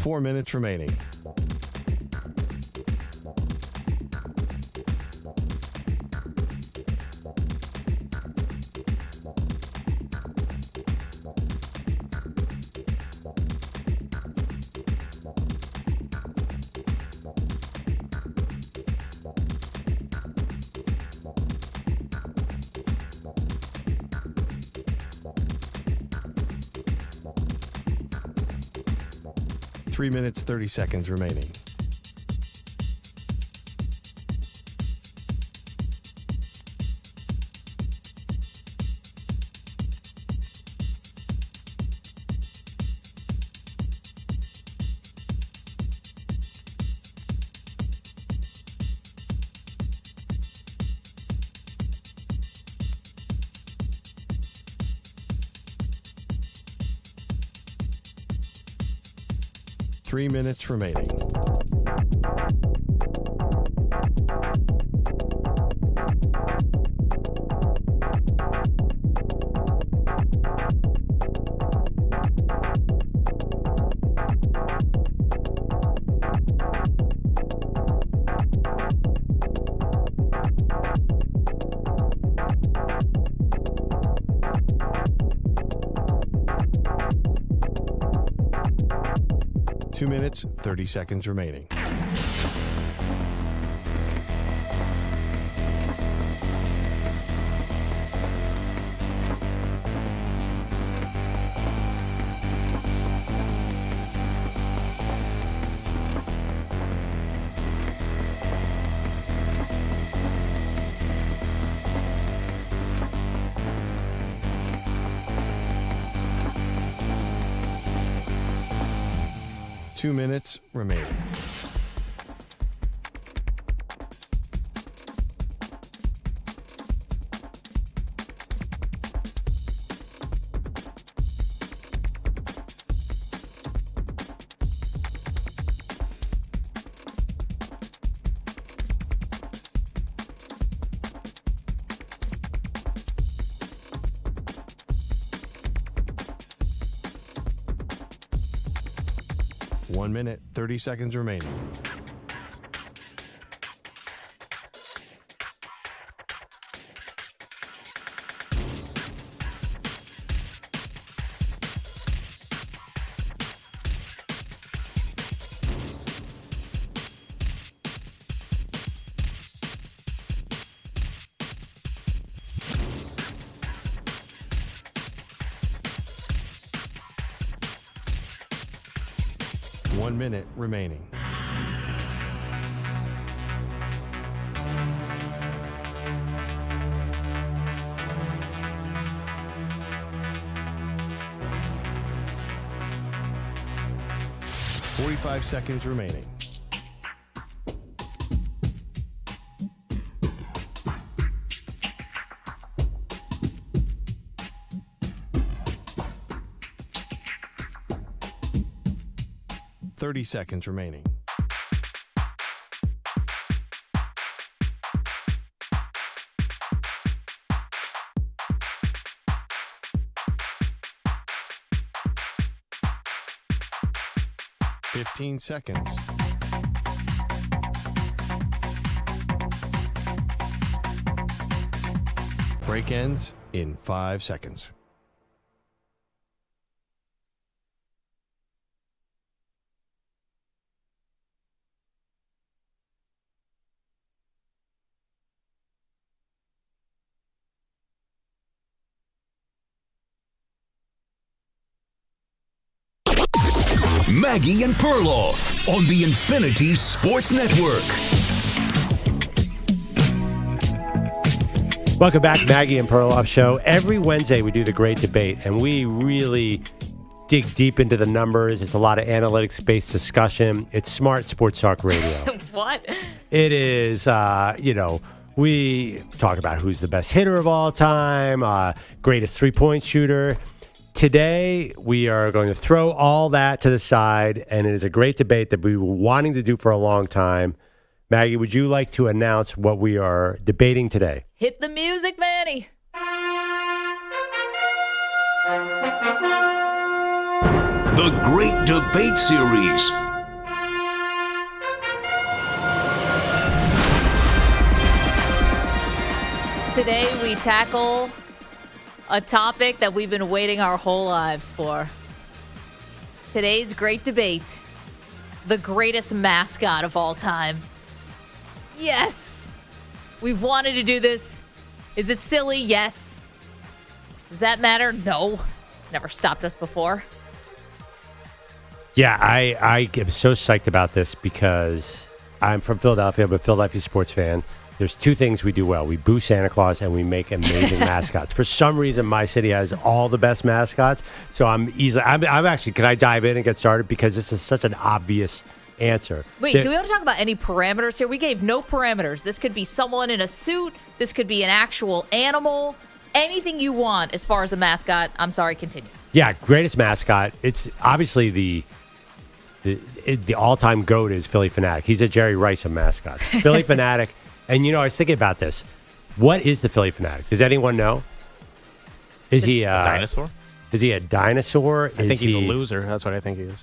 Four minutes remaining. Three minutes, 30 seconds remaining. Three minutes remaining. Two minutes, 30 seconds remaining. Two minutes remaining. One minute, 30 seconds remaining. One minute remaining. .45 seconds remaining. 30 seconds remaining. Fifteen seconds. Break ends in 5 seconds. Maggie and Perloff on the Infinity Sports Network. Welcome back, Maggie and Perloff Show. Every Wednesday we do the Great Debate, and we really dig deep into the numbers. It's a lot of analytics-based discussion. It's smart sports talk radio. What? It is, we talk about who's the best hitter of all time, greatest three-point shooter. Today, we are going to throw all that to the side, and it is a great debate that we were wanting to do for a long time. Maggie, would you like to announce what we are debating today? Hit the music, Manny. The Great Debate Series. Today, we tackle a topic that we've been waiting our whole lives for. Today's great debate, the greatest mascot of all time. Yes! We've wanted to do this. Is it silly? Yes. Does that matter? No. It's never stopped us before. Yeah, I am so psyched about this because I'm from Philadelphia. I'm a Philadelphia sports fan. There's two things we do well. We boo Santa Claus and we make amazing mascots. For some reason, my city has all the best mascots. So I'm actually, can I dive in and get started? Because this is such an obvious answer. Wait, do we want to talk about any parameters here? We gave no parameters. This could be someone in a suit. This could be an actual animal. Anything you want as far as a mascot. I'm sorry, continue. Yeah, greatest mascot. It's obviously the all-time GOAT is Philly Fanatic. He's a Jerry Rice of mascots. Philly Fanatic. And, I was thinking about this. What is the Philly Fanatic? Does anyone know? Is he a dinosaur? Is he a dinosaur? I think he's a loser. That's what I think he is.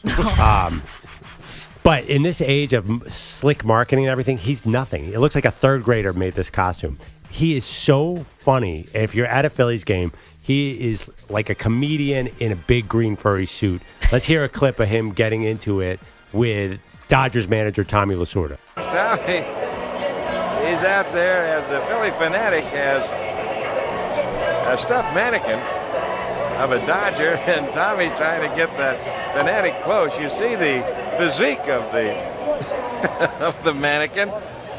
But in this age of slick marketing and everything, he's nothing. It looks like a third grader made this costume. He is so funny. And if you're at a Phillies game, he is like a comedian in a big green furry suit. Let's hear a clip of him getting into it with Dodgers manager Tommy Lasorda. Tommy, he's out there as the Philly Fanatic has a stuffed mannequin of a Dodger, and Tommy's trying to get that Fanatic close. You see the physique of the of the mannequin.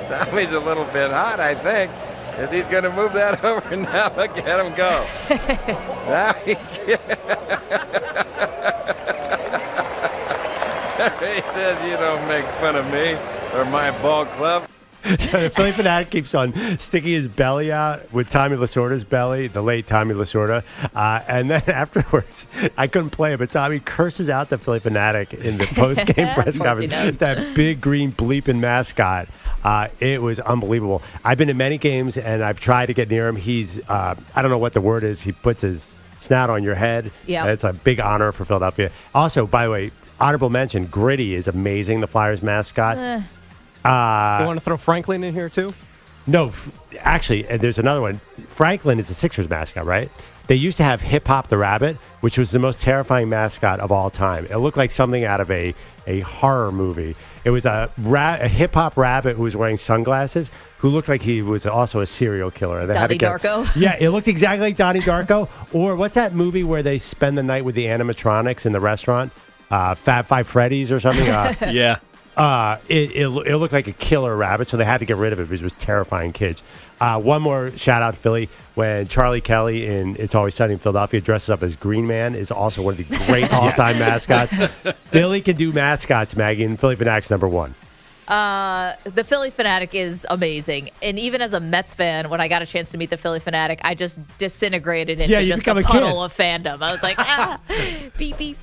Tommy's a little bit hot, I think. Is he's going to move that over now? Look at him go. Now he says, "You don't make fun of me or my ball club." The Philly Fanatic keeps on sticking his belly out with Tommy Lasorda's belly, the late Tommy Lasorda. And then afterwards, I couldn't play it, but Tommy curses out the Philly Fanatic in the post-game press conference. That big green bleeping mascot. It was unbelievable. I've been to many games, and I've tried to get near him. He's, I don't know what the word is. He puts his snout on your head. Yeah, it's a big honor for Philadelphia. Also, by the way, honorable mention, Gritty is amazing, the Flyers mascot. You want to throw Franklin in here, too? No, actually, there's another one. Franklin is the Sixers mascot, right? They used to have Hip Hop the Rabbit, which was the most terrifying mascot of all time. It looked like something out of a horror movie. It was a hip hop rabbit who was wearing sunglasses, who looked like he was also a serial killer. Donnie Darko? Yeah, it looked exactly like Donnie Darko. Or what's that movie where they spend the night with the animatronics in the restaurant? Fab Five Freddy's or something? Yeah. It looked like a killer rabbit, so they had to get rid of it because it was terrifying kids. One more shout out to Philly. When Charlie Kelly in It's Always Sunny in Philadelphia dresses up as Green Man is also one of the great all-time mascots. Philly can do mascots, Maggie, and Philly Fanatic's number one. The Philly Fanatic is amazing. And even as a Mets fan, when I got a chance to meet the Philly Fanatic, I just disintegrated into just a puddle of fandom. I was like, beep, beep.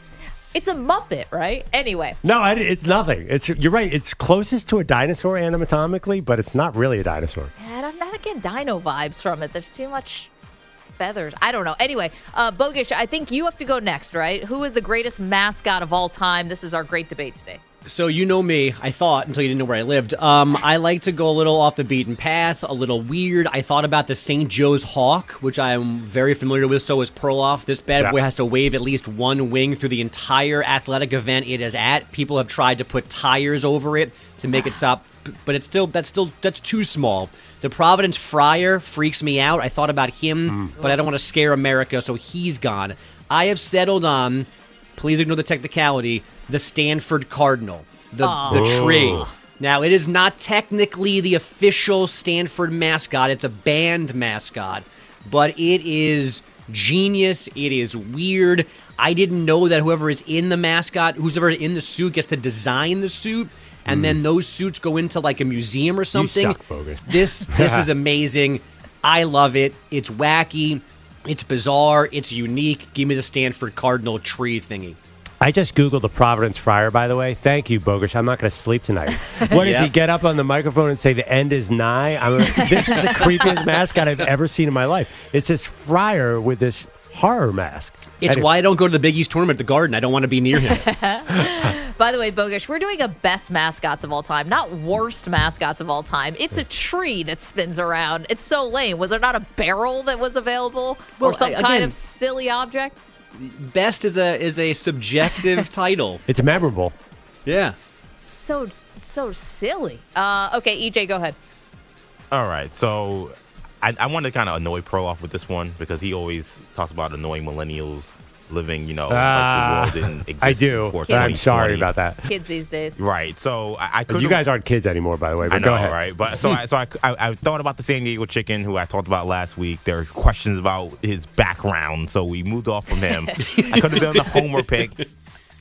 It's a Muppet, right? Anyway. No, it's nothing. You're right. It's closest to a dinosaur anatomically, but it's not really a dinosaur. Yeah, I'm not getting dino vibes from it. There's too much feathers. I don't know. Anyway, Bogish, I think you have to go next, right? Who is the greatest mascot of all time? This is our great debate today. So you know me, I thought, until you didn't know where I lived. I like to go a little off the beaten path, a little weird. I thought about the St. Joe's Hawk, which I am very familiar with. So is Perloff. This bad boy has to wave at least one wing through the entire athletic event it is at. People have tried to put tires over it to make it stop, but that's too small. The Providence Friar freaks me out. I thought about him, but I don't want to scare America, so he's gone. I have settled on, please ignore the technicality, the Stanford Cardinal, the tree. Now, it is not technically the official Stanford mascot. It's a band mascot, but it is genius. It is weird. I didn't know that whoever is in the mascot, who's ever in the suit, gets to design the suit, and then those suits go into like a museum or something. You suck, Bogus. This is amazing. I love it. It's wacky. It's bizarre. It's unique. Give me the Stanford Cardinal tree thingy. I just Googled the Providence Friar, by the way. Thank you, Bogish. I'm not going to sleep tonight. What does he get up on the microphone and say, the end is nigh? This is the creepiest mascot I've ever seen in my life. It's this friar with this horror mask. It's why I don't go to the Big East tournament at the Garden. I don't want to be near him. By the way, Bogish, we're doing a best mascots of all time, not worst mascots of all time. It's a tree that spins around. It's so lame. Was there not a barrel that was available or some kind of silly object? Best is a subjective title. It's memorable. Yeah. So silly. Okay, EJ, go ahead. All right, so I wanted to kind of annoy Perloff with this one because he always talks about annoying millennials living, like the world didn't exist. I do. Before I'm sorry about that. Kids these days. Right. So I could. You guys aren't kids anymore, by the way. But I know, go ahead. right? But so I thought about the San Diego Chicken, who I talked about last week. There are questions about his background, so we moved off from him. I could have done the homer pick,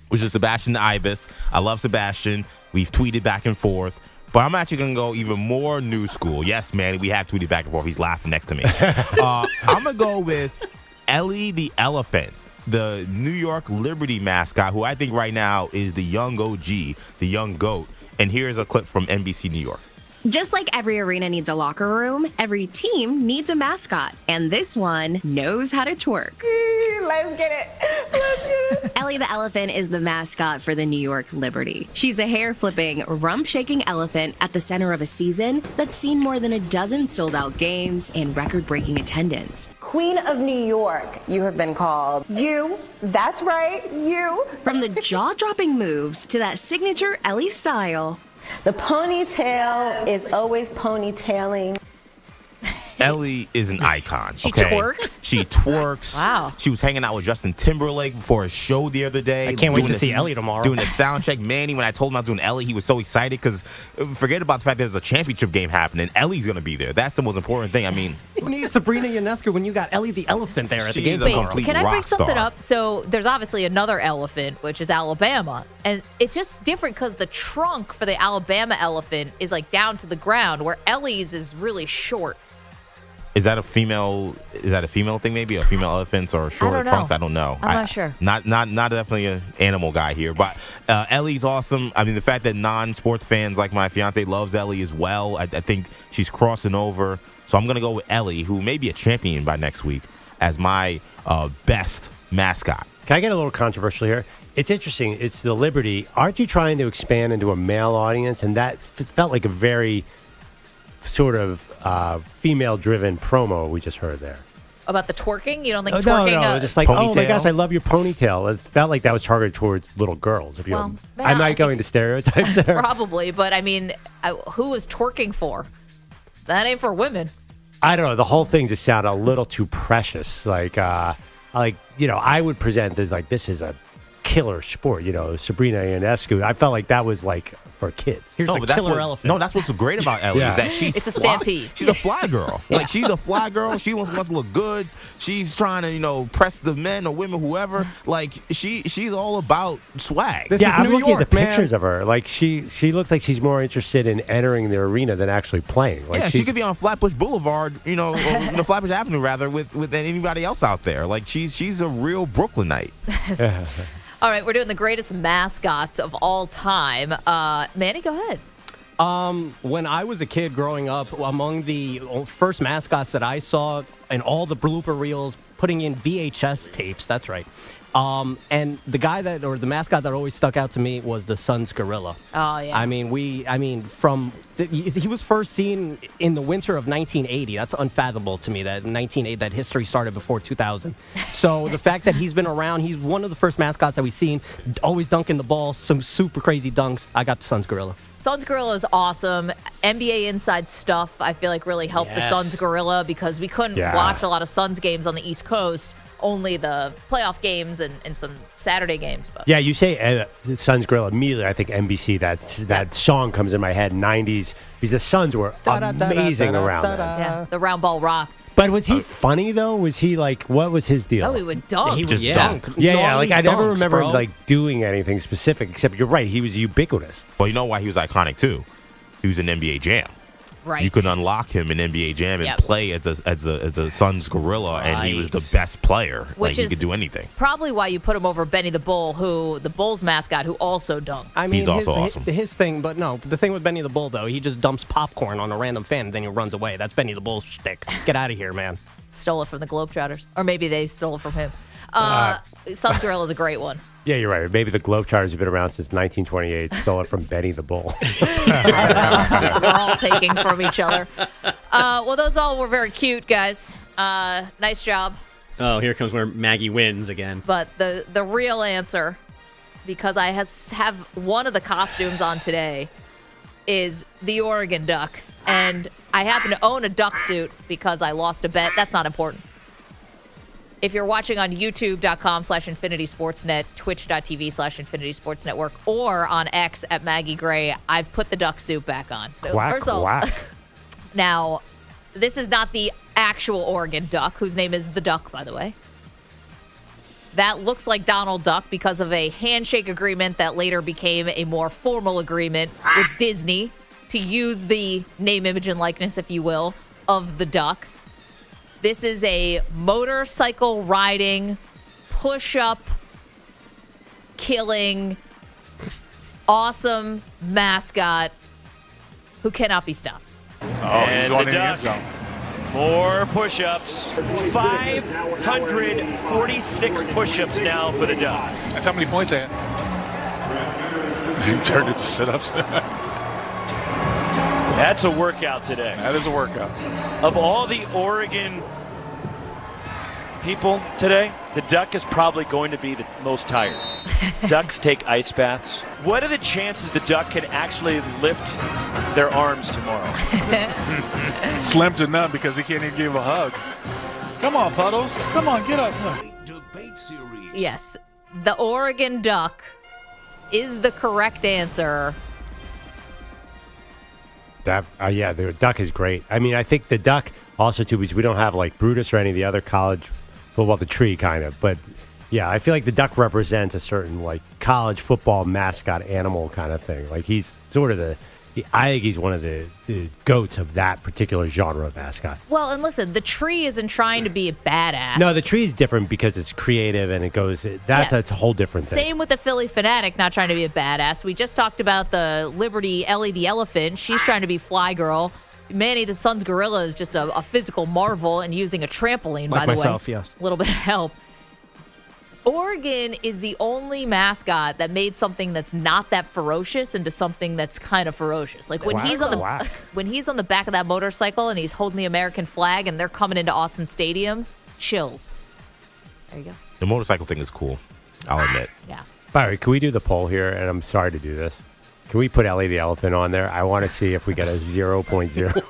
which is Sebastian Ibis. I love Sebastian. We've tweeted back and forth. But I'm actually going to go even more new school. Yes, man, we have tweeted back and forth. He's laughing next to me. I'm going to go with Ellie the Elephant, the New York Liberty mascot, who I think right now is the young OG, the young GOAT. And here's a clip from NBC New York. Just like every arena needs a locker room, every team needs a mascot. And this one knows how to twerk. Let's get it. Ellie the Elephant is the mascot for the New York Liberty. She's a hair-flipping, rump-shaking elephant at the center of a season that's seen more than a dozen sold-out games and record-breaking attendance. Queen of New York, you have been called. You, that's right, you. From the jaw-dropping moves to that signature Ellie style. The ponytail is always ponytailing. Ellie is an icon. She okay? twerks? She twerks. Wow. She was hanging out with Justin Timberlake before his show the other day. I can't wait to see Ellie tomorrow. Doing a sound check. Manny, when I told him I was doing Ellie, he was so excited because forget about the fact that there's a championship game happening. Ellie's going to be there. That's the most important thing. I mean, Who needs Sabrina Ionescu when you got Ellie the Elephant there at the She game is a tomorrow? complete Can I bring rock something star. up? So there's obviously another elephant, which is Alabama. And it's just different because the trunk for the Alabama elephant is like down to the ground, where Ellie's is really short. is that a female thing maybe? A female elephants or shorter know. trunks? I don't know. I'm not sure. Not definitely an animal guy here. But Ellie's awesome. I mean, the fact that non-sports fans like my fiance loves Ellie as well, I think she's crossing over. So I'm going to go with Ellie, who may be a champion by next week, as my best mascot. Can I get a little controversial here? It's interesting. It's the Liberty. Aren't you trying to expand into a male audience? And that felt like a very sort of female-driven promo we just heard there. About the twerking? You don't think twerking? No, just like, oh my gosh, I love your ponytail. It felt like that was targeted towards little girls. If you, Well, I'm not going to stereotypes there. Probably, but I mean, who was twerking for? That ain't for women. I don't know. The whole thing just sounded a little too precious. Like I would present this like this is a killer sport. Sabrina Ionescu. I felt like that was like for kids. Here's the killer elephant. No, that's what's great about Ellie is that she's It's a fly. stampede. She's a fly girl. Like she's a fly girl. She wants to look good. She's trying to press the men or women, whoever. Like she's all about swag. I'm looking at the pictures of her. Like she looks like she's more interested in entering the arena than actually playing. Like she could be on Flatbush Boulevard, or Flatbush Avenue rather, with anybody else out there. Like she's a real Brooklynite. All right, we're doing the greatest mascots of all time. Manny, go ahead. When I was a kid growing up, among the first mascots that I saw and all the blooper reels, putting in VHS tapes, that's right. And the mascot that always stuck out to me was the Suns gorilla. Oh, yeah. He was first seen in the winter of 1980. That's unfathomable to me that 1980, that history started before 2000. So the fact that he's been around, he's one of the first mascots that we've seen, always dunking the ball, some super crazy dunks. I got the Suns gorilla. Suns gorilla is awesome. NBA Inside Stuff, I feel like, really helped the Suns gorilla because we couldn't watch a lot of Suns games on the East Coast. Only the playoff games and some Saturday games. But. Yeah, you say Suns gorilla, immediately I think NBC, that song comes in my head, 90s, because the Suns were amazing around then. Yeah, the round ball rock. But was he funny, though? Was he what was his deal? Oh, he would dunk. He just dunk. Yeah, I never remember him doing anything specific, except you're right, he was ubiquitous. Well, you know why he was iconic, too? He was in NBA Jam. Right. You could unlock him in NBA Jam and play as a Suns gorilla, and he was the best player. Which he could do anything. Probably why you put him over Benny the Bull, the Bulls mascot, who also dunks. I mean, he's also awesome. His thing, but no, the thing with Benny the Bull, though, he just dumps popcorn on a random fan, and then he runs away. That's Benny the Bull's shtick. Get out of here, man. Stole it from the Globetrotters. Or maybe they stole it from him. Suns gorilla is a great one. Yeah, you're right. Maybe the Globetrotters have been around since 1928. Stole it from Benny the Bull. I don't know. We're all taking from each other. Well, those all were very cute, guys. Nice job. Oh, here comes where Maggie wins again. But the real answer, because I have one of the costumes on today, is the Oregon Duck. And I happen to own a duck suit because I lost a bet. That's not important. If you're watching on youtube.com/InfinitySportsNet, twitch.tv/InfinitySportsNetwork, or on X at Maggie Gray, I've put the duck suit back on. Quack, quack. Now, this is not the actual Oregon Duck, whose name is the Duck, by the way. That looks like Donald Duck because of a handshake agreement that later became a more formal agreement with Disney to use the name, image, and likeness, if you will, of the duck. This is a motorcycle riding, push-up, killing, awesome mascot who cannot be stopped. Oh, he's going in the end zone. More push-ups. 546 push-ups now for the Duck. That's how many points they had. He turned it to sit-ups. That's a workout today. That is a workout. Of all the Oregon people today, the Duck is probably going to be the most tired. Ducks take ice baths. What are the chances the Duck can actually lift their arms tomorrow? Slim to none because he can't even give a hug. Come on, Puddles. Come on, get up. Debate series. Yes, the Oregon Duck is the correct answer. The duck is great. I mean, I think the duck also, too, because we don't have like Brutus or any of the other college football, the tree kind of. But yeah, I feel like the duck represents a certain like college football mascot animal kind of thing. Like he's sort of I think he's one of the goats of that particular genre of mascot. Well, and listen, the tree isn't trying to be a badass. No, the tree's different because it's creative and it goes, that's a whole different thing. Same with the Philly Fanatic not trying to be a badass. We just talked about the Liberty Ellie the Elephant. She's trying to be Fly Girl. Manny the Suns Gorilla is just a physical marvel and using a trampoline, like by the myself, way. Yes. A little bit of help. Oregon is the only mascot that made something that's not that ferocious into something that's kind of ferocious. Like when he's on the back of that motorcycle and he's holding the American flag and they're coming into Autzen Stadium, chills. There you go. The motorcycle thing is cool, I'll admit. Yeah. By the way, can we do the poll here? And I'm sorry to do this. Can we put Ellie the Elephant on there? I want to see if we get a 0.0.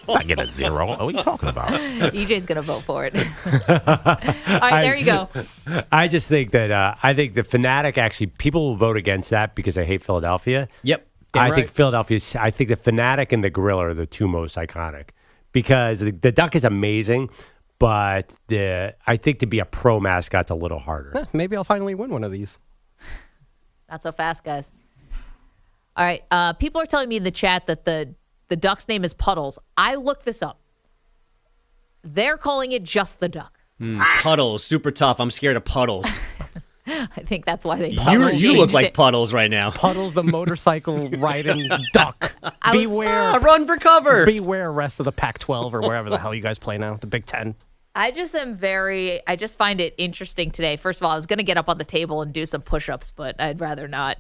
I get a 0. What are you talking about? EJ's going to vote for it. All right, there you go. I just think that I think the Fanatic actually, people will vote against that because they hate Philadelphia. Yep. I think the Fanatic and the Gorilla are the two most iconic because the Duck is amazing, but I think to be a pro mascot's a little harder. Maybe I'll finally win one of these. Not so fast, guys. All right, people are telling me in the chat that the duck's name is Puddles. I looked this up. They're calling it just the Duck. Puddles, super tough. I'm scared of puddles. I think that's why they You look like Puddles right now. Puddles, the motorcycle riding duck. Beware. Run for cover. Beware rest of the Pac-12 or wherever the hell you guys play now, the Big Ten. I just find it interesting today. First of all, I was going to get up on the table and do some push-ups, but I'd rather not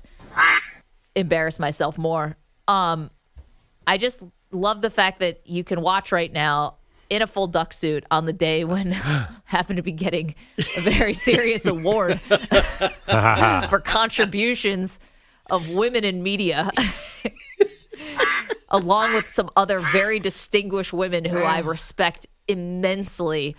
embarrass myself more. I just love the fact that you can watch right now in a full duck suit on the day when happened to be getting a very serious award for contributions of women in media, along with some other very distinguished women who I respect immensely,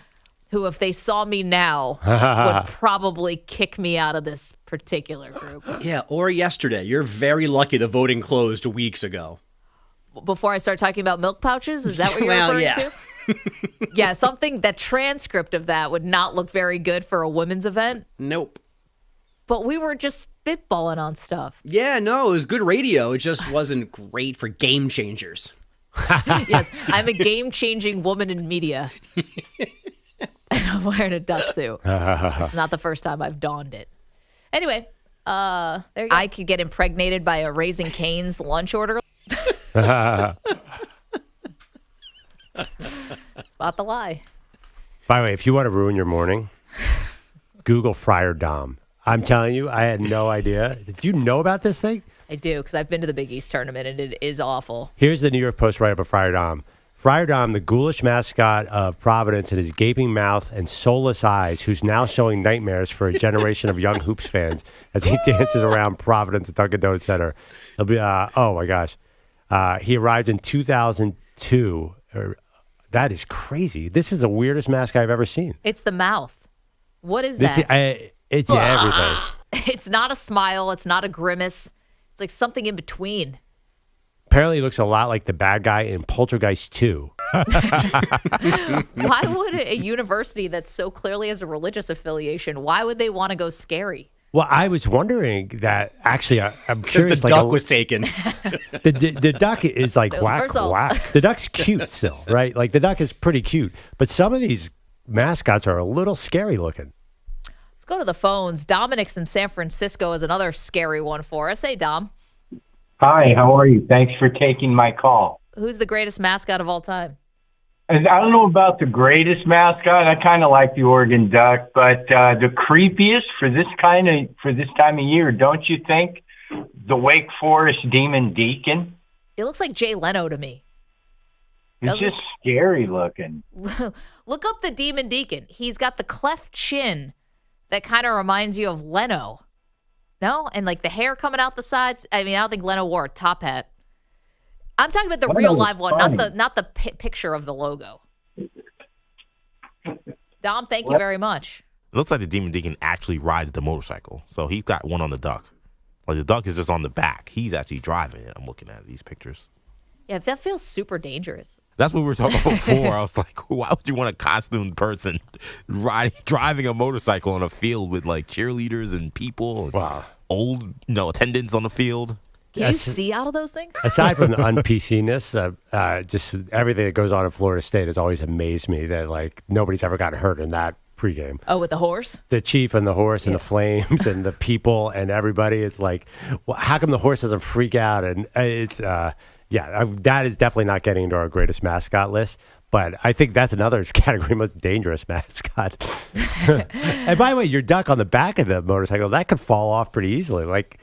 who, if they saw me now, would probably kick me out of this particular group. Yeah, or yesterday. You're very lucky the voting closed weeks ago. Before I start talking about milk pouches? Is that what you're referring to? Yeah, that transcript of that would not look very good for a women's event. Nope. But we were just spitballing on stuff. Yeah, no, it was good radio. It just wasn't great for game changers. Yes, I'm a game-changing woman in media. And I'm wearing a duck suit. It's not the first time I've donned it. Anyway, there you go. I could get impregnated by a Raising Cane's lunch order. Spot the lie. By the way, if you want to ruin your morning, Google Friar Dom. I'm telling you, I had no idea. Did you know about this thing? I do, because I've been to the Big East tournament, and it is awful. Here's the New York Post write-up of Friar Dom. Friar Dom, the ghoulish mascot of Providence and his gaping mouth and soulless eyes, who's now showing nightmares for a generation of young hoops fans as he dances around Providence Dunkin' Donuts Center. He'll be, oh my gosh. He arrived in 2002. That is crazy. This is the weirdest mascot I've ever seen. It's the mouth. What is that? It's everything. It's not a smile. It's not a grimace. It's like something in between. Apparently, he looks a lot like the bad guy in Poltergeist 2. Why would a university that so clearly has a religious affiliation, why would they want to go scary? Well, I was wondering that. Actually, I'm curious. The duck was taken. The duck is like whack, whack. The duck's cute still, right? Like the duck is pretty cute. But some of these mascots are a little scary looking. Let's go to the phones. Dominic's in San Francisco is another scary one for us. Hey, Dom. Hi, how are you? Thanks for taking my call. Who's the greatest mascot of all time? I don't know about the greatest mascot. I kind of like the Oregon Duck, but the creepiest for this time of year, don't you think? The Wake Forest Demon Deacon. It looks like Jay Leno to me. It's just scary looking. Look up the Demon Deacon. He's got the cleft chin that kind of reminds you of Leno. No? And like the hair coming out the sides. I mean, I don't think Leno wore a top hat. I'm talking about the real live one, not the picture of the logo. Dom, thank you very much. It looks like the Demon Deacon actually rides the motorcycle. So he's got one on the duck. Like the duck is just on the back. He's actually driving it. I'm looking at these pictures. Yeah, that feels super dangerous. That's what we were talking about before. I was like, why would you want a costumed person driving a motorcycle on a field with like cheerleaders and people? Wow. Old, attendants on the field. Can you see out of those things? Aside from the un-PC-ness, just everything that goes on in Florida State has always amazed me that like nobody's ever gotten hurt in that pregame. Oh, with the horse? The chief and the horse and the flames and the people and everybody. It's like, well, how come the horse doesn't freak out? And it's, that is definitely not getting into our greatest mascot list. But I think that's another category, most dangerous mascot. And by the way, your duck on the back of the motorcycle, that could fall off pretty easily. Like,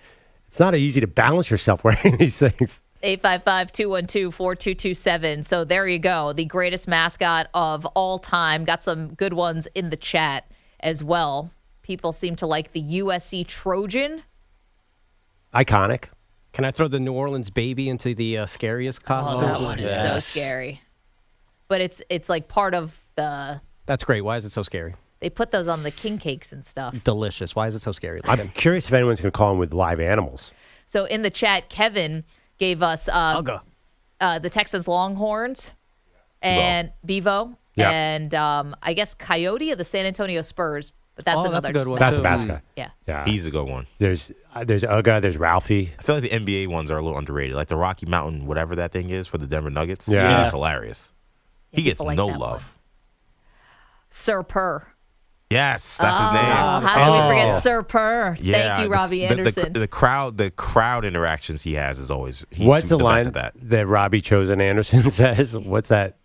it's not easy to balance yourself wearing these things. 855-212-4227. So there you go. The greatest mascot of all time. Got some good ones in the chat as well. People seem to like the USC Trojan. Iconic. Can I throw the New Orleans baby into the scariest costume? Oh, that one is so scary. But it's like part of the... That's great. Why is it so scary? They put those on the king cakes and stuff. Delicious. Why is it so scary? I'm curious if anyone's going to call him with live animals. So in the chat, Kevin gave us the Texans Longhorns and Bevo and I guess Coyote of the San Antonio Spurs. But that's another good one. That's a mascot. Yeah. He's a good one. There's Uga, there's Ralphie. I feel like the NBA ones are a little underrated. Like the Rocky Mountain, whatever that thing is for the Denver Nuggets. Yeah. He's hilarious. He gets like no that love. Sir Purr. Yes, that's his name. How can we forget Sir Purr? Yeah, Thank you, Robbie Anderson. The crowd interactions he has is always. What's the line that Robbie Chosen Anderson says? What's that?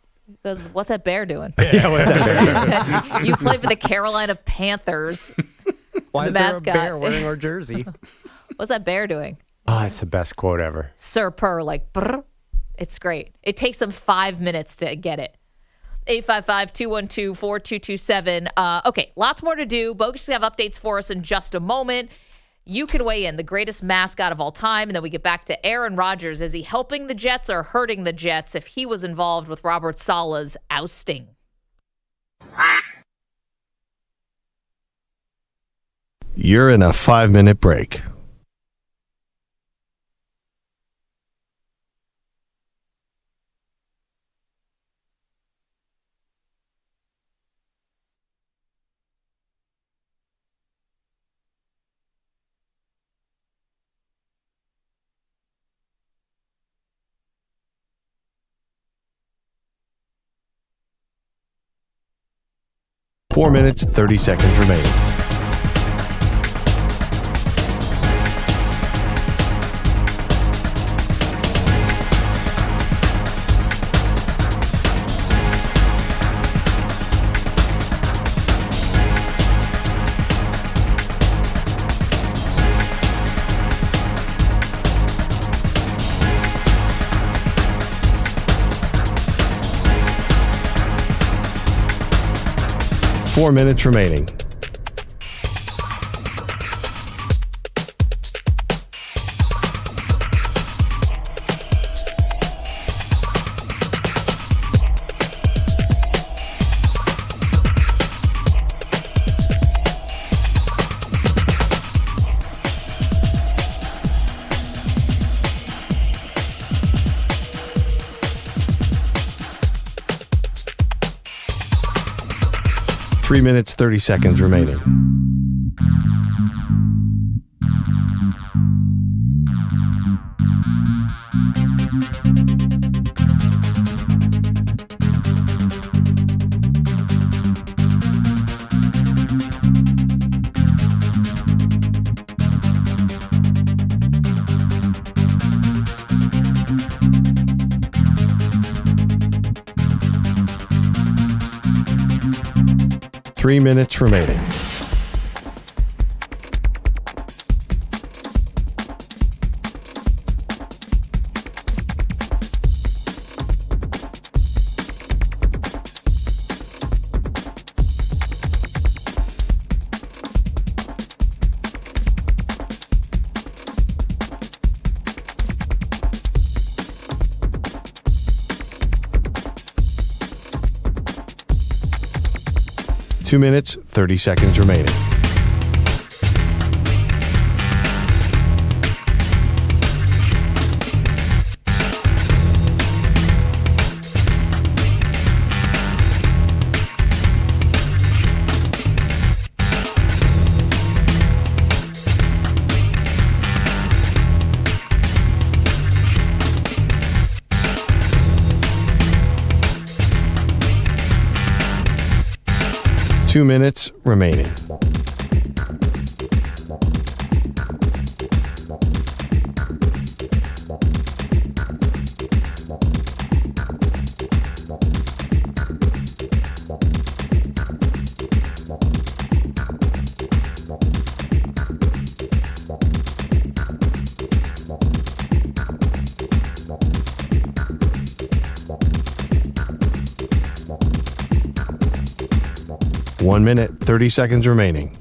Goes, what's that bear doing? Yeah, what's that bear doing? You play for the Carolina Panthers. Why the is there mascot. a bear wearing our jersey? What's that bear doing? Oh, it's the best quote ever. Sir Purr, like, brr. It's great. It takes them 5 minutes to get it. 855-212-4227. Okay, lots more to do. Bogus will have updates for us in just a moment. You can weigh in, the greatest mascot of all time, and then we get back to Aaron Rodgers. Is he helping the Jets or hurting the Jets if he was involved with Robert Saleh's ousting? You're in a 5-minute break. Four minutes, 30 seconds remaining. Four minutes remaining. Three minutes, 30 seconds remaining. Three minutes remaining. Two minutes, 30 seconds remaining. Two minutes remaining. One minute, 30 seconds remaining.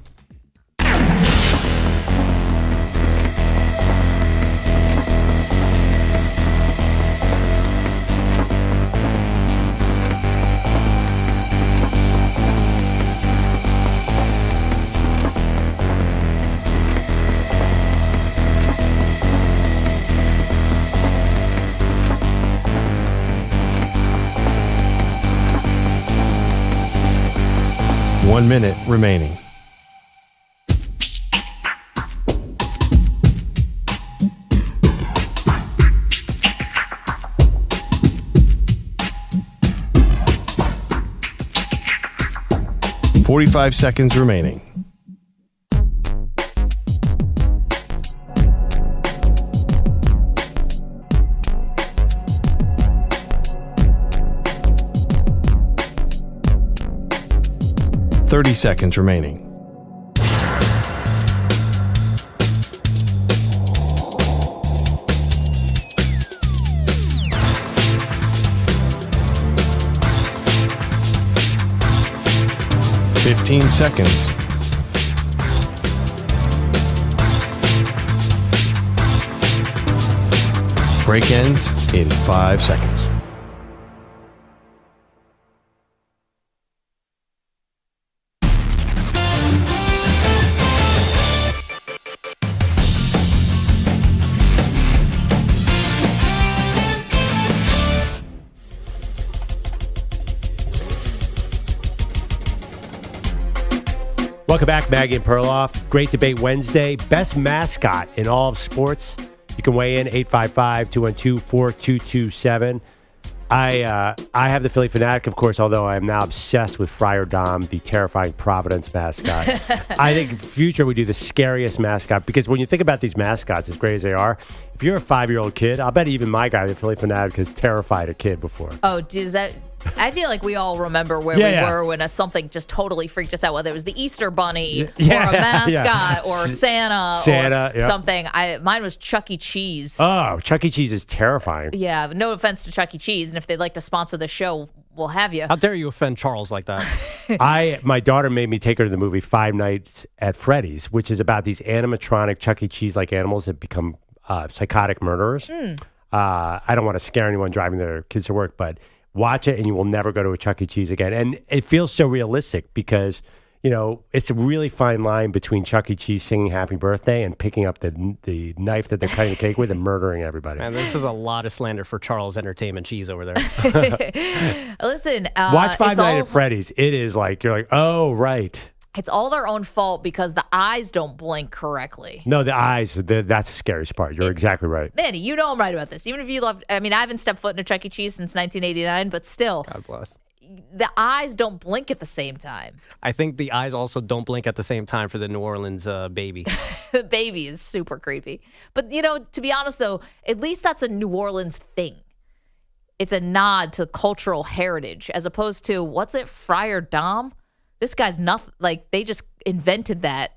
One minute remaining. 45 seconds remaining. Thirty seconds remaining. 15 seconds. Break ends in 5 seconds. Welcome back, Maggie and Perloff. Great Debate Wednesday. Best mascot in all of sports. You can weigh in 855-212-4227. I have the Philly Fanatic, of course, although I am now obsessed with Friar Dom, the terrifying Providence mascot. I think in the future we do the scariest mascot, because when you think about these mascots, as great as they are, if you're a 5-year-old kid, I'll bet even my guy, the Philly Fanatic, has terrified a kid before. Oh, does that... I feel like we all remember where we were when something just totally freaked us out, whether it was the Easter Bunny or a mascot or Santa or something. Mine was Chuck E. Cheese. Oh, Chuck E. Cheese is terrifying. Yeah, no offense to Chuck E. Cheese, and if they'd like to sponsor the show, we'll have you. How dare you offend Charles like that? My daughter made me take her to the movie Five Nights at Freddy's, which is about these animatronic Chuck E. Cheese-like animals that become psychotic murderers. I don't want to scare anyone driving their kids to work, but watch it and you will never go to a Chuck E. Cheese again. And it feels so realistic because, you know, it's a really fine line between Chuck E. Cheese singing Happy Birthday and picking up the knife that they're cutting the cake with and murdering everybody. Man, this is a lot of slander for Charles Entertainment Cheese over there. Listen, watch Five Nights at Freddy's. It is like, you're like, oh, right. It's all their own fault because the eyes don't blink correctly. No, the eyes, that's the scariest part. You're exactly right. Manny, you know I'm right about this. Even if you love, I mean, I haven't stepped foot in a Chuck E. Cheese since 1989, but still. God bless. The eyes don't blink at the same time. I think the eyes also don't blink at the same time for the New Orleans baby. The baby is super creepy. But, you know, to be honest, though, at least that's a New Orleans thing. It's a nod to cultural heritage as opposed to, what's it, Friar Dom? This guy's nothing, like, they just invented that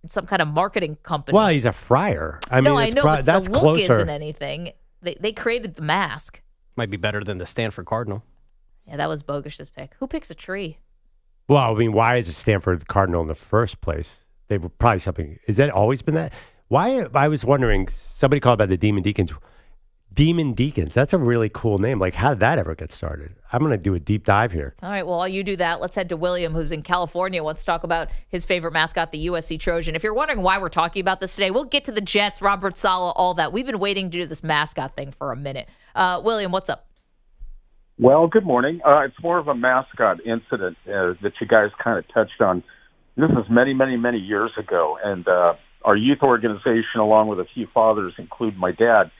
in some kind of marketing company. Well, he's a friar. I mean, I know, but that's the look closer. isn't anything. They created the mask. Might be better than the Stanford Cardinal. Yeah, that was Bogus's pick. Who picks a tree? Well, I mean, why is it Stanford Cardinal in the first place? They were probably something. Has that always been that? Why? I was wondering, somebody called about the Demon Deacons. Demon Deacons. That's a really cool name. Like, how did that ever get started? I'm going to do a deep dive here. All right. Well, while you do that, let's head to William, who's in California, wants to talk about his favorite mascot, the USC Trojan. If you're wondering why we're talking about this today, we'll get to the Jets, Robert Saleh, all that. We've been waiting to do this mascot thing for a minute. William, what's up? Well, good morning. It's more of a mascot incident that you guys kind of touched on. This is many, many, many years ago, and our youth organization, along with a few fathers, including my dad,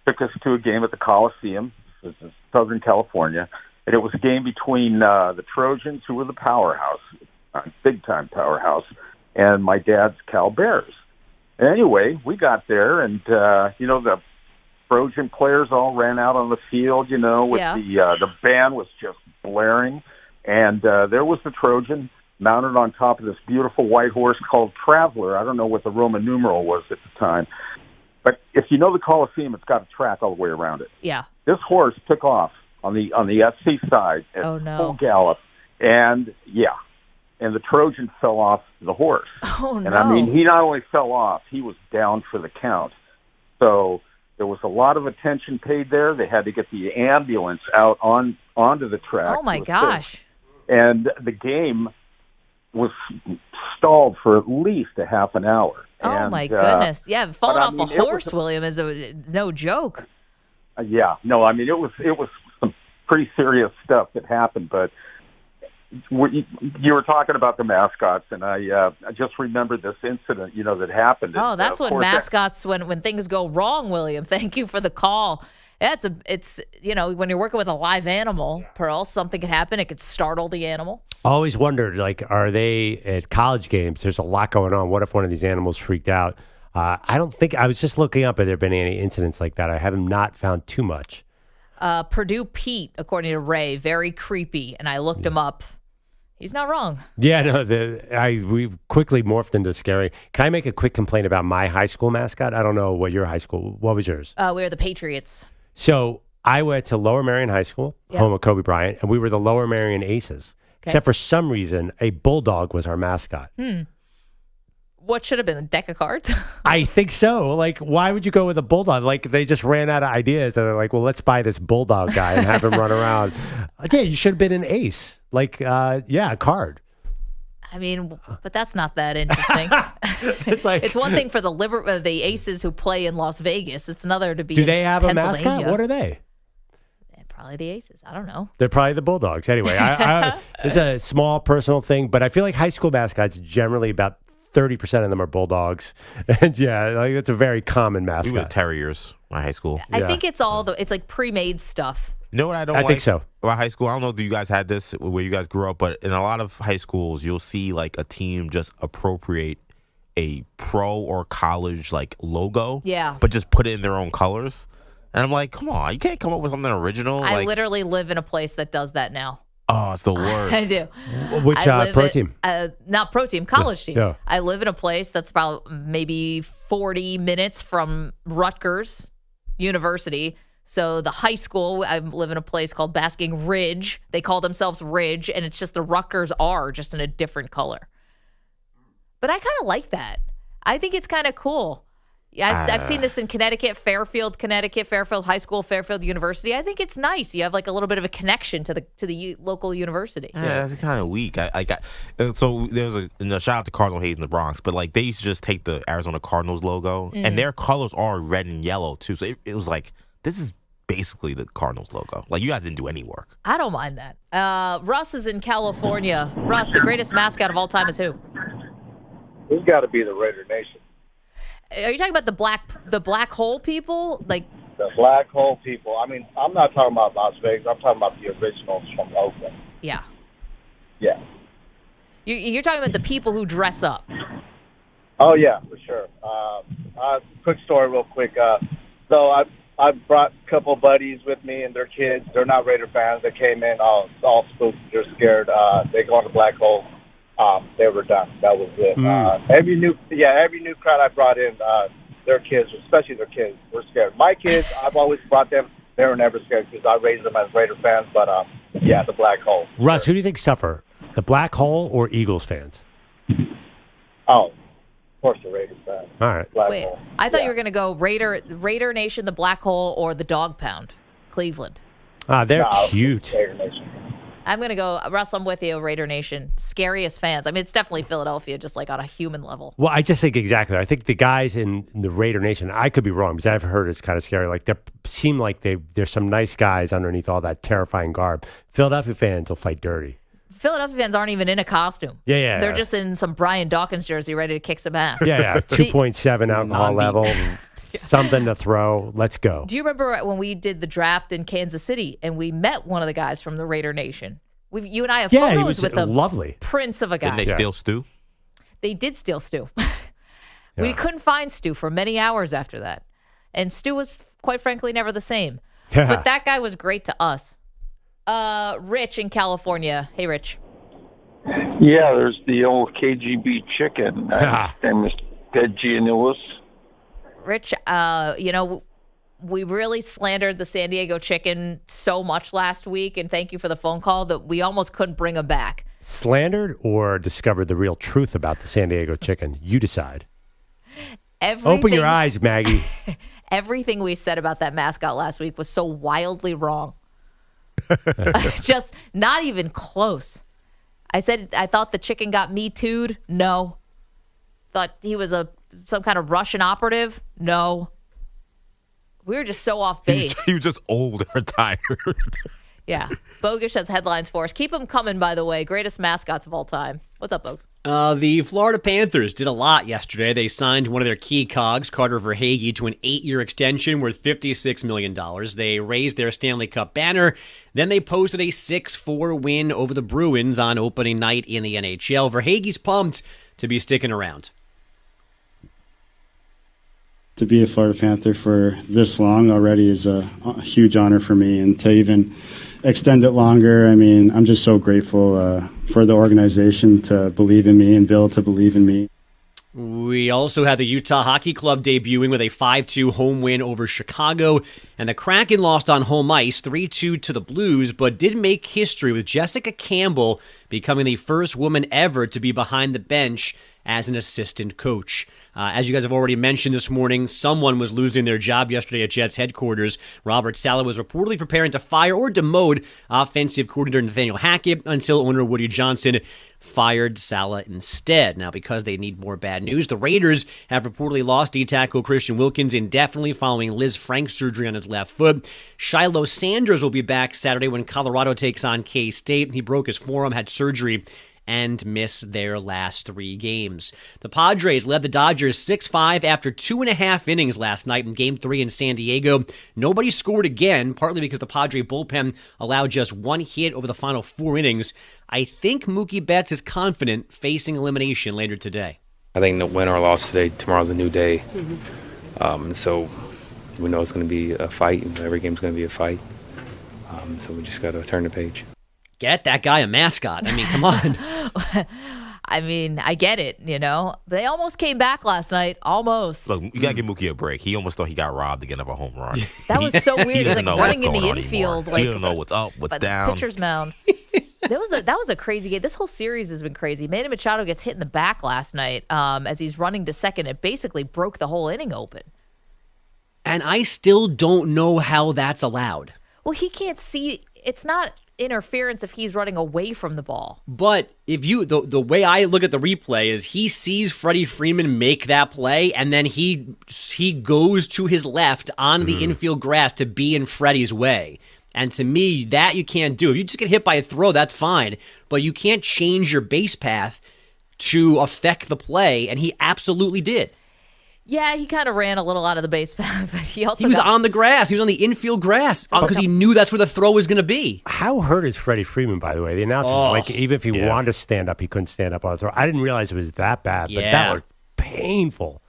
took us to a game at the Coliseum. This is Southern California, and it was a game between the Trojans, who were the powerhouse, big-time powerhouse, and my dad's Cal Bears. And anyway, we got there, and, the Trojan players all ran out on the field, with the band was just blaring. And there was the Trojan mounted on top of this beautiful white horse called Traveler. I don't know what the Roman numeral was at the time. But if you know the Coliseum, it's got a track all the way around it. Yeah. This horse took off on the SC side at full gallop. And, and the Trojan fell off the horse. Oh, no. And, I mean, he not only fell off, he was down for the count. So there was a lot of attention paid there. They had to get the ambulance out onto the track. Oh, my gosh. And the game was stalled for at least a half an hour. Oh, my goodness. Yeah, falling off a horse, William, is no joke. Yeah. No, I mean, it was some pretty serious stuff that happened, but you were talking about the mascots, and I just remembered this incident, that happened. Oh, that's when mascots, when things go wrong, William. Thank you for the call. Yeah, it's when you're working with a live animal, Pearl, something could happen. It could startle the animal. Always wondered, like, are they at college games? There's a lot going on. What if one of these animals freaked out? I don't think, I was just looking up if there been any incidents like that. I have not found too much. Purdue Pete, according to Ray, very creepy. And I looked him up. He's not wrong. Yeah, no, we quickly morphed into scary. Can I make a quick complaint about my high school mascot? I don't know what your high school, what was yours? We were the Patriots. So I went to Lower Merion High School, home of Kobe Bryant, and we were the Lower Merion Aces. Okay. Except for some reason, a bulldog was our mascot. What should have been a deck of cards? I think so. Like, why would you go with a bulldog? Like, they just ran out of ideas, and they're like, well, let's buy this bulldog guy and have him run around. Yeah, you should have been an ace. Like, a card. I mean, but that's not that interesting. It's one thing for the Aces who play in Las Vegas. It's another to be. Do they have a Pennsylvania. mascot? What are they? Probably the Aces. I don't know. They're probably the Bulldogs. Anyway, it's a small personal thing, but I feel like high school mascots generally about 30% of them are Bulldogs, and like it's a very common mascot. We were the Terriers, my high school. I think it's it's like pre-made stuff. You know what I think so. About high school? I don't know if you guys had this where you guys grew up, but in a lot of high schools, you'll see like a team just appropriate a pro or college like logo, but just put it in their own colors. And I'm like, come on, you can't come up with something original. I literally live in a place that does that now. Oh, it's the worst. I do. Which pro team? Not pro team, college team. Yeah. I live in a place that's about maybe 40 minutes from Rutgers University. So the high school, I live in a place called Basking Ridge. They call themselves Ridge, and it's just the Rutgers R, just in a different color. But I kind of like that. I think it's kind of cool. I've seen this in Connecticut, Fairfield High School, Fairfield University. I think it's nice. You have like a little bit of a connection to the local university. Yeah, that's kind of weak. So there's a shout out to Cardinal Hayes in the Bronx, but like they used to just take the Arizona Cardinals logo, and their colors are red and yellow too. So it was like, this is basically the Cardinals logo. Like, you guys didn't do any work. I don't mind that. Russ is in California. Russ, the greatest mascot of all time is who? It's got to be the Raider Nation. Are you talking about the black hole people? Like the black hole people. I mean, I'm not talking about Las Vegas. I'm talking about the originals from Oakland. Yeah. Yeah. You're talking about the people who dress up. Oh yeah, for sure. Quick story, real quick. So I brought a couple buddies with me and their kids. They're not Raider fans. They came in all spooked. They're scared. They go on the black hole. They were done. That was it. Every new crowd I brought in, their kids, especially their kids, were scared. My kids, I've always brought them. They were never scared because I raised them as Raider fans. But the black hole. Russ, who do you think's tougher, the black hole or Eagles fans? Oh, of course the Raiders fans. All right. Wait, I thought you were going to go Raider Nation, the black hole, or the Dog Pound, Cleveland. They're cute. Raider Nation. I'm going to go, Russ, I'm with you, Raider Nation. Scariest fans. I mean, it's definitely Philadelphia, just like on a human level. Well, I just think exactly. I think the guys in the Raider Nation, I could be wrong, because I've heard it's kind of scary. Like, they seem like there's some nice guys underneath all that terrifying garb. Philadelphia fans will fight dirty. Philadelphia fans aren't even in a costume. Yeah. They're just in some Brian Dawkins jersey ready to kick some ass. Yeah. 2.7 alcohol level. Something to throw. Let's go. Do you remember when we did the draft in Kansas City and we met one of the guys from the Raider Nation? You and I have photos he was with him. Lovely. Prince of a guy. Didn't they steal Stu? They did steal Stu. We couldn't find Stu for many hours after that. And Stu was, quite frankly, never the same. But that guy was great to us. Rich in California. Hey, Rich. Yeah, there's the old KGB chicken. Name is Ted Gianoulis. Rich, we really slandered the San Diego chicken so much last week, and thank you for the phone call, that we almost couldn't bring him back. Slandered or discovered the real truth about the San Diego chicken? You decide. Open your eyes, Maggie. Everything we said about that mascot last week was so wildly wrong. Just not even close. I said I thought the chicken got Me Too'd. No. Thought he was some kind of Russian operative. No. We were just so off base. He was just old and retired. Yeah. Bogush has headlines for us. Keep them coming, by the way. Greatest mascots of all time. What's up, folks? The Florida Panthers did a lot yesterday. They signed one of their key cogs, Carter Verhaeghe, to an 8-year extension worth $56 million. They raised their Stanley Cup banner. Then they posted a 6-4 win over the Bruins on opening night in the NHL. Verhaeghe's pumped to be sticking around. To be a Florida Panther for this long already is a huge honor for me, and to even extend it longer, I mean, I'm just so grateful for the organization to believe in me and Bill to believe in me. We also had the Utah Hockey Club debuting with a 5-2 home win over Chicago, and the Kraken lost on home ice 3-2 to the Blues, but did make history with Jessica Campbell becoming the first woman ever to be behind the bench as an assistant coach. As you guys have already mentioned this morning, someone was losing their job yesterday at Jets headquarters. Robert Saleh was reportedly preparing to fire or demote offensive coordinator Nathaniel Hackett until owner Woody Johnson fired Saleh instead. Now, because they need more bad news, the Raiders have reportedly lost D-tackle Christian Wilkins indefinitely following Liz Frank's surgery on his left foot. Shiloh Sanders will be back Saturday when Colorado takes on K-State. He broke his forearm, had surgery, and miss their last 3 games. The Padres led the Dodgers 6-5 after 2.5 innings last night in Game 3 in San Diego. Nobody scored again, partly because the Padre bullpen allowed just 1 hit over the final 4 innings. I think Mookie Betts is confident facing elimination later today. I think no win or loss today, tomorrow's a new day. So we know it's going to be a fight. Every game's going to be a fight. So we just got to turn the page. Get that guy a mascot. I mean, come on. I mean, I get it, you know. They almost came back last night. Almost. Look, you got to give Mookie a break. He almost thought he got robbed again of a home run. That was so weird. He It was doesn't like know running what's in the going on infield. anymore. Like, He doesn't know what's up, what's by the down. pitcher's mound. That was a crazy game. This whole series has been crazy. Manny Machado gets hit in the back last night as he's running to second. It basically broke the whole inning open. And I still don't know how that's allowed. Well, he can't see. It's not interference if he's running away from the ball. But if you the way I look at the replay is he sees Freddie Freeman make that play, and then he goes to his left on the infield grass to be in Freddie's way. And to me, that you can't do. If you just get hit by a throw, that's fine. But you can't change your base path to affect the play, and he absolutely did. Yeah, he kind of ran a little out of the base path, but he was on the grass. He was on the infield grass because he knew that's where the throw was going to be. How hurt is Freddie Freeman, by the way? The announcers, like, even if he wanted to stand up, he couldn't stand up on the throw. I didn't realize it was that bad, but that was painful.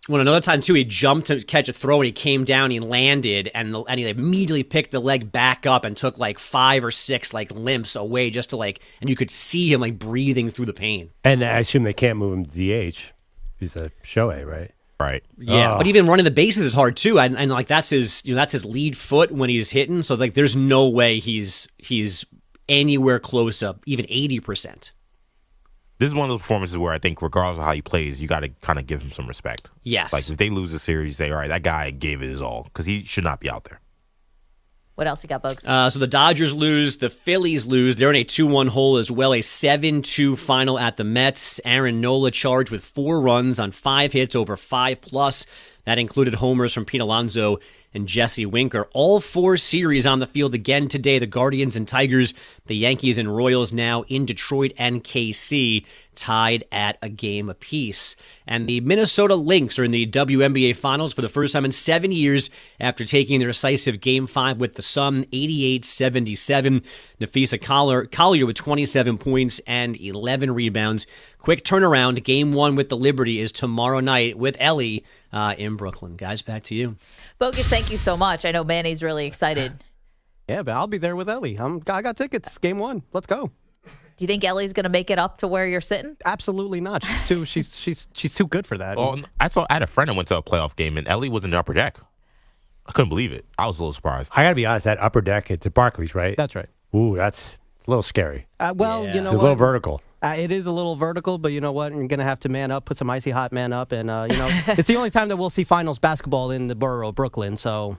Well, another time, too, he jumped to catch a throw, and he came down, he landed, and he immediately picked the leg back up and took, 5 or 6, limps away just to, and you could see him, breathing through the pain. And I assume they can't move him to DH. He's a Shohei, right? Right. Yeah, but even running the bases is hard too, and that's his that's his lead foot when he's hitting. So there's no way he's anywhere close up even 80%. This is one of those performances where I think, regardless of how he plays, you got to kind of give him some respect. Yes. If they lose the series, you say, all right, that guy gave it his all because he should not be out there. What else you got, Bugs? So the Dodgers lose, the Phillies lose. They're in a 2-1 hole as well, a 7-2 final at the Mets. Aaron Nola charged with 4 runs on 5 hits over 5+. That included homers from Pete Alonso and Jesse Winker. All 4 series on the field again today. The Guardians and Tigers, the Yankees and Royals now in Detroit and KC, tied at a game apiece. And the Minnesota Lynx are in the WNBA Finals for the first time in 7 years after taking their decisive Game 5 with the Sun, 88-77. Nafisa Collier with 27 points and 11 rebounds. Quick turnaround. Game 1 with the Liberty is tomorrow night with Ellie in Brooklyn. Guys, back to you. Bogus, thank you so much. I know Manny's really excited. Yeah, but I'll be there with Ellie. I got tickets. Game 1. Let's go. Do you think Ellie's going to make it up to where you're sitting? Absolutely not. She's too good for that. Well, I had a friend that went to a playoff game, and Ellie was in the upper deck. I couldn't believe it. I was a little surprised. I got to be honest, that upper deck, it's at Barclays, right? That's right. Ooh, that's a little scary. You know It's what? a little vertical. It is a little vertical, but you know what? You're going to have to man up, put some icy hot man up, and, it's the only time that we'll see finals basketball in the borough of Brooklyn, so...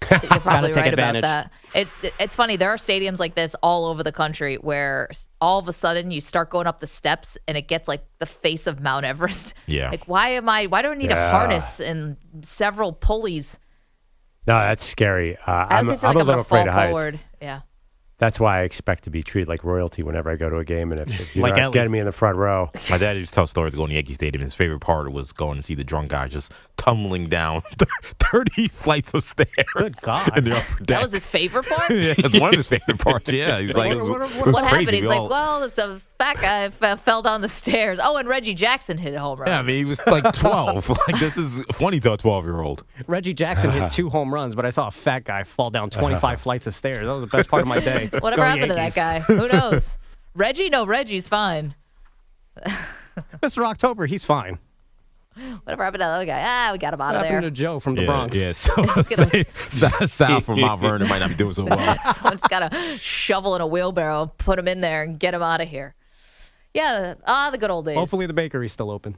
You're probably right advantage. about that. It's funny. There are stadiums like this all over the country where all of a sudden you start going up the steps and it gets like the face of Mount Everest. Yeah. Like, why do I need a harness and several pulleys? No, that's scary. I I'm also feel a like I'm little going to fall afraid of heights. forward. Yeah. That's why I expect to be treated like royalty whenever I go to a game. And if you're Like not Ellie. getting me in the front row. My dad used to tell stories going to Yankee Stadium. His favorite part was going to see the drunk guy just tumbling down 30 flights of stairs. Good God. In the upper deck. That was his favorite part? Yeah, it's one of his favorite parts. Yeah, he's like, it was What crazy. happened? He's We like, all- well, this fat guy fell down the stairs. Oh, and Reggie Jackson hit a home run. Yeah, I mean, he was like 12. Like, this is funny to a 12-year-old. Reggie Jackson hit 2 home runs, but I saw a fat guy fall down 25 flights of stairs. That was the best part of my day. Whatever Go happened to that Yankees. guy? Who knows? Reggie? No, Reggie's fine. Mr. October, he's fine. Whatever happened to that other guy? We got him out What of happened there. to Joe from the Bronx? Yeah, so Sal from Mount Vernon might not be doing so well. Someone's got a shovel and a wheelbarrow, put him in there, and get him out of here. Yeah, the good old days. Hopefully the bakery's still open.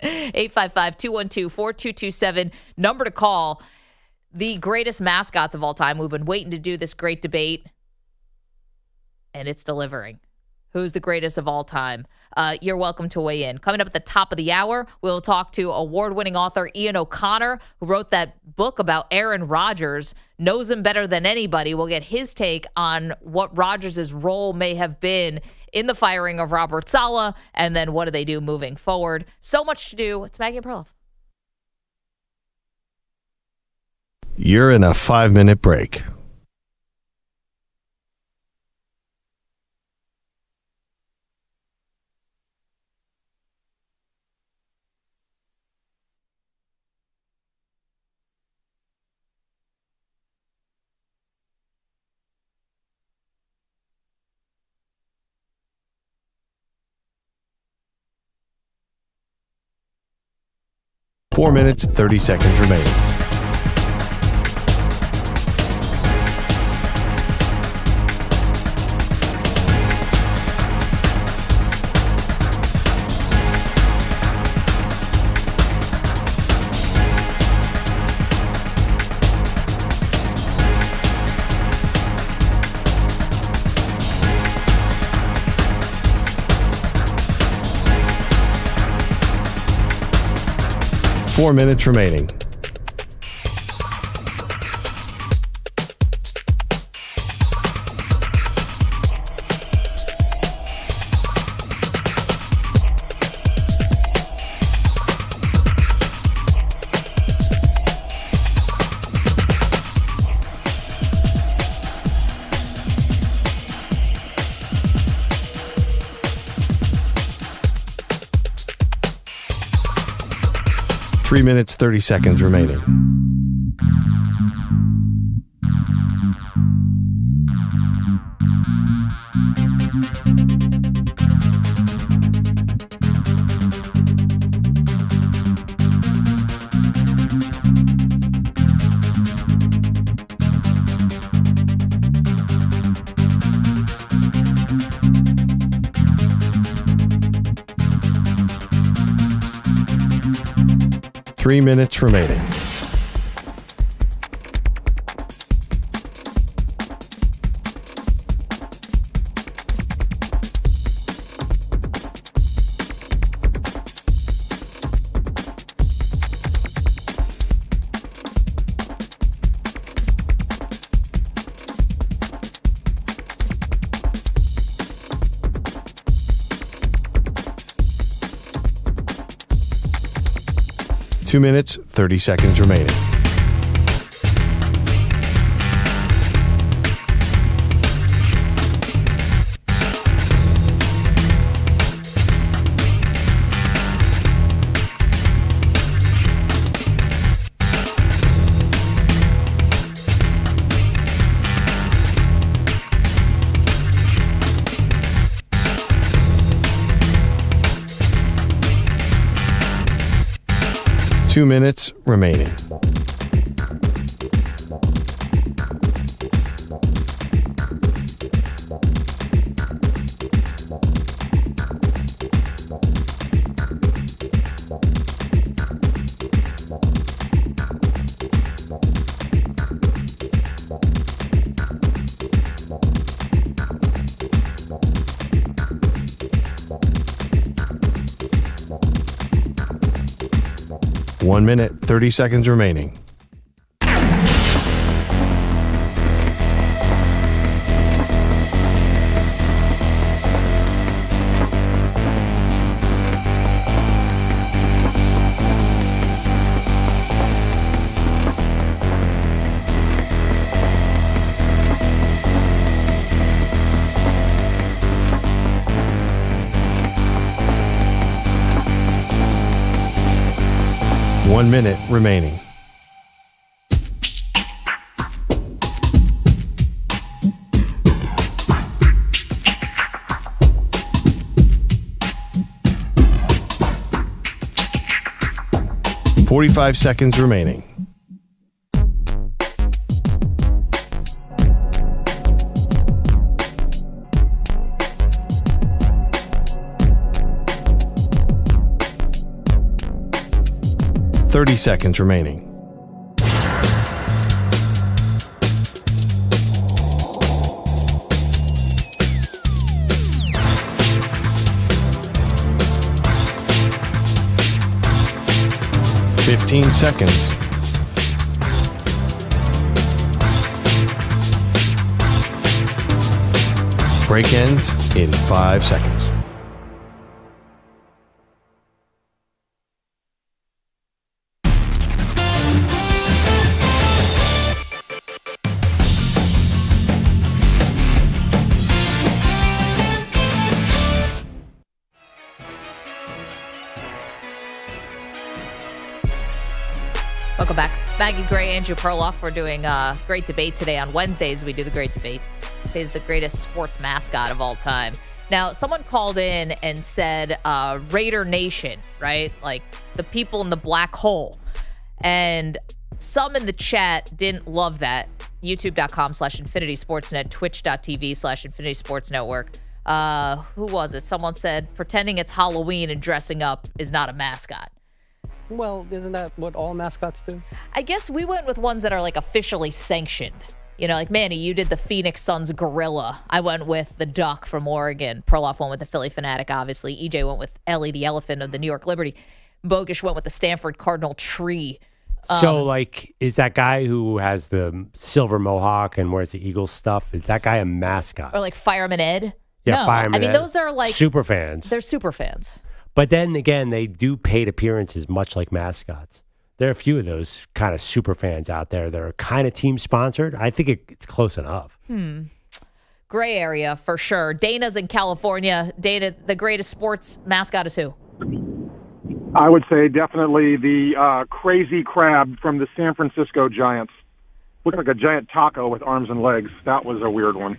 855-212-4227. Number to call. The greatest mascots of all time. We've been waiting to do this great debate, and it's delivering. Who's the greatest of all time? You're welcome to weigh in. Coming up at the top of the hour, we'll talk to award-winning author Ian O'Connor, who wrote that book about Aaron Rodgers, knows him better than anybody. We'll get his take on what Rodgers' role may have been in the firing of Robert Saleh, and then what do they do moving forward. So much to do. It's Maggie and Perloff. You're in a 5-minute break. Four minutes, 30 seconds remaining. Four minutes remaining. Three minutes, 30 seconds remaining. Three minutes remaining. Two minutes, 30 seconds remaining. Two minutes remaining. One minute, 30 seconds remaining. 1 minute remaining. $45 seconds remaining. $30 seconds remaining. $15 seconds. Break ends in 5 seconds. Welcome back. Maggie Gray, Andrew Perloff. We're doing a great debate today. On Wednesdays, we do the great debate. He's the greatest sports mascot of all time. Now, someone called in and said Raider Nation, right? Like the people in the black hole. And some in the chat didn't love that. YouTube.com/Infinity Sportsnet, Twitch.tv/Infinity Sports Network. Who was it? Someone said pretending it's Halloween and dressing up is not a mascot. Well, isn't that what all mascots do? I guess we went with ones that are like officially sanctioned. You know, like Manny, you did the Phoenix Suns gorilla. I went with the duck from Oregon. Perloff went with the Philly Fanatic, obviously. EJ went with Ellie the elephant of the New York Liberty. Bogish went with the Stanford Cardinal tree. So, like, is that guy who has the silver mohawk and wears the Eagles stuff, is that guy a mascot? Or like Fireman Ed? Yeah, no. Fireman I mean, Ed. those are like super fans. They're super fans. But then again, they do paid appearances much like mascots. There are a few of those kind of super fans out there that are kind of team sponsored. I think it's close enough. Gray area for sure. Dana's in California. Dana, the greatest sports mascot is who? I would say definitely the crazy crab from the San Francisco Giants. Looks like a giant taco with arms and legs. That was a weird one.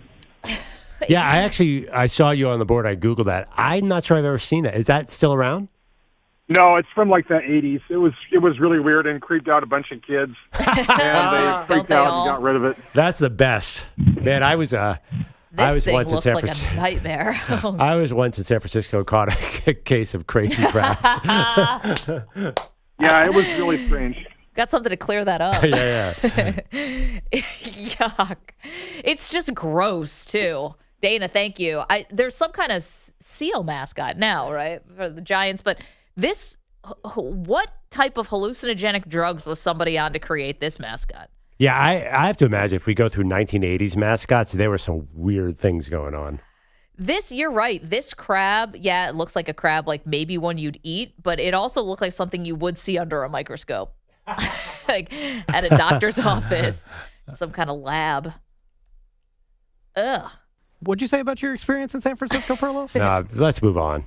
Yeah, I saw you on the board. I Googled that. I'm not sure I've ever seen that. Is that still around? No, it's from like the 80s. It was really weird and creeped out a bunch of kids. And they freaked out and got rid of it. That's the best. Man, I was This thing once in looks San like Francisco. a nightmare. I was once in San Francisco, caught a case of crazy crabs. Yeah, it was really strange. Got something to clear that up. Yeah. Yuck. It's just gross, too. Dana, thank you. There's some kind of seal mascot now, right, for the Giants. But what type of hallucinogenic drugs was somebody on to create this mascot? Yeah, I have to imagine if we go through 1980s mascots, there were some weird things going on. You're right. This crab, yeah, it looks like a crab, like maybe one you'd eat, but it also looked like something you would see under a microscope, like at a doctor's office, some kind of lab. Ugh. What'd you say about your experience in San Francisco, Perloff? Let's move on.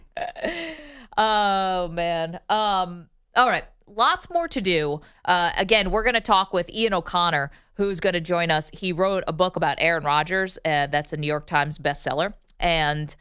Oh, man. All right. Lots more to do. Again, we're going to talk with Ian O'Connor, who's going to join us. He wrote a book about Aaron Rodgers. That's a New York Times bestseller. And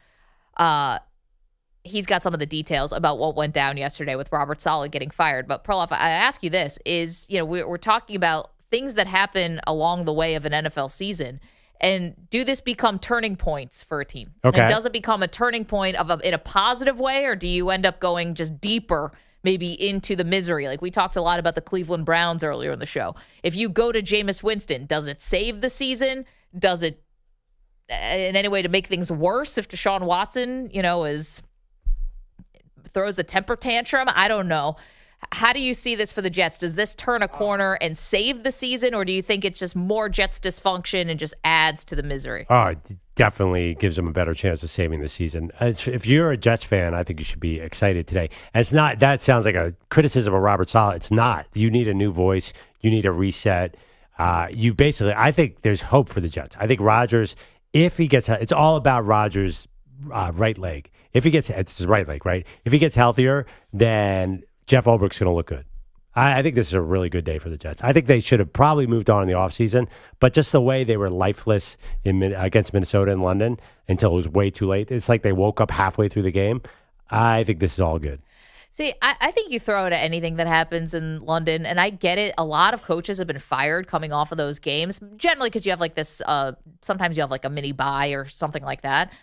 he's got some of the details about what went down yesterday with Robert Saleh getting fired. But Perloff, I ask you this, we're talking about things that happen along the way of an NFL season. And do this become turning points for a team? Okay. And does it become a turning point in a positive way, or do you end up going just deeper, maybe into the misery? Like we talked a lot about the Cleveland Browns earlier in the show. If you go to Jameis Winston, does it save the season? Does it in any way to make things worse if Deshaun Watson, throws a temper tantrum? I don't know. How do you see this for the Jets? Does this turn a corner and save the season, or do you think it's just more Jets dysfunction and just adds to the misery? Oh, it definitely gives them a better chance of saving the season. If you're a Jets fan, I think you should be excited today. And it's not, that sounds like a criticism of Robert Saleh. It's not. You need a new voice. You need a reset. I think there's hope for the Jets. I think Rodgers, if he gets, it's all about Rodgers' right leg. If he gets, it's his right leg, right? If he gets healthier, then Jeff Ulbricht's going to look good. I think this is a really good day for the Jets. I think they should have probably moved on in the offseason, but just the way they were lifeless against Minnesota and London until it was way too late. It's like they woke up halfway through the game. I think this is all good. See, I think you throw it at anything that happens in London, and I get it. A lot of coaches have been fired coming off of those games, generally because you have like this, sometimes you have like a mini bye or something like that.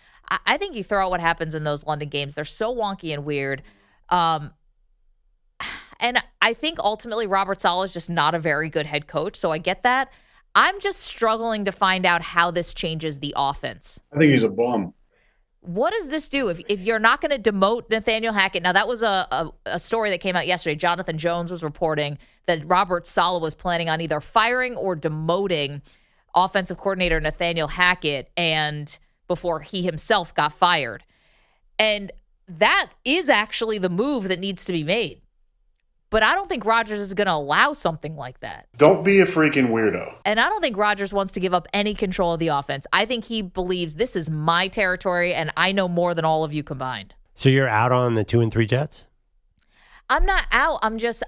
I think you throw out what happens in those London games. They're so wonky and weird. And I think ultimately Robert Saleh is just not a very good head coach, so I get that. I'm just struggling to find out how this changes the offense. I think he's a bum. What does this do if you're not going to demote Nathaniel Hackett? Now, that was a story that came out yesterday. Jonathan Jones was reporting that Robert Saleh was planning on either firing or demoting offensive coordinator Nathaniel Hackett and before he himself got fired. And that is actually the move that needs to be made. But I don't think Rodgers is going to allow something like that. Don't be a freaking weirdo. And I don't think Rodgers wants to give up any control of the offense. I think he believes this is my territory, and I know more than all of you combined. So you're out on the 2-3 Jets? I'm not out. I'm just,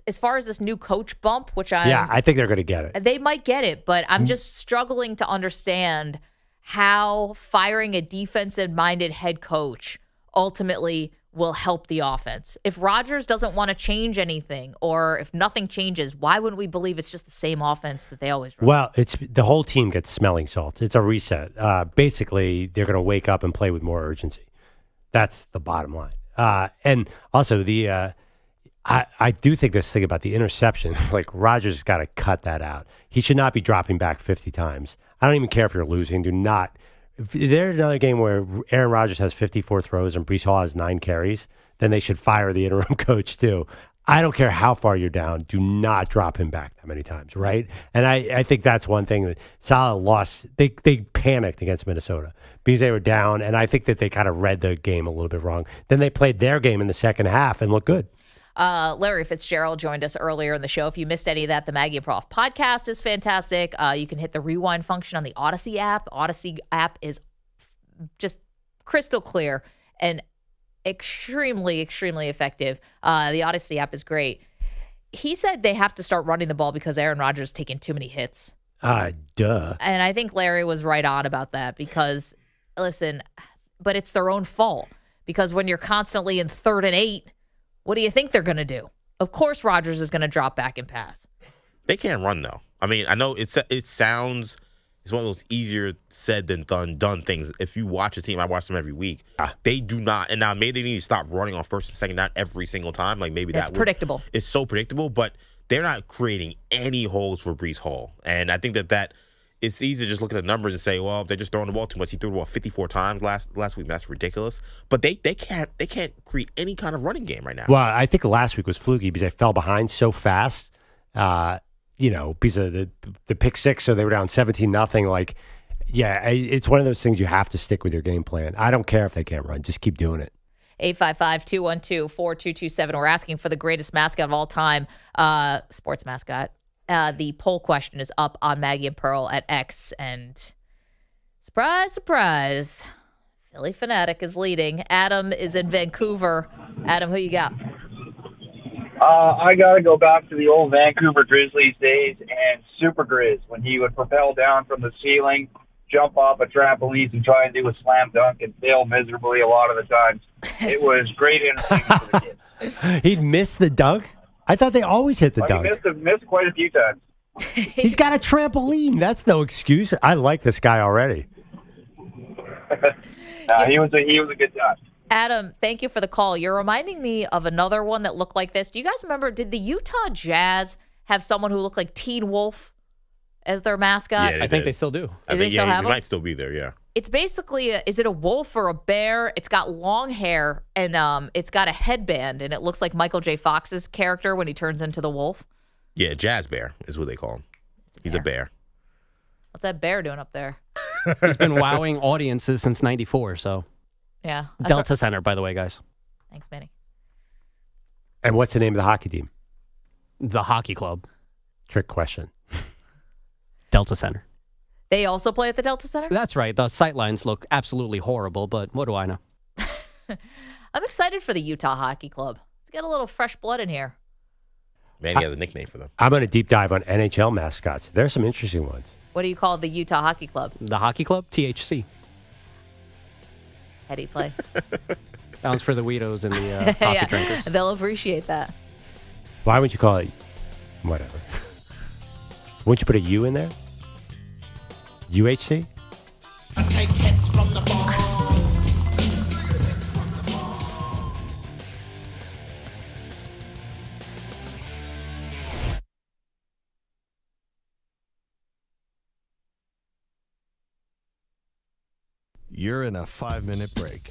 as far as this new coach bump, which I think they're going to get it. They might get it, but I'm just struggling to understand how firing a defensive-minded head coach ultimately will help the offense. If Rodgers doesn't want to change anything, or if nothing changes, why wouldn't we believe it's just the same offense that they always run? Well, it's the whole team gets smelling salts. It's a reset. Basically, they're going to wake up and play with more urgency. That's the bottom line. And also, I do think this thing about the interception, like Rodgers has got to cut that out. He should not be dropping back 50 times. I don't even care if you're losing. Do not. If there's another game where Aaron Rodgers has 54 throws and Breece Hall has 9 carries, then they should fire the interim coach too. I don't care how far you're down. Do not drop him back that many times, right? And I think that's one thing that Saleh lost. They panicked against Minnesota because they were down, and I think that they kind of read the game a little bit wrong. Then they played their game in the second half and looked good. Larry Fitzgerald joined us earlier in the show. If you missed any of that, the Maggie and Perloff podcast is fantastic. You can hit the rewind function on the Odyssey app. Odyssey app is just crystal clear and extremely, extremely effective. The Odyssey app is great. He said they have to start running the ball because Aaron Rodgers is taking too many hits. Duh. And I think Larry was right on about that because, listen, but it's their own fault because when you're constantly in 3rd and 8, what do you think they're going to do? Of course Rodgers is going to drop back and pass. They can't run, though. I mean, I know it sounds, it's one of those easier said than done things. If you watch a team, I watch them every week. They do not. And now maybe they need to stop running on 1st and 2nd down every single time. Like maybe that's predictable. It's so predictable, but they're not creating any holes for Breece Hall. And I think that it's easy to just look at the numbers and say, well, they're just throwing the ball too much. He threw the ball 54 times last week. That's ridiculous. But they can't create any kind of running game right now. Well, I think last week was fluky because they fell behind so fast. Because of the pick six, so they were down 17-0. Like, yeah, it's one of those things you have to stick with your game plan. I don't care if they can't run. Just keep doing it. 855-212-4227. We're asking for the greatest mascot of all time, sports mascot. The poll question is up on Maggie and Pearl at X. And surprise, surprise, Philly Fanatic is leading. Adam is in Vancouver. Adam, who you got? I got to go back to the old Vancouver Grizzlies days and Super Grizz when he would propel down from the ceiling, jump off a trampoline and try and do a slam dunk and fail miserably a lot of the times. It was great entertainment for the kids. He'd miss the dunk? I thought they always hit the dunk. He missed quite a few times. He's got a trampoline. That's no excuse. I like this guy already. He was a good guy. Adam, thank you for the call. You're reminding me of another one that looked like this. Do you guys remember, did the Utah Jazz have someone who looked like Teen Wolf as their mascot? Yeah, I think they still do. Do they still have him? Might still be there, yeah. It's basically, is it a wolf or a bear? It's got long hair, and it's got a headband, and it looks like Michael J. Fox's character when he turns into the wolf. Yeah, Jazz Bear is what they call him. He's a bear. What's that bear doing up there? He's been wowing audiences since '94, so. Yeah. Delta Center, by the way, guys. Thanks, Manny. And what's the name of the hockey team? The Hockey Club. Trick question. Delta Center. They also play at the Delta Center? That's right. The sightlines look absolutely horrible, but what do I know? I'm excited for the Utah Hockey Club. Let's get a little fresh blood in here. Manny has a nickname for them. I'm going to deep dive on NHL mascots. There's some interesting ones. What do you call the Utah Hockey Club? The hockey club? THC. Heady play. Sounds for the weirdos and the coffee drinkers. They'll appreciate that. Why would you call it whatever? Wouldn't you put a U in there? UHC? Take hits from the ball. You're in a 5-minute break.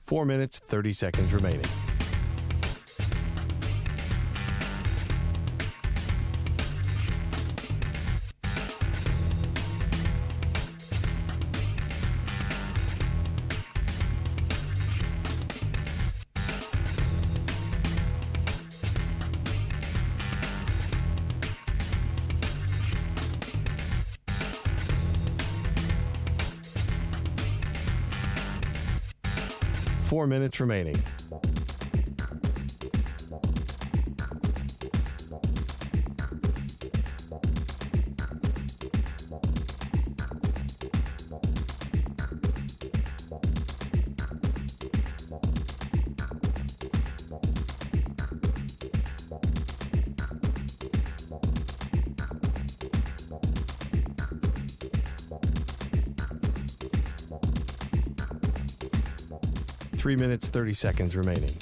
Four minutes, 30 seconds remaining. Four minutes remaining. Three minutes, 30 seconds remaining.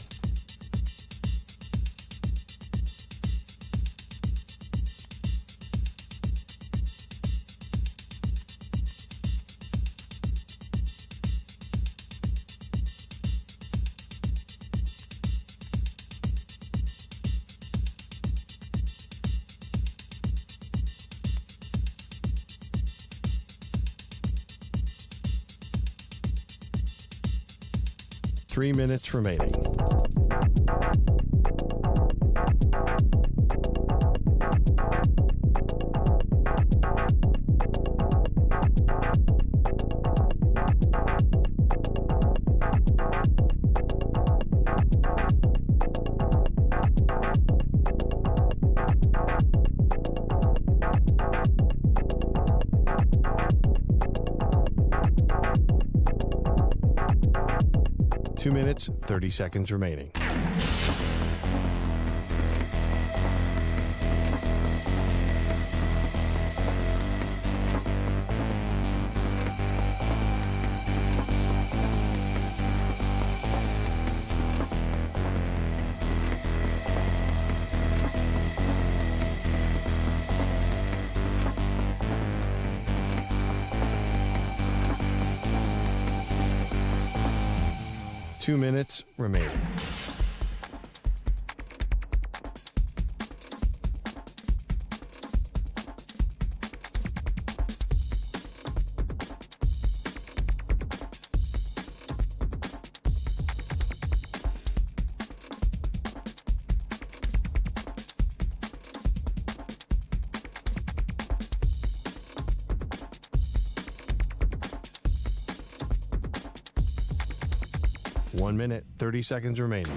Three minutes remaining. Two minutes, 30 seconds remaining. Two minutes remaining. One minute, 30 seconds remaining.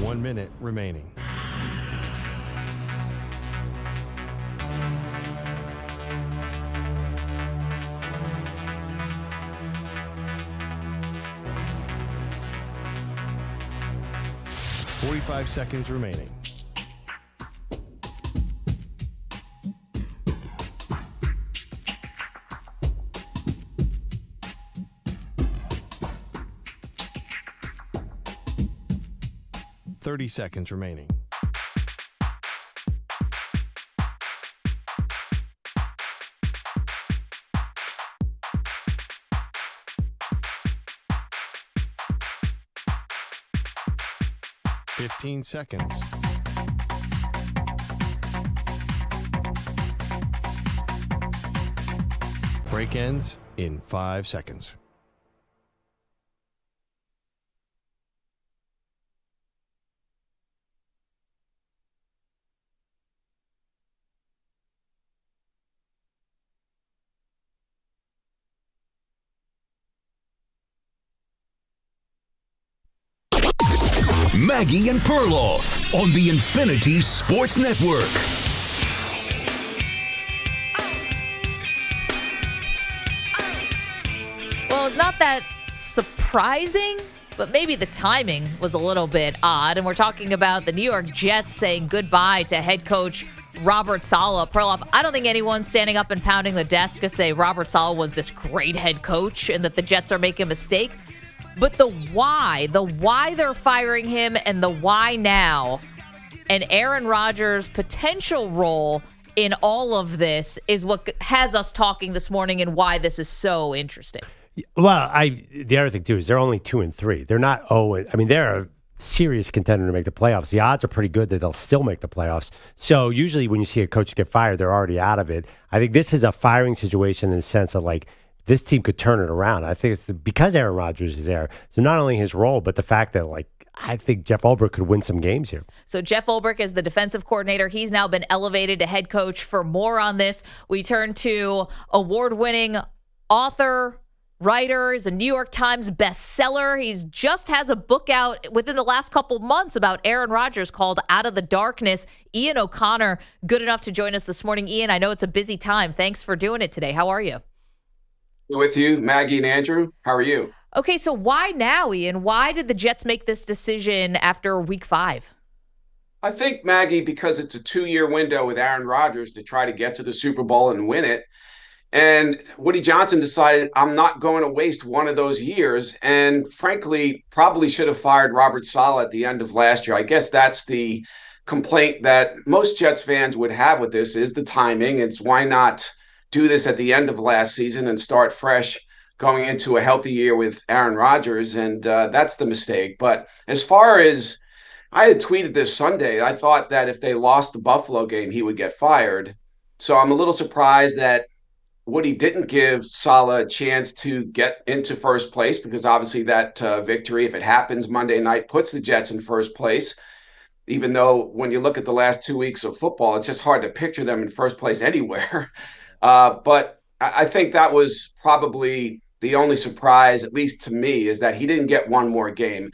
One minute remaining. Forty-five seconds remaining. 30 seconds remaining. Fifteen seconds. Break ends in 5 seconds. Maggie and Perloff on the Infinity Sports Network. Well, it's not that surprising, but maybe the timing was a little bit odd. And we're talking about the New York Jets saying goodbye to head coach Robert Saleh. Perloff, I don't think anyone's standing up and pounding the desk to say Robert Saleh was this great head coach and that the Jets are making a mistake. But the why they're firing him and the why now, and Aaron Rodgers' potential role in all of this is what has us talking this morning and why this is so interesting. Well, the other thing, too, is they're only 2-3. They're not 0. I mean, they're a serious contender to make the playoffs. The odds are pretty good that they'll still make the playoffs. So usually when you see a coach get fired, they're already out of it. I think this is a firing situation in the sense of, like, this team could turn it around. I think it's because Aaron Rodgers is there. So not only his role, but the fact that, like, I think Jeff Ulbrich could win some games here. So Jeff Ulbrich is the defensive coordinator. He's now been elevated to head coach. For more on this, we turn to award-winning author, writer, is a New York Times bestseller. He just has a book out within the last couple months about Aaron Rodgers called Out of the Darkness. Ian O'Connor, good enough to join us this morning. Ian, I know it's a busy time. Thanks for doing it today. How are you? With you, Maggie and Andrew. How are you? Okay, so why now, Ian? Why did the Jets make this decision after week 5? I think, Maggie, because it's a 2-year window with Aaron Rodgers to try to get to the Super Bowl and win it. And Woody Johnson decided, I'm not going to waste one of those years. And frankly, probably should have fired Robert Saleh at the end of last year. I guess that's the complaint that most Jets fans would have with this is the timing. It's why not do this at the end of last season and start fresh going into a healthy year with Aaron Rodgers. And that's the mistake. But as far as I had tweeted this Sunday, I thought that if they lost the Buffalo game, he would get fired. So I'm a little surprised that Woody didn't give Saleh a chance to get into first place because obviously that victory, if it happens Monday night, puts the Jets in first place. Even though when you look at the last 2 weeks of football, it's just hard to picture them in first place anywhere. But I think that was probably the only surprise, at least to me, is that he didn't get one more game.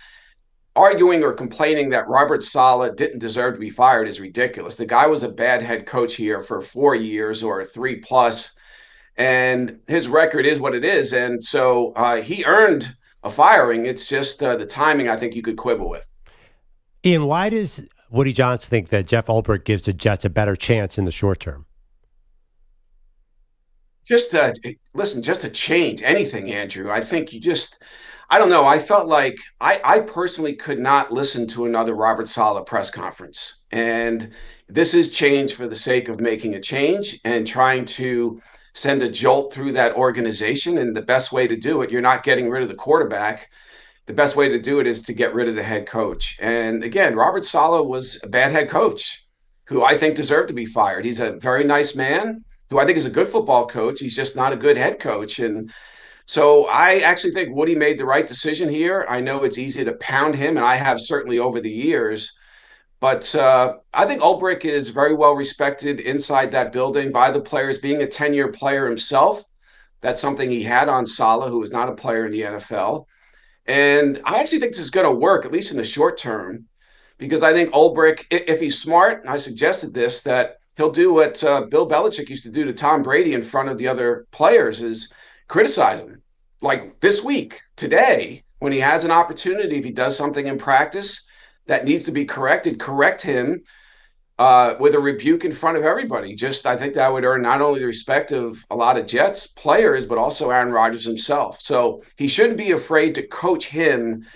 Arguing or complaining that Robert Saleh didn't deserve to be fired is ridiculous. The guy was a bad head coach here for 4 years or 3+, and his record is what it is. And so he earned a firing. It's just the timing I think you could quibble with. Ian, why does Woody Johnson think that Jeff Ulbrich gives the Jets a better chance in the short term? Just to change anything, Andrew. I think I don't know. I felt like I personally could not listen to another Robert Saleh press conference. And this is change for the sake of making a change and trying to send a jolt through that organization. And the best way to do it, you're not getting rid of the quarterback. The best way to do it is to get rid of the head coach. And again, Robert Saleh was a bad head coach who I think deserved to be fired. He's a very nice man who I think is a good football coach. He's just not a good head coach. And so I actually think Woody made the right decision here. I know it's easy to pound him, and I have certainly over the years. But I think Ulbrich is very well respected inside that building by the players, being a 10-year player himself. That's something he had on Saleh, who is not a player in the NFL. And I actually think this is going to work, at least in the short term, because I think Ulbrich, if he's smart, and I suggested this, that he'll do what Bill Belichick used to do to Tom Brady in front of the other players, is criticize him. Like this week, today, when he has an opportunity, if he does something in practice that needs to be corrected, correct him with a rebuke in front of everybody. I think that would earn not only the respect of a lot of Jets players, but also Aaron Rodgers himself. So he shouldn't be afraid to coach him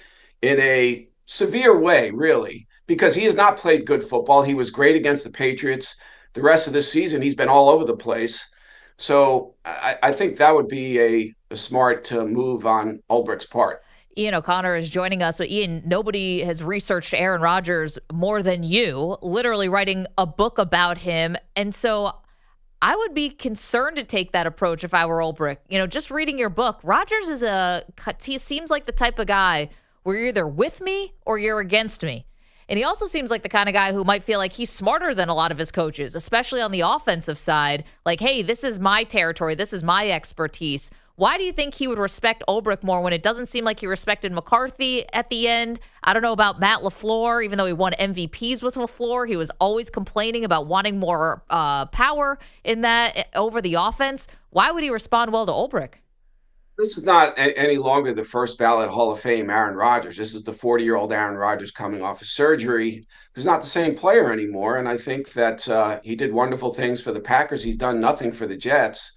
in a severe way, really, because he has not played good football. He was great against the Patriots. The rest of this season, he's been all over the place. So I think that would be a smart move on Ulbricht's part. Ian O'Connor is joining us. But Ian, nobody has researched Aaron Rodgers more than you, literally writing a book about him. And so I would be concerned to take that approach if I were Ulbricht. Just reading your book, Rodgers he seems like the type of guy where you're either with me or you're against me. And he also seems like the kind of guy who might feel like he's smarter than a lot of his coaches, especially on the offensive side. Like, hey, this is my territory. This is my expertise. Why do you think he would respect Ulbricht more when it doesn't seem like he respected McCarthy at the end? I don't know about Matt LaFleur. Even though he won MVPs with LaFleur, he was always complaining about wanting more power in that over the offense. Why would he respond well to Ulbricht? This is not any longer the first ballot Hall of Fame Aaron Rodgers. This is the 40-year-old Aaron Rodgers coming off of surgery, who's not the same player anymore. And I think that he did wonderful things for the Packers. He's done nothing for the Jets.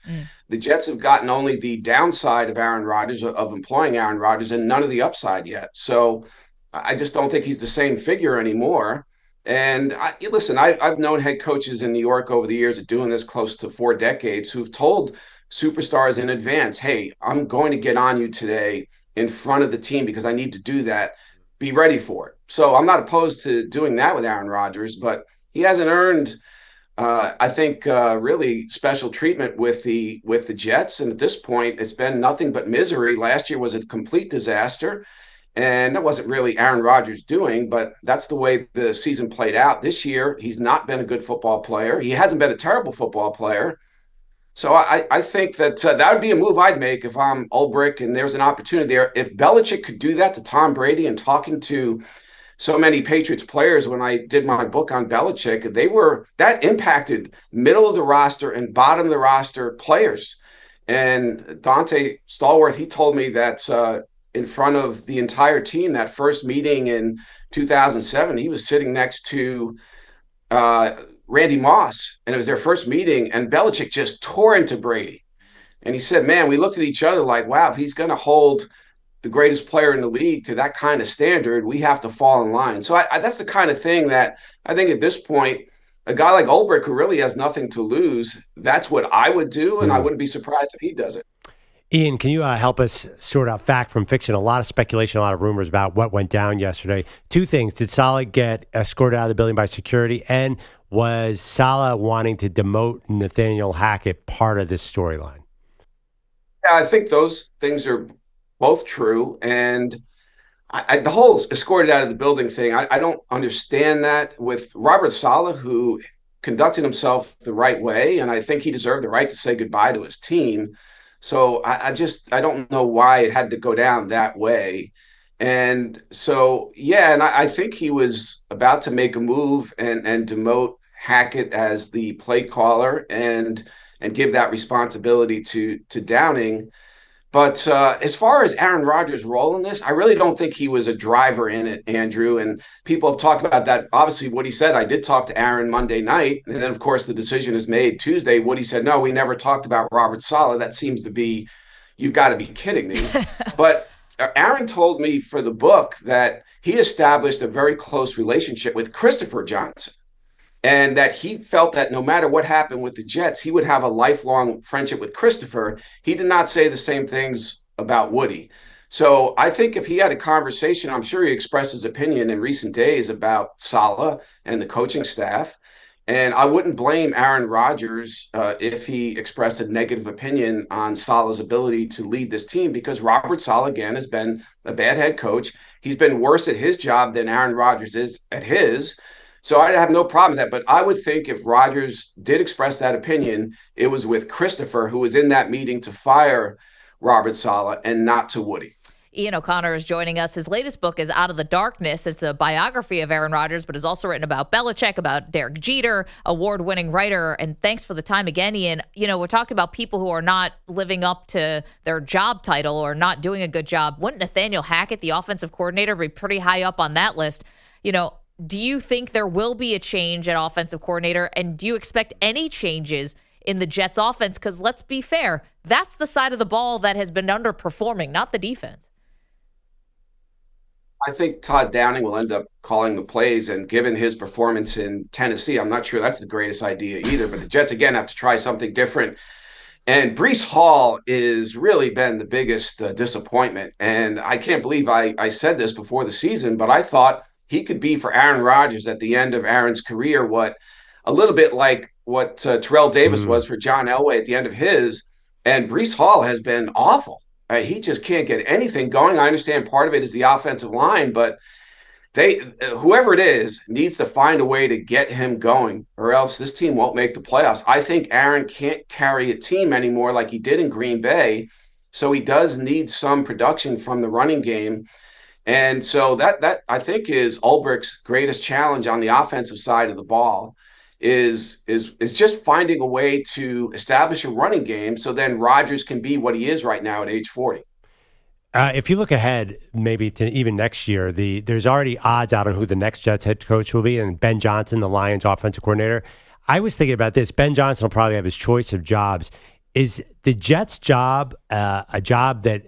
The Jets have gotten only the downside of Aaron Rodgers, of employing Aaron Rodgers, and none of the upside yet. So I just don't think he's the same figure anymore. And listen, I've known head coaches in New York over the years of doing this close to 4 decades who've told superstars in advance, hey, I'm going to get on you today in front of the team because I need to do that. Be ready for it. So I'm not opposed to doing that with Aaron Rodgers, but he hasn't earned, I think, really special treatment with the Jets. And at this point, it's been nothing but misery. Last year was a complete disaster. And that wasn't really Aaron Rodgers doing, but that's the way the season played out. This year, he's not been a good football player. He hasn't been a terrible football player. So I think that that would be a move I'd make if I'm Ulbricht and there's an opportunity there. If Belichick could do that to Tom Brady, and talking to so many Patriots players when I did my book on Belichick, that impacted middle of the roster and bottom of the roster players. And Dante Stallworth, he told me that in front of the entire team, that first meeting in 2007, he was sitting next to Randy Moss, and it was their first meeting, and Belichick just tore into Brady. And he said, man, we looked at each other like, wow, if he's going to hold the greatest player in the league to that kind of standard, we have to fall in line. So that's the kind of thing that I think at this point, a guy like Ulbricht, who really has nothing to lose, that's what I would do, and I wouldn't be surprised if he does it. Ian, can you help us sort out fact from fiction? A lot of speculation, a lot of rumors about what went down yesterday. 2 things. Did Saleh get escorted out of the building by security? And was Saleh wanting to demote Nathaniel Hackett part of this storyline? Yeah, I think those things are both true. And the whole escorted out of the building thing, I don't understand that with Robert Saleh, who conducted himself the right way. And I think he deserved the right to say goodbye to his team. So I don't know why it had to go down that way. And so, yeah, and I think he was about to make a move and demote Hackett as the play caller and give that responsibility to Downing. But as far as Aaron Rodgers' role in this, I really don't think he was a driver in it, Andrew. And people have talked about that. Obviously, Woody said, I did talk to Aaron Monday night. And then, of course, the decision is made Tuesday. Woody said, no, we never talked about Robert Saleh. That seems to be, you've got to be kidding me. But Aaron told me for the book that he established a very close relationship with Christopher Johnson, and that he felt that no matter what happened with the Jets, he would have a lifelong friendship with Christopher. He did not say the same things about Woody. So I think if he had a conversation, I'm sure he expressed his opinion in recent days about Saleh and the coaching staff. And I wouldn't blame Aaron Rodgers if he expressed a negative opinion on Saleh's ability to lead this team, because Robert Saleh, again, has been a bad head coach. He's been worse at his job than Aaron Rodgers is at his. So I have no problem with that. But I would think if Rodgers did express that opinion, it was with Christopher, who was in that meeting to fire Robert Saleh, and not to Woody. Ian O'Connor is joining us. His latest book is Out of the Darkness. It's a biography of Aaron Rodgers, but is also written about Belichick, about Derek Jeter, award-winning writer. And thanks for the time again, Ian. We're talking about people who are not living up to their job title or not doing a good job. Wouldn't Nathaniel Hackett, the offensive coordinator, be pretty high up on that list? Do you think there will be a change at offensive coordinator? And do you expect any changes in the Jets offense? Because let's be fair, that's the side of the ball that has been underperforming, not the defense. I think Todd Downing will end up calling the plays, and given his performance in Tennessee, I'm not sure that's the greatest idea either. But the Jets, again, have to try something different. And Breece Hall is really been the biggest disappointment. And I can't believe I said this before the season, but I thought he could be for Aaron Rodgers at the end of Aaron's career, what a little bit like what Terrell Davis was for John Elway at the end of his. And Breece Hall has been awful. He just can't get anything going. I understand part of it is the offensive line, but whoever it is needs to find a way to get him going, or else this team won't make the playoffs. I think Aaron can't carry a team anymore like he did in Green Bay, so he does need some production from the running game. And so that I think is Ulbricht's greatest challenge on the offensive side of the ball is just finding a way to establish a running game so then Rodgers can be what he is right now at age 40. If you look ahead, maybe to even next year, there's already odds out on who the next Jets head coach will be, and Ben Johnson, the Lions offensive coordinator. I was thinking about this. Ben Johnson will probably have his choice of jobs. Is the Jets' job a job that,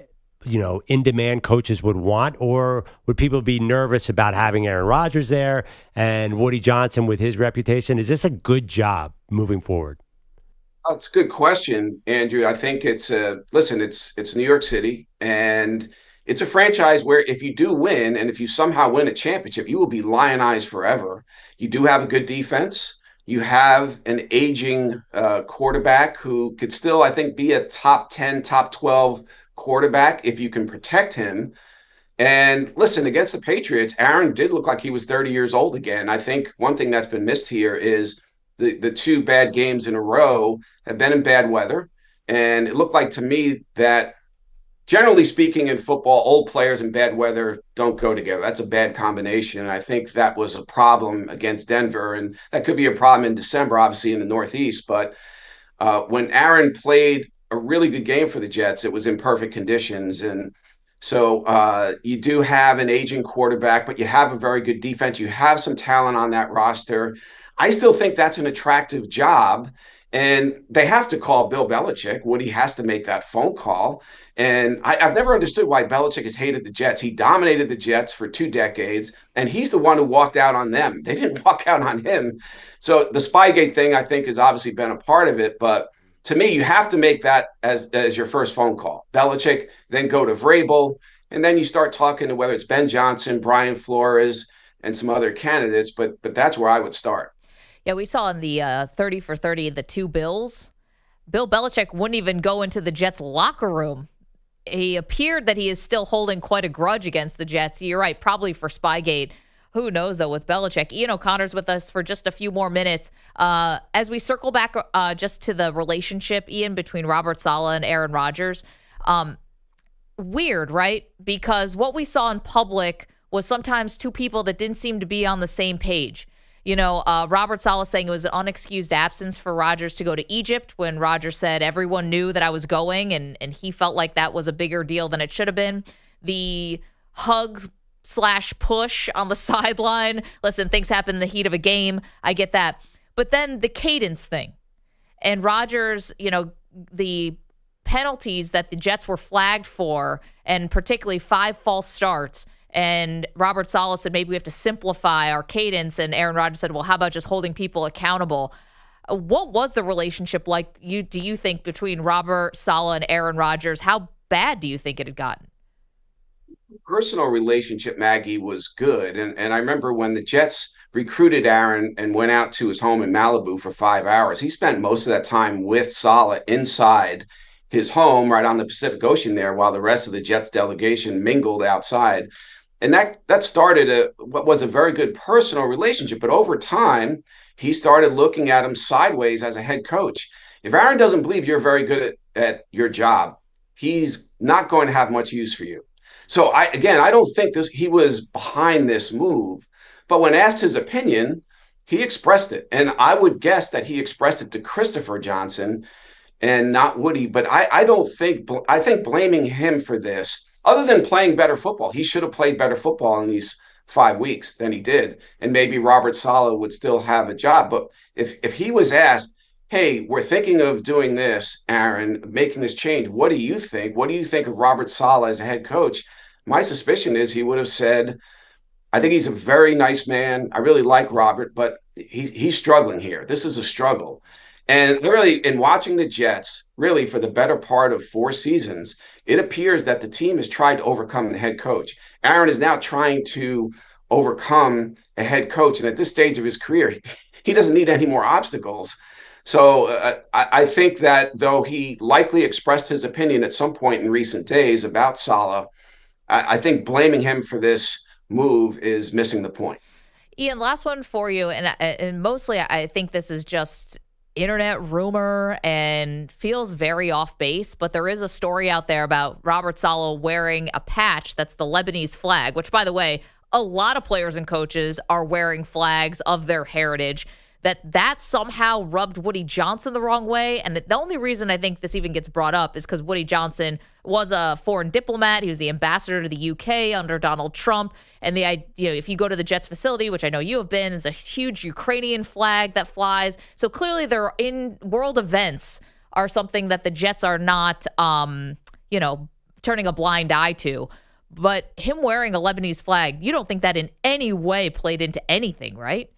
in-demand coaches would want, or would people be nervous about having Aaron Rodgers there and Woody Johnson with his reputation? Is this a good job moving forward? Oh, it's a good question, Andrew. I think it's New York City, and it's a franchise where if you do win, and if you somehow win a championship, you will be lionized forever. You do have a good defense. You have an aging quarterback who could still, I think, be a top 10, top 12 quarterback if you can protect him. And listen, against the Patriots, Aaron did look like he was 30 years old again. I think one thing that's been missed here is the two bad games in a row have been in bad weather. And it looked like to me that, generally speaking, in football, old players and bad weather don't go together. That's a bad combination. And I think that was a problem against Denver. And that could be a problem in December, obviously, in the Northeast. But when Aaron played a really good game for the Jets, it was in perfect conditions. And so you do have an aging quarterback, but you have a very good defense. You have some talent on that roster. I still think that's an attractive job. And they have to call Bill Belichick. Woody has to make that phone call. And I've never understood why Belichick has hated the Jets. He dominated the Jets for 2 decades, and he's the one who walked out on them. They didn't walk out on him. So the Spygate thing, I think, has obviously been a part of it. But to me, you have to make that as your first phone call. Belichick, then go to Vrabel, and then you start talking to whether it's Ben Johnson, Brian Flores, and some other candidates. But that's where I would start. Yeah, we saw in the 30 for 30, the 2 Bills, Bill Belichick wouldn't even go into the Jets locker room. He appeared that he is still holding quite a grudge against the Jets. You're right, probably for Spygate. Who knows, though, with Belichick. Ian O'Connor's with us for just a few more minutes. As we circle back just to the relationship, Ian, between Robert Saleh and Aaron Rodgers, weird, right? Because what we saw in public was sometimes 2 people that didn't seem to be on the same page. Robert Saleh saying it was an unexcused absence for Rodgers to go to Egypt when Rodgers said everyone knew that I was going, and he felt like that was a bigger deal than it should have been. The hugs/push on the sideline. Listen, things happen in the heat of a game. I get that. But then the cadence thing. And Rodgers, the penalties that the Jets were flagged for, and particularly 5 false starts. And Robert Saleh said, maybe we have to simplify our cadence. And Aaron Rodgers said, well, how about just holding people accountable? What was the relationship like, do you think, between Robert Saleh and Aaron Rodgers? How bad do you think it had gotten? Personal relationship, Maggie, was good. And I remember when the Jets recruited Aaron and went out to his home in Malibu for 5 hours, he spent most of that time with Saleh inside his home right on the Pacific Ocean there, while the rest of the Jets delegation mingled outside. And that started what was a very good personal relationship. But over time, he started looking at him sideways as a head coach. If Aaron doesn't believe you're very good at your job, he's not going to have much use for you. So I don't think he was behind this move. But when asked his opinion, he expressed it. And I would guess that he expressed it to Christopher Johnson and not Woody. But I think blaming him for this, other than playing better football, he should have played better football in these 5 weeks than he did. And maybe Robert Saleh would still have a job. But if he was asked, hey, we're thinking of doing this, Aaron, making this change, what do you think? What do you think of Robert Saleh as a head coach? my suspicion is he would have said, I think he's a very nice man. I really like Robert, but he's struggling here. This is a struggle. And really, in watching the Jets, really for the better part of 4 seasons, it appears that the team has tried to overcome the head coach. Aaron is now trying to overcome a head coach. And at this stage of his career, he doesn't need any more obstacles. So I think that though he likely expressed his opinion at some point in recent days about Saleh, I think blaming him for this move is missing the point. Ian, last one for you. And mostly I think this is just internet rumor and feels very off base, but there is a story out there about Robert Saleh wearing a patch that's the Lebanese flag, which, by the way, a lot of players and coaches are wearing flags of their heritage, that somehow rubbed Woody Johnson the wrong way. And the only reason I think this even gets brought up is because Woody Johnson was a foreign diplomat. He was the ambassador to the UK under Donald Trump. And if you go to the Jets facility, which I know you have been, it's a huge Ukrainian flag that flies. So clearly they're in world events are something that the Jets are not, turning a blind eye to. But him wearing a Lebanese flag, you don't think that in any way played into anything, right?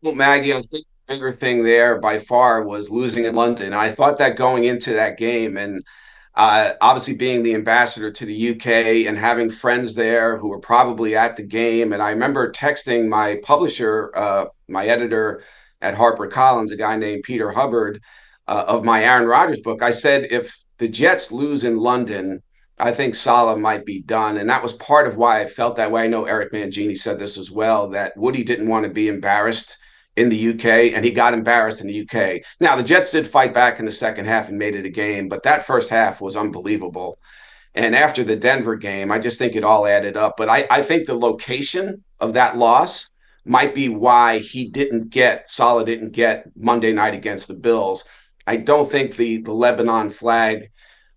Well, Maggie, I think the bigger thing there by far was losing in London. I thought that going into that game, and obviously being the ambassador to the UK and having friends there who were probably at the game. And I remember texting my publisher, my editor at HarperCollins, a guy named Peter Hubbard, of my Aaron Rodgers book. I said, if the Jets lose in London, I think Saleh might be done. And that was part of why I felt that way. I know Eric Mangini said this as well, that Woody didn't want to be embarrassed in the UK, and he got embarrassed in the UK. Now, the Jets did fight back in the second half and made it a game, but that first half was unbelievable. And after the Denver game, I just think it all added up. But I think the location of that loss might be why Saleh didn't get Monday night against the Bills. I don't think the Lebanon flag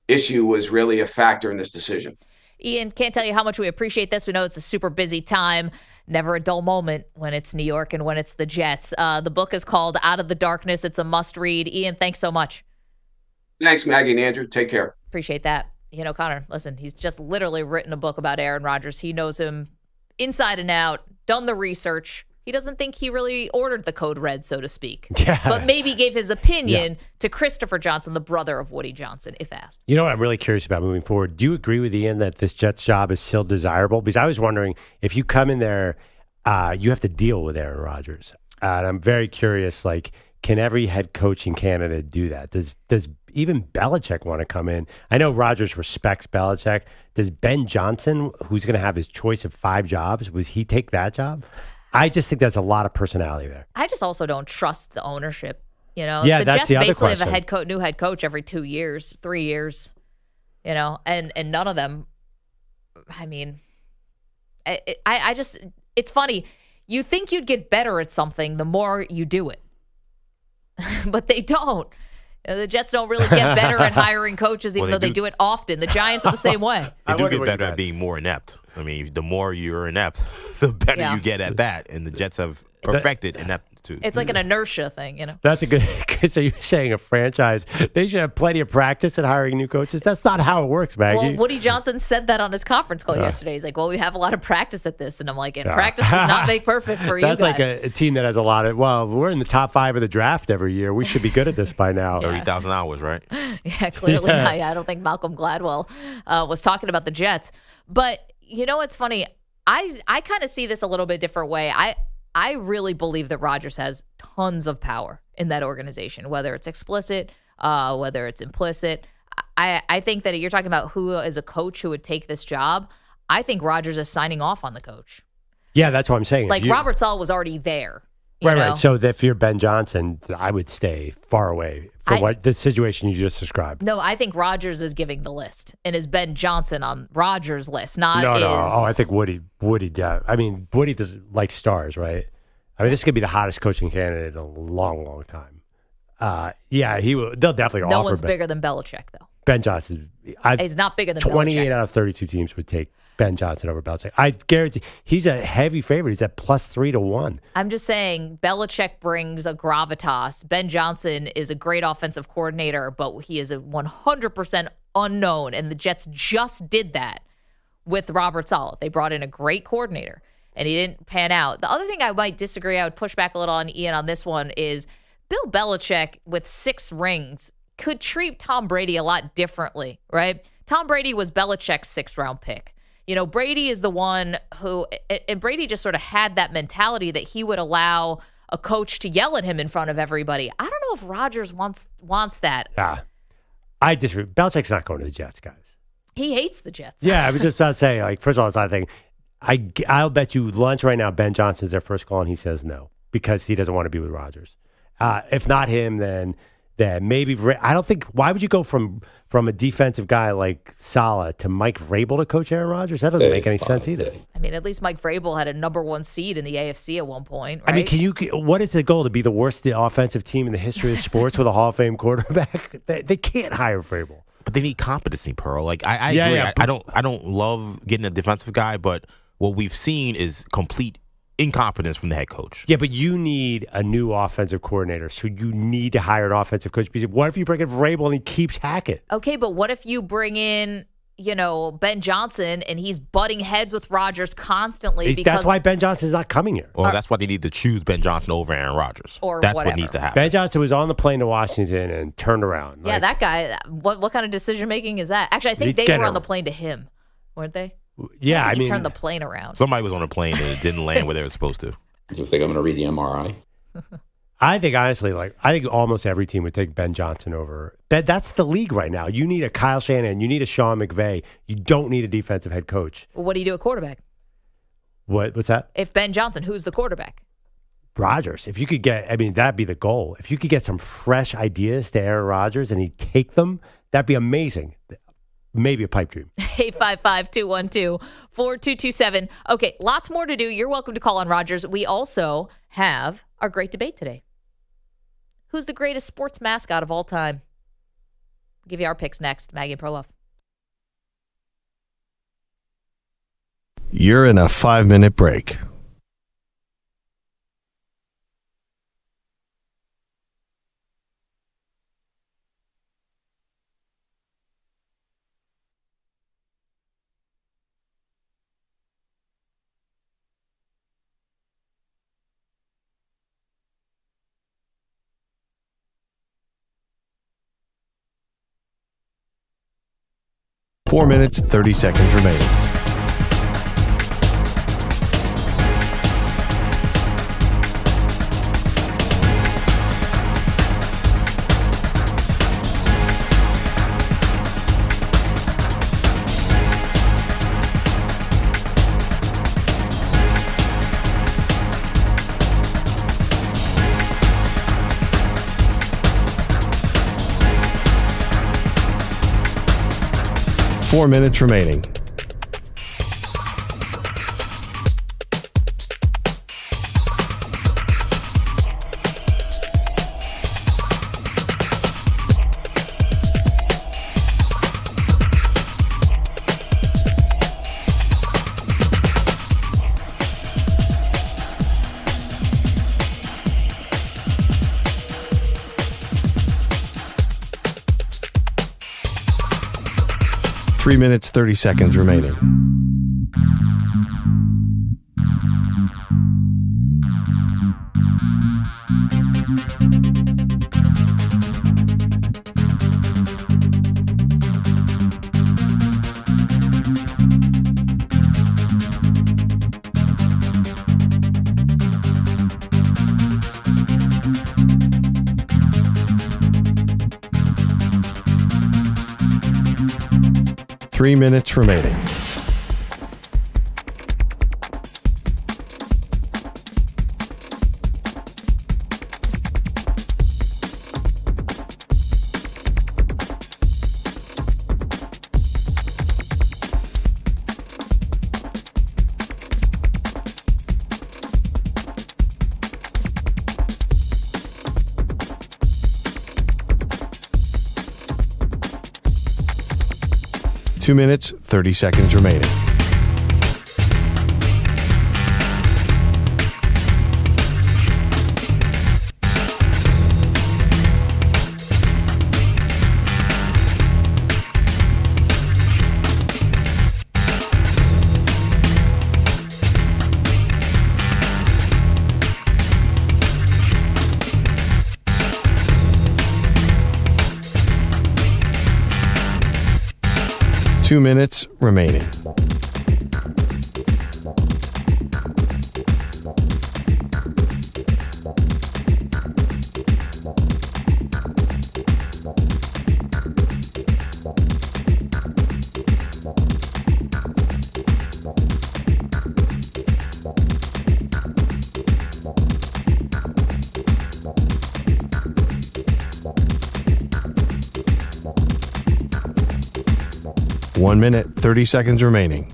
issue was really a factor in this decision. Ian, can't tell you how much we appreciate this. We know it's a super busy time. Never a dull moment when it's New York and when it's the Jets. The book is called Out of the Darkness. It's a must read. Ian, thanks so much. Thanks, Maggie and Andrew. Take care. Appreciate that. Ian O'Connor, listen, he's just literally written a book about Aaron Rodgers. He knows him inside and out, done the research. He doesn't think he really ordered the code red, so to speak. Yeah. But maybe gave his opinion to Christopher Johnson, the brother of Woody Johnson, if asked. You know what I'm really curious about moving forward? Do you agree with Ian that this Jets job is still desirable? Because I was wondering, if you come in there, you have to deal with Aaron Rodgers. And I'm very curious, can every head coaching candidate do that? Does even Belichick want to come in? I know Rodgers respects Belichick. Does Ben Johnson, who's going to have his choice of 5 jobs, would he take that job? I just think that's a lot of personality there. I just also don't trust the ownership. Yeah, the that's Jets the other basically question. have a new head coach every 2 years, 3 years, and none of them. I mean, I just, it's funny. You think you'd get better at something the more you do it, but they don't. The Jets don't really get better at hiring coaches, even though they do it often. The Giants are the same way. They do get better at being more inept. I mean, the more you're inept, the better you get at that. And the Jets have perfected ineptitude. It's like an inertia thing, That's a good. So you're saying a franchise, they should have plenty of practice at hiring new coaches? That's not how it works, Maggie. Well, Woody Johnson said that on his conference call yesterday. He's like, well, we have a lot of practice at this. And I'm like, practice does not make perfect for you guys. That's like a team that has a lot of, we're in the top 5 of the draft every year. We should be good at this by now. 30,000 hours, right? Yeah, clearly not. I don't think Malcolm Gladwell was talking about the Jets. But you know what's funny? I kind of see this a little bit different way. I really believe that Rodgers has tons of power in that organization, whether it's explicit, whether it's implicit. I think that you're talking about who is a coach who would take this job. I think Rodgers is signing off on the coach. Yeah, that's what I'm saying. Robert Saleh was already there. Right. So if you're Ben Johnson, I would stay far away from what the situation you just described. No, I think Rodgers is giving the list, and is Ben Johnson on Rodgers' list, not No. Oh, I think Woody. Yeah. I mean, Woody does like stars, right? I mean, this could be the hottest coaching candidate in a long, long time. He will. They'll definitely offer. No one's bigger than Belichick, though. Ben Johnson. He's not bigger than 28 Belichick. out of 32 teams would take Ben Johnson over Belichick. I guarantee he's a heavy favorite. He's at +3 to 1. I'm just saying Belichick brings a gravitas. Ben Johnson is a great offensive coordinator, but he is a 100% unknown, and the Jets just did that with Robert Saleh. They brought in a great coordinator, and he didn't pan out. The other thing I might disagree, I would push back a little on Ian on this one, is Bill Belichick with 6 rings could treat Tom Brady a lot differently, right? Tom Brady was Belichick's 6th-round pick. You know, Brady is the one who, and Brady just sort of had that mentality that he would allow a coach to yell at him in front of everybody. I don't know if Rodgers wants that. I disagree. Belichick's not going to the Jets, guys. He hates the Jets. Yeah, I was just about to say, like, first of all, it's not a thing. I'll bet you lunch right now, Ben Johnson's their first call, and he says no because he doesn't want to be with Rodgers. If not him, then maybe I don't think. Why would you go from a defensive guy like Saleh to Mike Vrabel to coach Aaron Rodgers? That doesn't make any sense either. I mean, at least Mike Vrabel had a number 1 seed in the AFC at one point, right? I mean, what is the goal? To be the worst offensive team in the history of sports with a Hall of Fame quarterback? They can't hire Vrabel. But they need competency, Pearl. Like I agree. Yeah. I don't love getting a defensive guy, but what we've seen is complete incompetence from the head coach. Yeah, but you need a new offensive coordinator, so you need to hire an offensive coach. Because what if you bring in Vrabel and he keeps hacking? Okay, but what if you bring in, Ben Johnson and he's butting heads with Rodgers constantly? That's why Ben Johnson's not coming here. Well, that's why they need to choose Ben Johnson over Aaron Rodgers. That's what needs to happen. Ben Johnson was on the plane to Washington and turned around. Yeah, that guy. What kind of decision making is that? Actually, I think they were on the plane to him, weren't they? Yeah, I mean, turned the plane around. Somebody was on a plane and it didn't land where they were supposed to. You think I'm going to read the MRI? I think honestly, I think almost every team would take Ben Johnson over. That's the league right now. You need a Kyle Shanahan. You need a Sean McVay. You don't need a defensive head coach. Well, what do you do at quarterback? What's that? If Ben Johnson, who's the quarterback? Rodgers. If you could that'd be the goal. If you could get some fresh ideas to Aaron Rodgers and he'd take them, that'd be amazing. Maybe a pipe dream. 855-212-4227. Okay, lots more to do. You're welcome to call on Rodgers. We also have our great debate today. Who's the greatest sports mascot of all time? We'll give you our picks next. Maggie and Perloff. You're in a 5-minute break. Four minutes, 30 seconds remaining. Four minutes remaining. Three minutes, 30 seconds remaining. Three minutes remaining. Two minutes, 30 seconds remaining. 2 minutes remaining. One minute, 30 seconds remaining.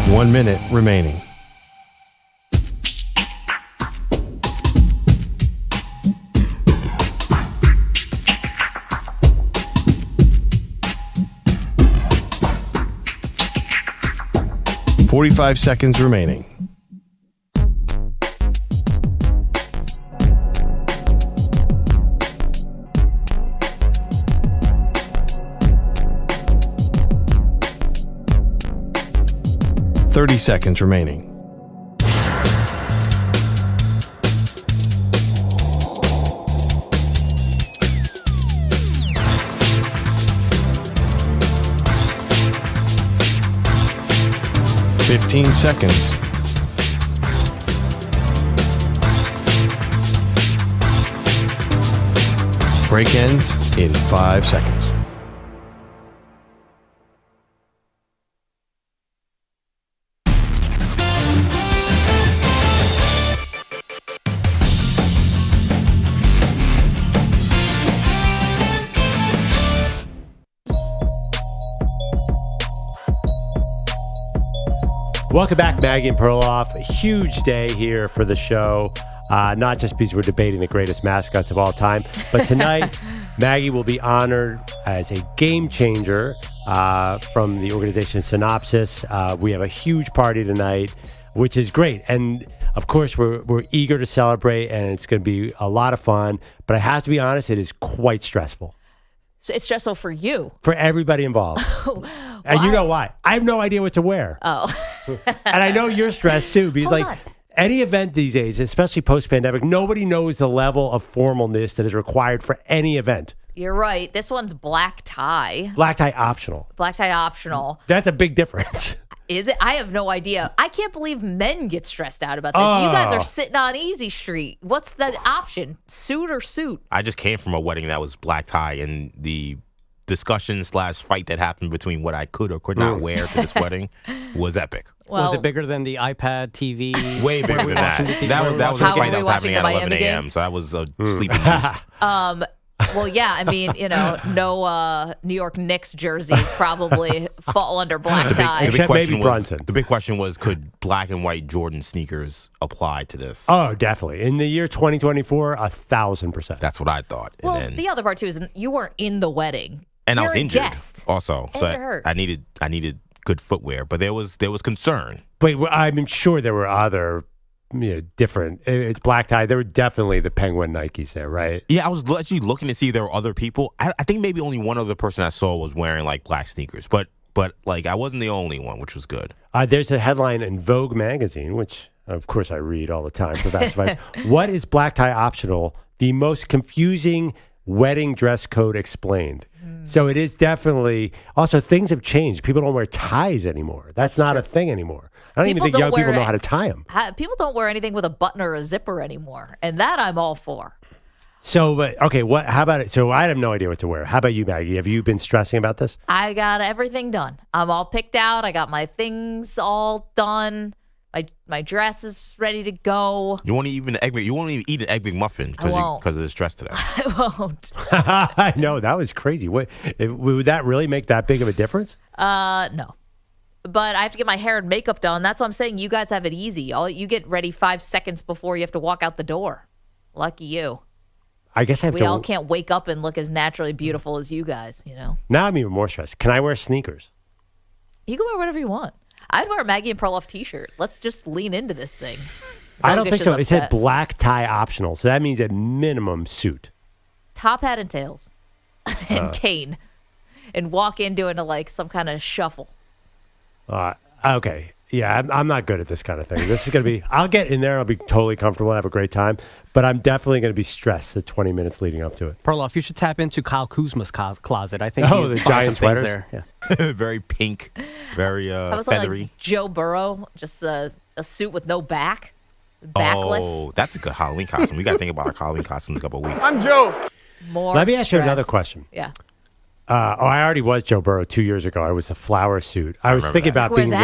One minute remaining. .45 seconds remaining. .30 seconds remaining. .15 seconds. Break ends in 5 seconds. Welcome back, Maggie and Perloff. A huge day here for the show. Not just because we're debating the greatest mascots of all time, but tonight, Maggie will be honored as a game changer from the organization Synopsis. We have a huge party tonight, which is great. And of course, we're eager to celebrate, and it's going to be a lot of fun. But I have to be honest, it is quite stressful. So it's stressful for you. For everybody involved. And you know why. I have no idea what to wear. Oh. And I know you're stressed too, because any event these days, especially post-pandemic, nobody knows the level of formalness that is required for any event. You're right. This one's black tie. Black tie optional. Black tie optional. That's a big difference. Is it? I have no idea. I can't believe men get stressed out about this. You guys are sitting on easy street. What's the option? Suit or suit? I just came from a wedding that was black tie, and the discussion/fight that happened between what I could or could not wear to this wedding was epic. Well, was it bigger than the iPad TV? Way bigger than that. That was a fight that was happening at 11 a.m., so I was sleeping beast. Well, yeah, I mean, no New York Knicks jerseys probably fall under black tie. The big question was, could black and white Jordan sneakers apply to this? Oh, definitely. In the year 2024, 1,000%. That's what I thought. Well, and then, the other part, too, is you weren't in the wedding. And You're I was injured guest. also. And So you're hurt. I needed good footwear, but there was concern. But I'm sure there were other different. It's black tie. There were definitely the Penguin Nikes there, right? Yeah, I was actually looking to see if there were other people. I think maybe only one other person I saw was wearing like black sneakers, but like I wasn't the only one, which was good. There's a headline in Vogue magazine, which of course I read all the time for Best Advice. What is black tie optional? The most confusing wedding dress code explained. So it is definitely. Also, things have changed. People don't wear ties anymore. That's not true. A thing anymore. I don't even think young people know how to tie them. People don't wear anything with a button or a zipper anymore, and that I'm all for. So, okay, how about it? So I have no idea what to wear. How about you, Maggie? Have you been stressing about this? I got everything done. I'm all picked out. I got my things all done. My dress is ready to go. You won't even eat an egg McMuffin because of this dress today. I won't. I know, that was crazy. Would that really make that big of a difference? No. But I have to get my hair and makeup done. That's what I'm saying. You guys have it easy. You get ready 5 seconds before you have to walk out the door. Lucky you. I guess we all can't wake up and look as naturally beautiful as you guys, Now I'm even more stressed. Can I wear sneakers? You can wear whatever you want. I'd wear a Maggie and Perloff t-shirt. Let's just lean into this thing. I don't think so. It said upset. black tie optional, so that means a minimum suit. Top hat and tails and cane and walk in doing some kind of shuffle. Okay. Yeah, I'm not good at this kind of thing. This is going to be, I'll get in there. I'll be totally comfortable and have a great time. But I'm definitely going to be stressed the 20 minutes leading up to it. Perloff, you should tap into Kyle Kuzma's closet. I think the giant sweaters there. Yeah. Very pink, very I was feathery. like Joe Burrow, just a suit with no back, backless. Oh, that's a good Halloween costume. We got to think about our Halloween costumes in a couple of weeks. I'm Joe. More Let me ask you stress. another question. Yeah. I already was Joe Burrow 2 years ago. I was a flower suit. I was thinking about being the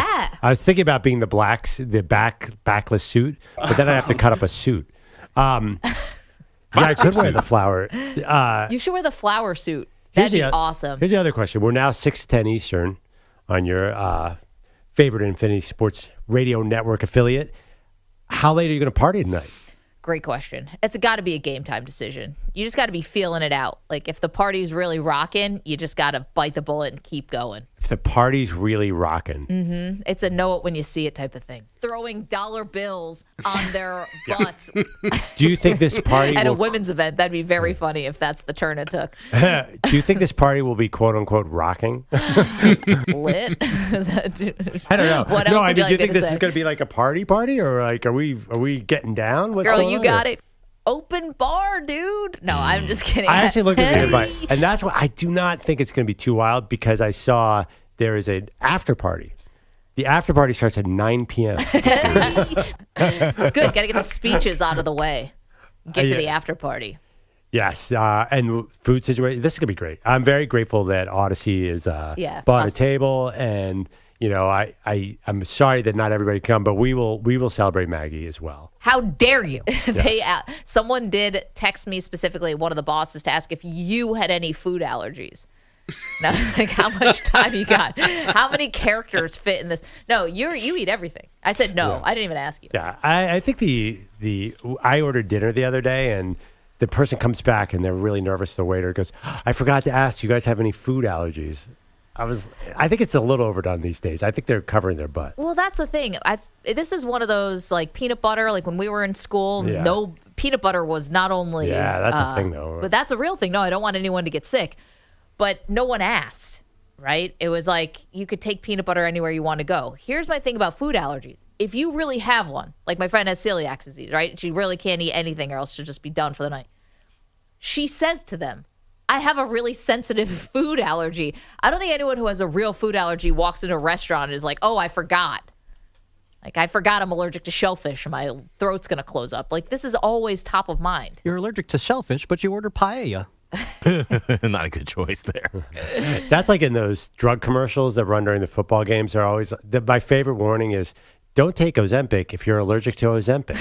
backless suit, but then I'd have to cut up a suit. Yeah, I could wear the flower. You should wear the flower suit. That'd be awesome. Here's the other question. We're now 6:10 Eastern on your favorite Infinity Sports Radio Network affiliate. How late are you going to party tonight? Great question. It's got to be a game time decision. You just got to be feeling it out. Like if the party's really rocking, you just got to bite the bullet and keep going. If the party's really rocking. Mm-hmm. It's a know it when you see it type of thing. Throwing dollar bills on their butts. Do you think this party at a women's event? That'd be very funny if that's the turn it took. Do you think this party will be quote unquote rocking? Lit? I don't know. What no, else I would mean, you do you like think me to this say? is going to be like a party, or like are we getting down? What's Girl, going you on got here? it. Open bar, dude. No, I'm just kidding. I actually looked at the invite, and that's why I do not think it's going to be too wild because I saw there is an after party. The after party starts at 9 p.m. It's good. Got to get the speeches out of the way. Get to the after party. Yes, and food situation. This is going to be great. I'm very grateful that Odyssey is bought a table, and I'm sorry that not everybody can come, but we will celebrate Maggie as well. How dare you? Someone did text me specifically, one of the bosses, to ask if you had any food allergies. Now, like how much time you got? How many characters fit in this? No, you eat everything. I said no. I didn't even ask you. Yeah, I think I ordered dinner the other day, and the person comes back and they're really nervous. The waiter goes, "I forgot to ask, do you guys have any food allergies?" I think it's a little overdone these days. I think they're covering their butt. Well, that's the thing. This is one of those like peanut butter. Like when we were in school, no peanut butter was not only. Yeah, that's a thing though. But that's a real thing. No, I don't want anyone to get sick. But no one asked, right? It was like you could take peanut butter anywhere you want to go. Here's my thing about food allergies. If you really have one, like my friend has celiac disease, right? She really can't eat anything or else she'll just be done for the night. She says to them, I have a really sensitive food allergy. I don't think anyone who has a real food allergy walks into a restaurant and is like, oh, I forgot. Like, I forgot I'm allergic to shellfish and my throat's going to close up. Like, this is always top of mind. You're allergic to shellfish, but you order paella. Not a good choice there. That's like in those drug commercials that run during the football games. They're always my favorite warning is don't take Ozempic if you're allergic to Ozempic.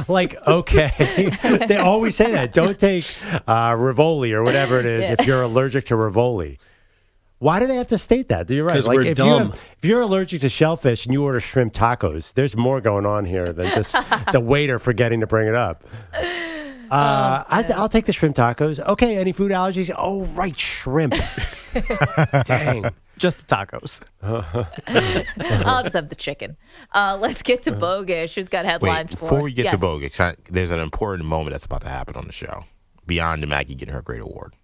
Like, okay. They always say that. Don't take Rivoli or whatever it is if you're allergic to Rivoli. Why do they have to state that? You're right. Because Like, we're dumb. If you're allergic to shellfish and you order shrimp tacos, there's more going on here than just the waiter forgetting to bring it up. I'll take the shrimp tacos. Okay, any food allergies? Oh, right, shrimp. Dang. Just the tacos. I'll just have the chicken. Let's get to Bogish, who's got headlines for us. Before we get to Bogish, there's an important moment that's about to happen on the show. Beyond Maggie getting her great award.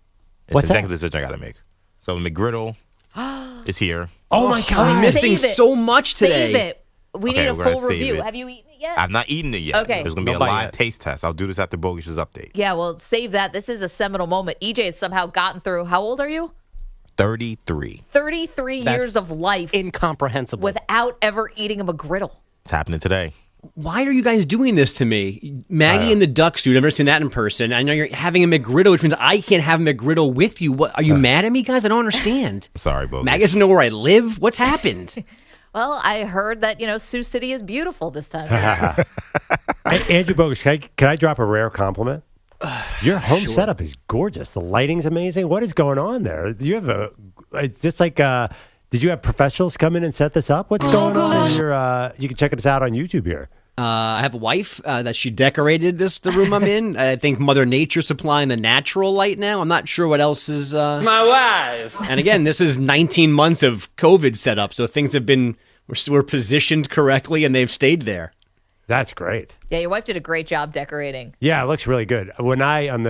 It's What's an that? executive decision I got to make. So McGriddle is here. Oh my God, I'm missing so much today. Save it. We need a we're gonna full save review. it. Have you eaten it yet? I've not eaten it yet. Okay. There's going to be a live taste test. I'll do this after Bogish's update. Yeah, well, save that. This is a seminal moment. EJ has somehow gotten through. How old are you? 33. 33 years of life. Incomprehensible. Without ever eating a McGriddle. It's happening today. Why are you guys doing this to me? Maggie in the duck suit. I've never seen that in person. I know you're having a McGriddle, which means I can't have a McGriddle with you. What? Are you mad at me, guys? I don't understand. I'm sorry, Bogish. Maggie doesn't know where I live. What's happened? Well, I heard that, Sioux City is beautiful this time. Hey, Andrew Bogish, can I drop a rare compliment? Your home setup is gorgeous. The lighting's amazing. What is going on there? It's just like, did you have professionals come in and set this up? What's going on? You can check us out on YouTube here. I have a wife that she decorated the room I'm in. I think Mother Nature supplying the natural light now. I'm not sure what else is. My wife. And again, this is 19 months of COVID setup, so things have been were positioned correctly, and they've stayed there. That's great. Yeah, your wife did a great job decorating. Yeah, it looks really good. When I'm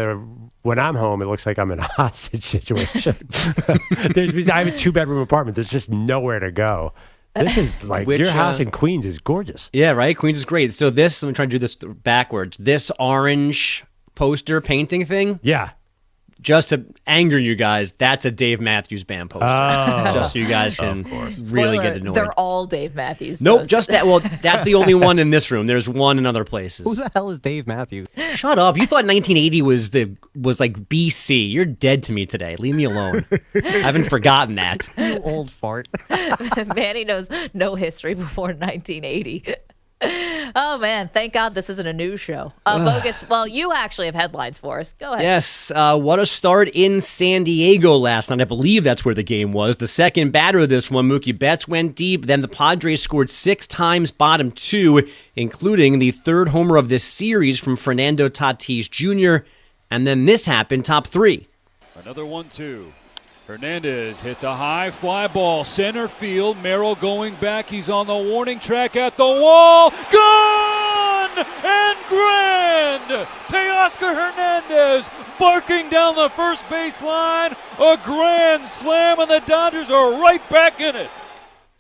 home, it looks like I'm in a hostage situation. I have a 2-bedroom apartment. There's just nowhere to go. This is like your house in Queens is gorgeous. Yeah, right. Queens is great. So this, I'm trying to do this backwards. This orange poster painting thing. Yeah. Just to anger you guys, that's a Dave Matthews Band poster. Oh. Just so you guys can really Spoiler, get annoyed. they're all Dave Matthews. Nope, posters. just that. Well, that's the only one in this room. There's one in other places. Who the hell is Dave Matthews? Shut up. You thought 1980 was like BC. You're dead to me today. Leave me alone. I haven't forgotten that. You old fart. Manny knows no history before 1980. Oh, man. Thank God this isn't a news show. Bogus. Well, you actually have headlines for us. Go ahead. Yes. What a start in San Diego last night. I believe that's where the game was. The second batter of this one, Mookie Betts, went deep. Then the Padres scored 6 times, bottom 2, including the third homer of this series from Fernando Tatis Jr. And then this happened, top 3. Another 1-2. Hernandez hits a high fly ball, center field. Merrill going back. He's on the warning track at the wall. Gone and grand. Teoscar Hernandez barking down the first base line. A grand slam, and the Dodgers are right back in it.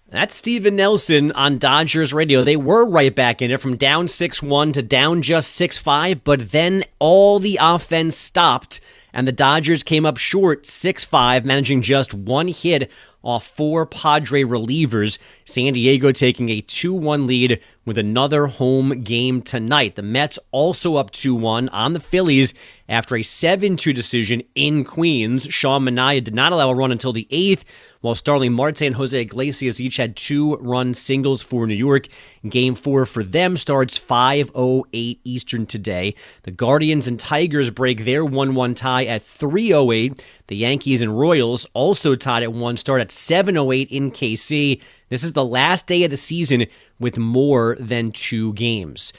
That's Steven Nelson on Dodgers radio. They were right back in it from down 6-1 to down just 6-5, but then all the offense stopped, and the Dodgers came up short 6-5, managing just 1 hit off 4 Padre relievers. San Diego taking a 2-1 lead with another home game tonight. The Mets also up 2-1 on the Phillies after a 7-2 decision in Queens. Sean Manaea did not allow a run until the 8th, while Starling Marte and Jose Iglesias each had 2-run singles for New York. Game 4 for them starts 5:08 Eastern today. The Guardians and Tigers break their 1-1 tie at 3:08. The Yankees and Royals also tied at 1, start at 7:08 in KC. This is the last day of the season with more than 2 games.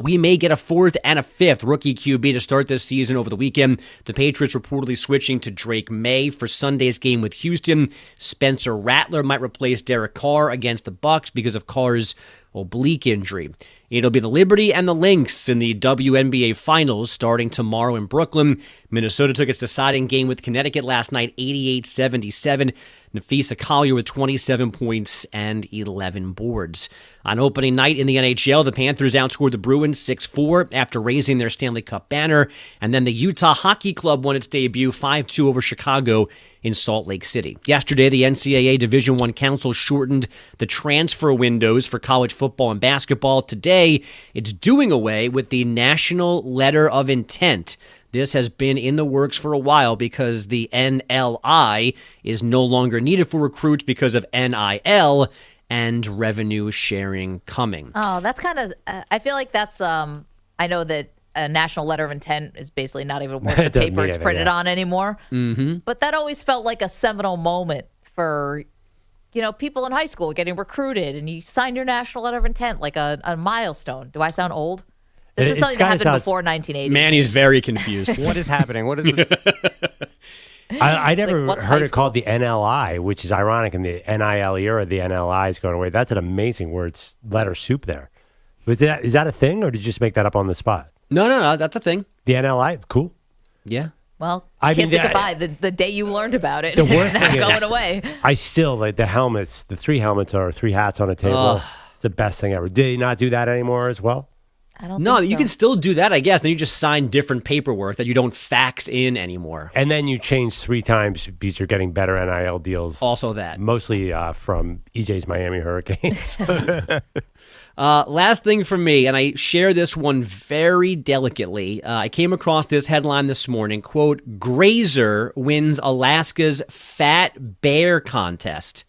We may get a 4th and a 5th rookie QB to start this season over the weekend. The Patriots reportedly switching to Drake Maye for Sunday's game with Houston. Spencer Rattler might replace Derek Carr against the Bucs because of Carr's oblique injury. It'll be the Liberty and the Lynx in the WNBA Finals starting tomorrow in Brooklyn. Minnesota took its deciding game with Connecticut last night, 88-77. Nafisa Collier with 27 points and 11 boards. On opening night in the NHL, the Panthers outscored the Bruins 6-4 after raising their Stanley Cup banner. And then the Utah Hockey Club won its debut 5-2 over Chicago in Salt Lake City. Yesterday, the NCAA Division I Council shortened the transfer windows for college football and basketball. Today, it's doing away with the National Letter of Intent. This has been in the works for a while because the NLI is no longer needed for recruits because of NIL and revenue sharing coming. Oh, that's kind of, I feel like that's, I know that a national letter of intent is basically not even worth the paper it's printed on anymore. Mm-hmm. But that always felt like a seminal moment for, people in high school getting recruited, and you signed your national letter of intent, like a milestone. Do I sound old? This is something that happened before 1980. Manny's very confused. What is happening? What is this? I never heard it called the NLI, which is ironic in the NIL era. The NLI is going away. That's an amazing word, letter soup there. Is that a thing, or did you just make that up on the spot? No, that's a thing. The NLI, cool. Yeah. Well, kiss it goodbye the day you learned about it. The worst It's not thing going is, away. I still like the helmets. The 3 helmets are 3 hats on a table. It's the best thing ever. Did they not do that anymore as well? I don't No, think you so. can still do that, I guess. Then you just sign different paperwork that you don't fax in anymore. And then you change 3 times because you're getting better NIL deals. Also that. Mostly from EJ's Miami Hurricanes. Last thing from me, and I share this one very delicately. I came across this headline this morning, quote, Grazer wins Alaska's Fat Bear Contest.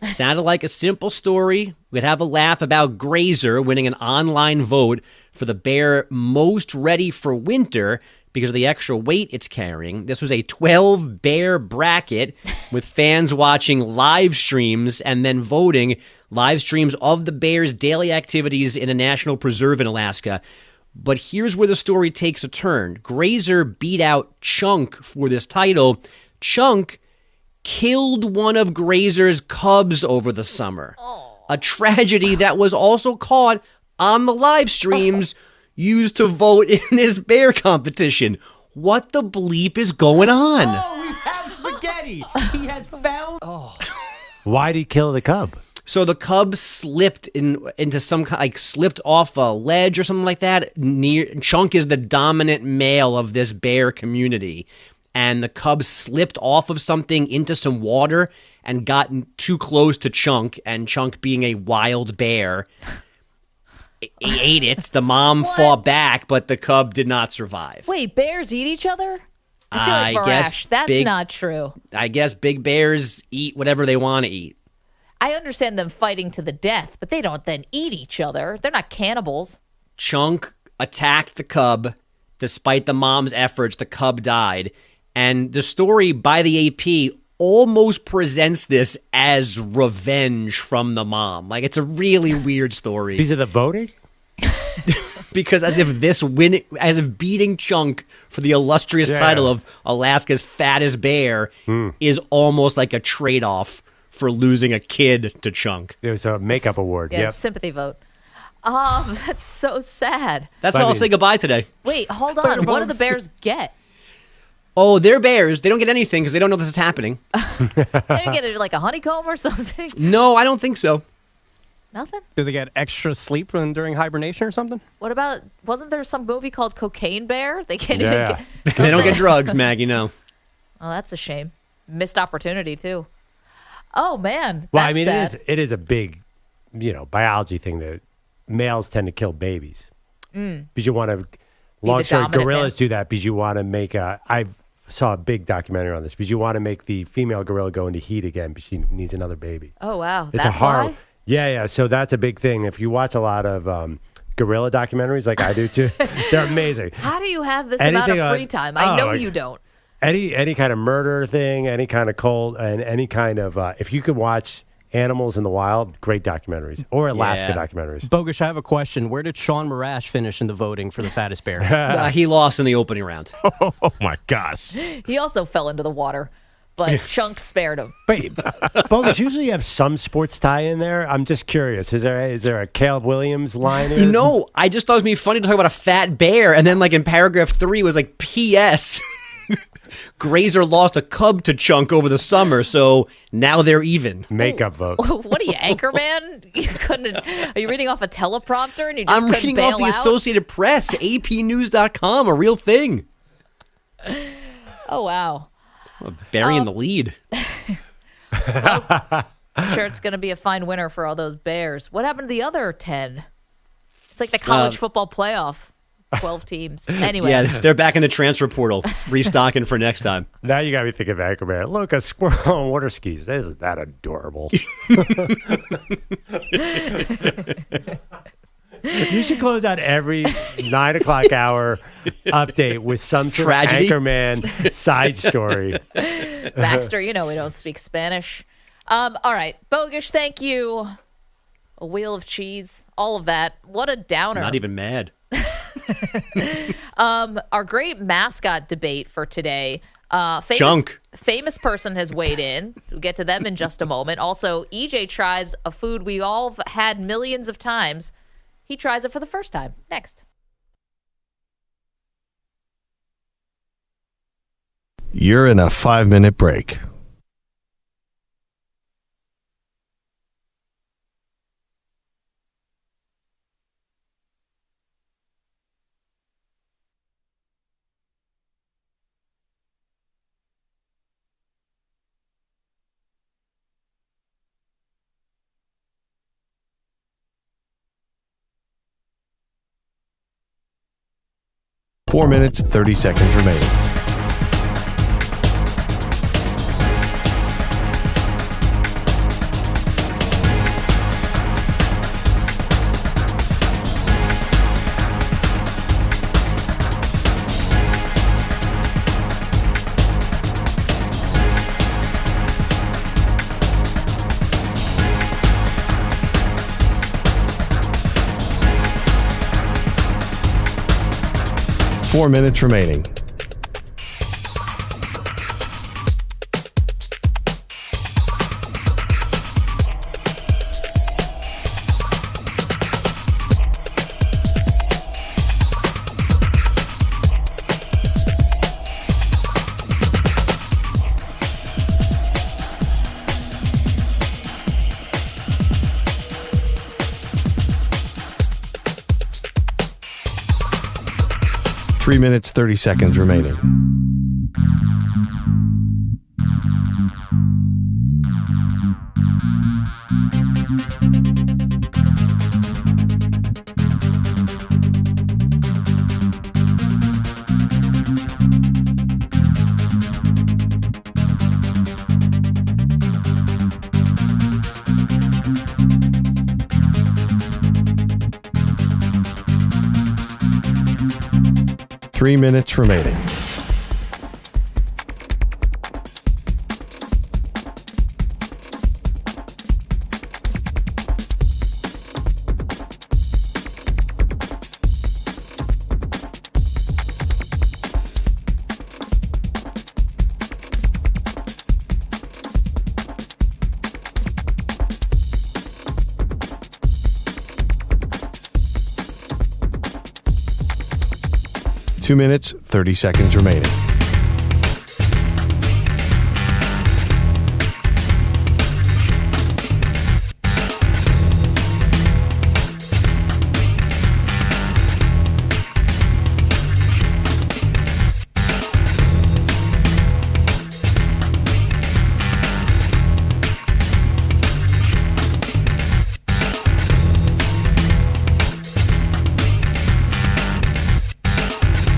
Sounded like a simple story. We'd have a laugh about Grazer winning an online vote for the bear most ready for winter because of the extra weight it's carrying. This was a 12-bear bracket with fans watching live streams and then voting live streams of the bear's daily activities in a national preserve in Alaska. But here's where the story takes a turn. Grazer beat out Chunk for this title. Chunk killed one of Grazer's cubs over the summer. A a tragedy that was also caught on the live streams used to vote in this bear competition. What the bleep is going on? Oh, we have spaghetti. He has found. Oh. Why'd he kill the cub? So the cub slipped into some slipped off a ledge or something like that. Chunk is the dominant male of this bear community, and the cub slipped off of something into some water and got too close to Chunk. And Chunk, being a wild bear, he ate it. The mom fought back, but the cub did not survive. Wait, bears eat each other? I feel like Marash, that's not true. I guess big bears eat whatever they want to eat. I understand them fighting to the death, but they don't then eat each other. They're not cannibals. Chunk attacked the cub. Despite the mom's efforts, the cub died. And the story by the AP almost presents this as revenge from the mom. Like, it's a really weird story. Because of the voting? Because as if beating Chunk for the illustrious title of Alaska's fattest bear is almost like a trade-off for losing a kid to Chunk. It was a makeup award. Yeah, sympathy vote. That's so sad. That's how I'll say goodbye today. Wait, hold on. What do the bears get? Oh, they're bears. They don't get anything because they don't know this is happening. They don't get like a honeycomb or something? No, I don't think so. Nothing? Do they get extra sleep during hibernation or something? What about, wasn't there some movie called Cocaine Bear? They can't even get... They don't get drugs, Maggie, no. Oh, that's a shame. Missed opportunity, too. Oh, man. Well, that's I mean, sad. it is a big, biology thing that males tend to kill babies. Because you want to, long story, gorillas do that because you want to make I saw a big documentary on this, because you want to make the female gorilla go into heat again because she needs another baby. Oh, wow. It's that's why? Yeah. So that's a big thing. If you watch a lot of gorilla documentaries like I do too, they're amazing. How do you have this amount of free time? I know you don't. Any kind of murder thing, any kind of cult, and any kind of if you could watch animals in the wild, great documentaries, or Alaska documentaries. Bogusch, I have a question. Where did Sean Marash finish in the voting for the fattest bear? He lost in the opening round. Oh my gosh! He also fell into the water, but Chunk spared him. Wait, Bogusch, usually you have some sports tie in there. I'm just curious. Is there a Caleb Williams line in? No, I just thought it would be funny to talk about a fat bear, and then like in paragraph 3 was like P.S. Grazer lost a cub to Chunk over the summer, so now they're even. Makeup vote. What are you, Anchorman? Are you reading off a teleprompter and you just I'm reading off the Associated Press, APnews.com, a real thing. Oh, wow. Burying the lead. I'm sure it's going to be a fine winner for all those Bears. What happened to the other 10? It's like the college football playoff. 12 teams. Anyway. Yeah, they're back in the transfer portal, restocking for next time. Now you got me thinking of Anchorman. Look, a squirrel on water skis. Isn't that adorable? You should close out every 9 o'clock hour update with some sort tragedy? Of Anchorman side story. Baxter, we don't speak Spanish. All right. Bogusch, thank you. A wheel of cheese. All of that. What a downer. Not even mad. Our great mascot debate for today. Famous person has weighed in. We'll get to them in just a moment. Also, EJ tries a food we all have had millions of times. He tries it for the first time. Next. You're in a 5-minute break. Four minutes, 30 seconds remaining. Four minutes remaining. 3 minutes, 30 seconds remaining. Three minutes remaining. Two minutes, 30 seconds remaining.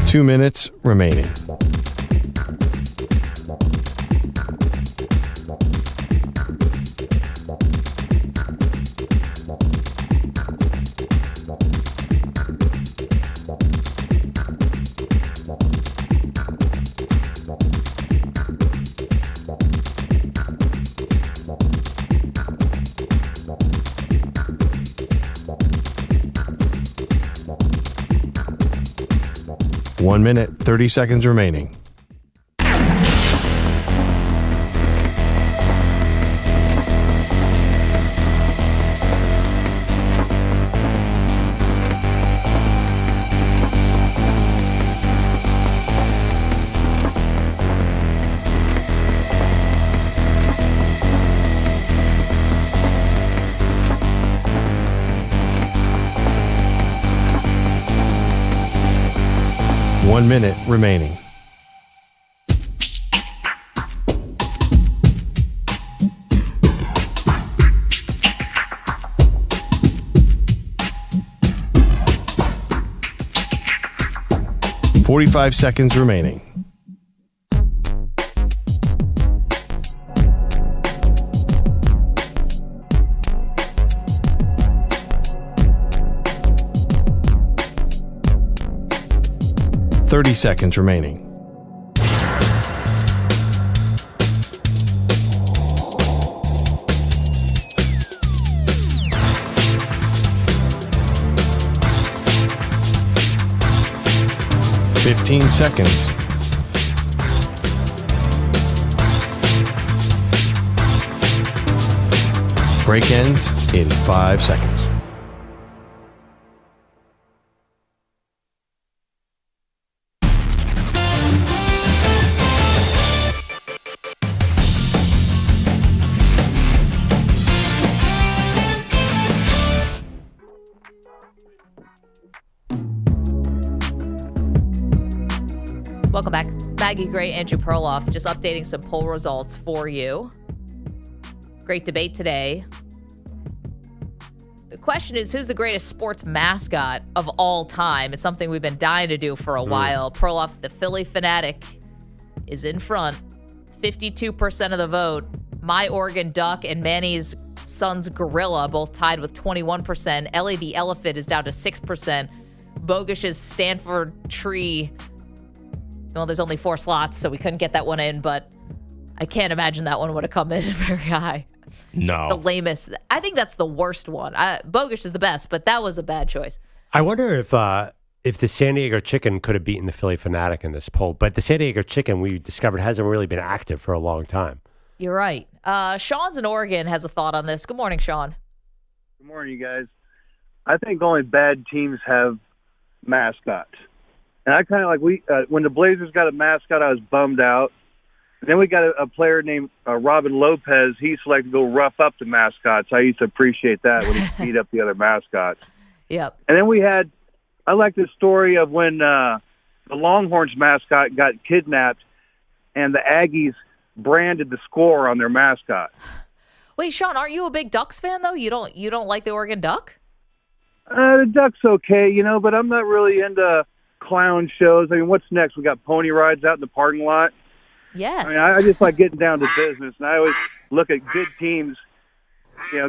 Two minutes remaining. One minute, 30 seconds remaining. One minute remaining. .45 seconds remaining. .30 seconds remaining. .15 seconds. Break ends in 5 seconds. Welcome back. Maggie Gray, Andrew Perloff, just updating some poll results for you. Great debate today. The question is, who's the greatest sports mascot of all time? It's something we've been dying to do for a while. Perloff, the Philly fanatic, is in front. 52% of the vote. My Oregon Duck and Manny's Son's Gorilla both tied with 21%. Ellie the Elephant is down to 6%. Bogish's Stanford Tree. Well, there's only 4 slots, so we couldn't get that one in, but I can't imagine that one would have come in very high. No. It's the lamest. I think that's the worst one. Bogish is the best, but that was a bad choice. I wonder if the San Diego Chicken could have beaten the Philly Fanatic in this poll, but the San Diego Chicken, we discovered, hasn't really been active for a long time. You're right. Sean's in Oregon has a thought on this. Good morning, Sean. Good morning, you guys. I think only bad teams have mascots. And I kind of like when the Blazers got a mascot, I was bummed out. And then we got a player named Robin Lopez. He used to like to go rough up the mascots. I used to appreciate that when he beat up the other mascots. Yep. And then I like the story of when the Longhorns mascot got kidnapped, and the Aggies branded the score on their mascot. Wait, Sean, aren't you a big Ducks fan though? You don't like the Oregon Duck? The Ducks okay, but I'm not really into clown shows. I mean, what's next? We got pony rides out in the parking lot. Yes. I mean, I just like getting down to business, and I always look at good teams.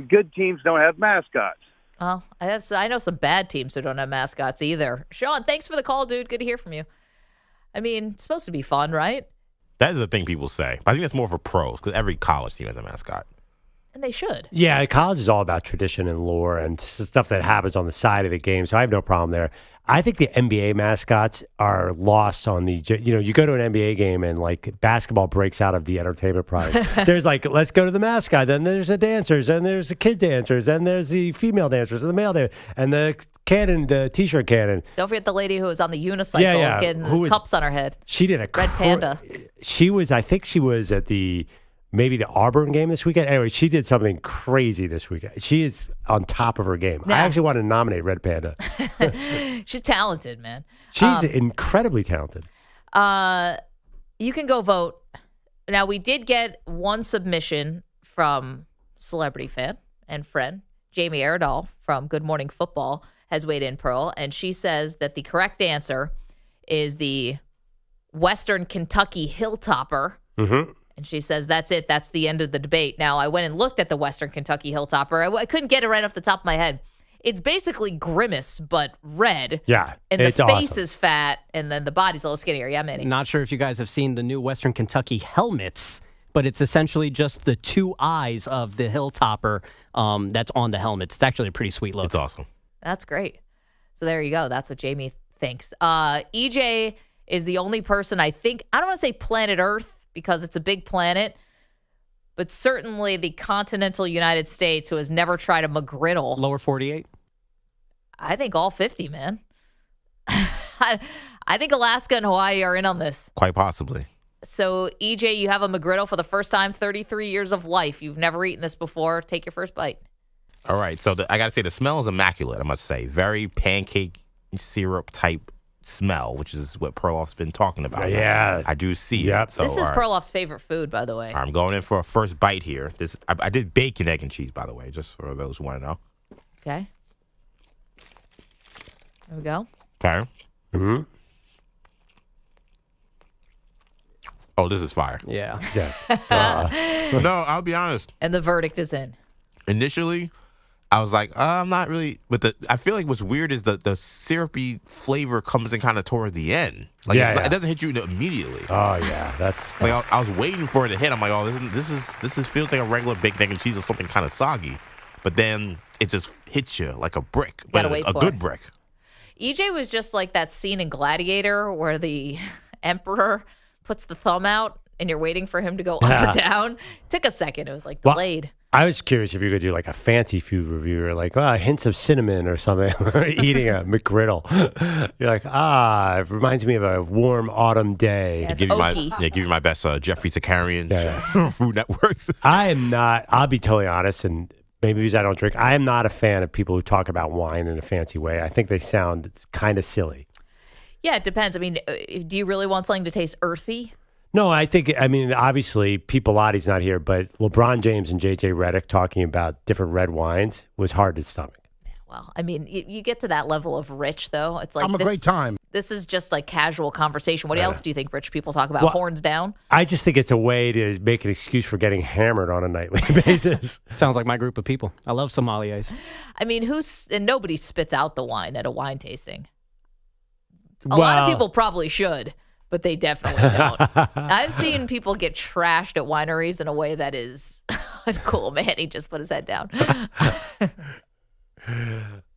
Good teams don't have mascots. Well, I know some bad teams who don't have mascots either. Sean, thanks for the call, dude. Good to hear from you. I mean, it's supposed to be fun, right? That is the thing people say. But I think that's more for pros because every college team has a mascot. And they should. Yeah, college is all about tradition and lore and stuff that happens on the side of the game, so I have no problem there. I think the NBA mascots are lost on the, you go to an NBA game and like basketball breaks out of the entertainment product. There's like, let's go to the mascot, then there's the dancers, and there's the kid dancers, and there's the female dancers, and the male dancers, and the cannon, the t-shirt cannon. Don't forget the lady who was on the unicycle getting cups on her head. She did a Red Panda. I think she was at maybe the Auburn game this weekend. Anyway, she did something crazy this weekend. She is on top of her game. Yeah. I actually want to nominate Red Panda. She's talented, man. She's incredibly talented. You can go vote. Now, we did get one submission from celebrity fan and friend, Jamie Erdahl from Good Morning Football has weighed in, Pearl, and she says that the correct answer is the Western Kentucky Hilltopper. Mm-hmm. And she says, that's it. That's the end of the debate. Now, I went and looked at the Western Kentucky Hilltopper. I couldn't get it right off the top of my head. It's basically Grimace, but red. Yeah, and the it's face awesome. is fat, and then the body's a little skinnier. Yeah, Manny? Not sure if you guys have seen the new Western Kentucky helmets, but it's essentially just the two eyes of the Hilltopper that's on the helmet. It's actually a pretty sweet look. It's awesome. That's great. So there you go. That's what Jamie thinks. EJ is the only person I don't want to say planet Earth, because it's a big planet, but certainly the continental United States who has never tried a McGriddle. Lower 48? I think all 50, man. I think Alaska and Hawaii are in on this. Quite possibly. So, EJ, you have a McGriddle for the first time, 33 years of life. You've never eaten this before. Take your first bite. All right. So I got to say, the smell is immaculate, I must say. Very pancake syrup type smell, which is what Perloff's been talking about. Yeah. I do see Yep. it. So, This is Perloff's favorite food, by the way. I'm going in for a first bite here. I did bacon, egg, and cheese, by the way, just for those who want to know. Okay. There we go. Okay. Mm-hmm. Oh, this is fire. Yeah. No, I'll be honest. And the verdict is in. Initially, I was like, I'm not really, but I feel like what's weird is the syrupy flavor comes in kind of towards the end. Like it doesn't hit you immediately. Oh yeah, that's like I was waiting for it to hit. I'm like, oh, this feels like a regular bacon, egg, and cheese or something kind of soggy, but then it just hits you like a brick, but a good brick. EJ was just like that scene in Gladiator where the emperor puts the thumb out and you're waiting for him to go up or down. Took a second. It was like delayed. I was curious if you could do like a fancy food review or like hints of cinnamon or something, eating a McGriddle. You're like, it reminds me of a warm autumn day. Yeah, give you my best Jeffrey Zakarian Food Networks. I am not, I'll be totally honest, and maybe because I don't drink, I am not a fan of people who talk about wine in a fancy way. I think they sound kind of silly. Yeah, it depends. I mean, do you really want something to taste earthy? No, obviously, Pete Pilotti's not here, but LeBron James and J.J. Redick talking about different red wines was hard to stomach. Well, I mean, you get to that level of rich, though. It's like I'm a great time. This is just like casual conversation. What else do you think rich people talk about? Well, horns down? I just think it's a way to make an excuse for getting hammered on a nightly basis. Sounds like my group of people. I love sommeliers. I mean, and nobody spits out the wine at a wine tasting. A lot of people probably should, but they definitely don't. I've seen people get trashed at wineries in a way that is uncool. Man, he just put his head down.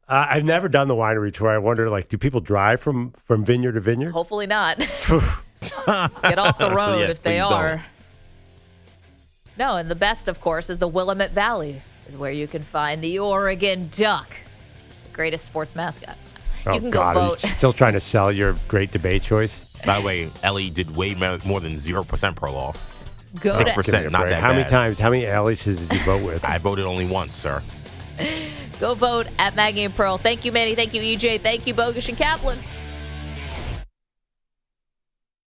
I've never done the winery tour. I wonder, do people drive from vineyard to vineyard? Hopefully not. Get off the road if they are. Don't. No, and the best, of course, is the Willamette Valley, where you can find the Oregon Duck, the greatest sports mascot. You can go vote. Still trying to sell your great debate choice. By the way, Ellie did way more than 0% Perloff. Go 6%, not that How bad. many Ellies did you vote with? I voted only once, sir. Go vote at Maggie and Pearl. Thank you, Manny. Thank you, EJ. Thank you, Bogusch and Kaplan.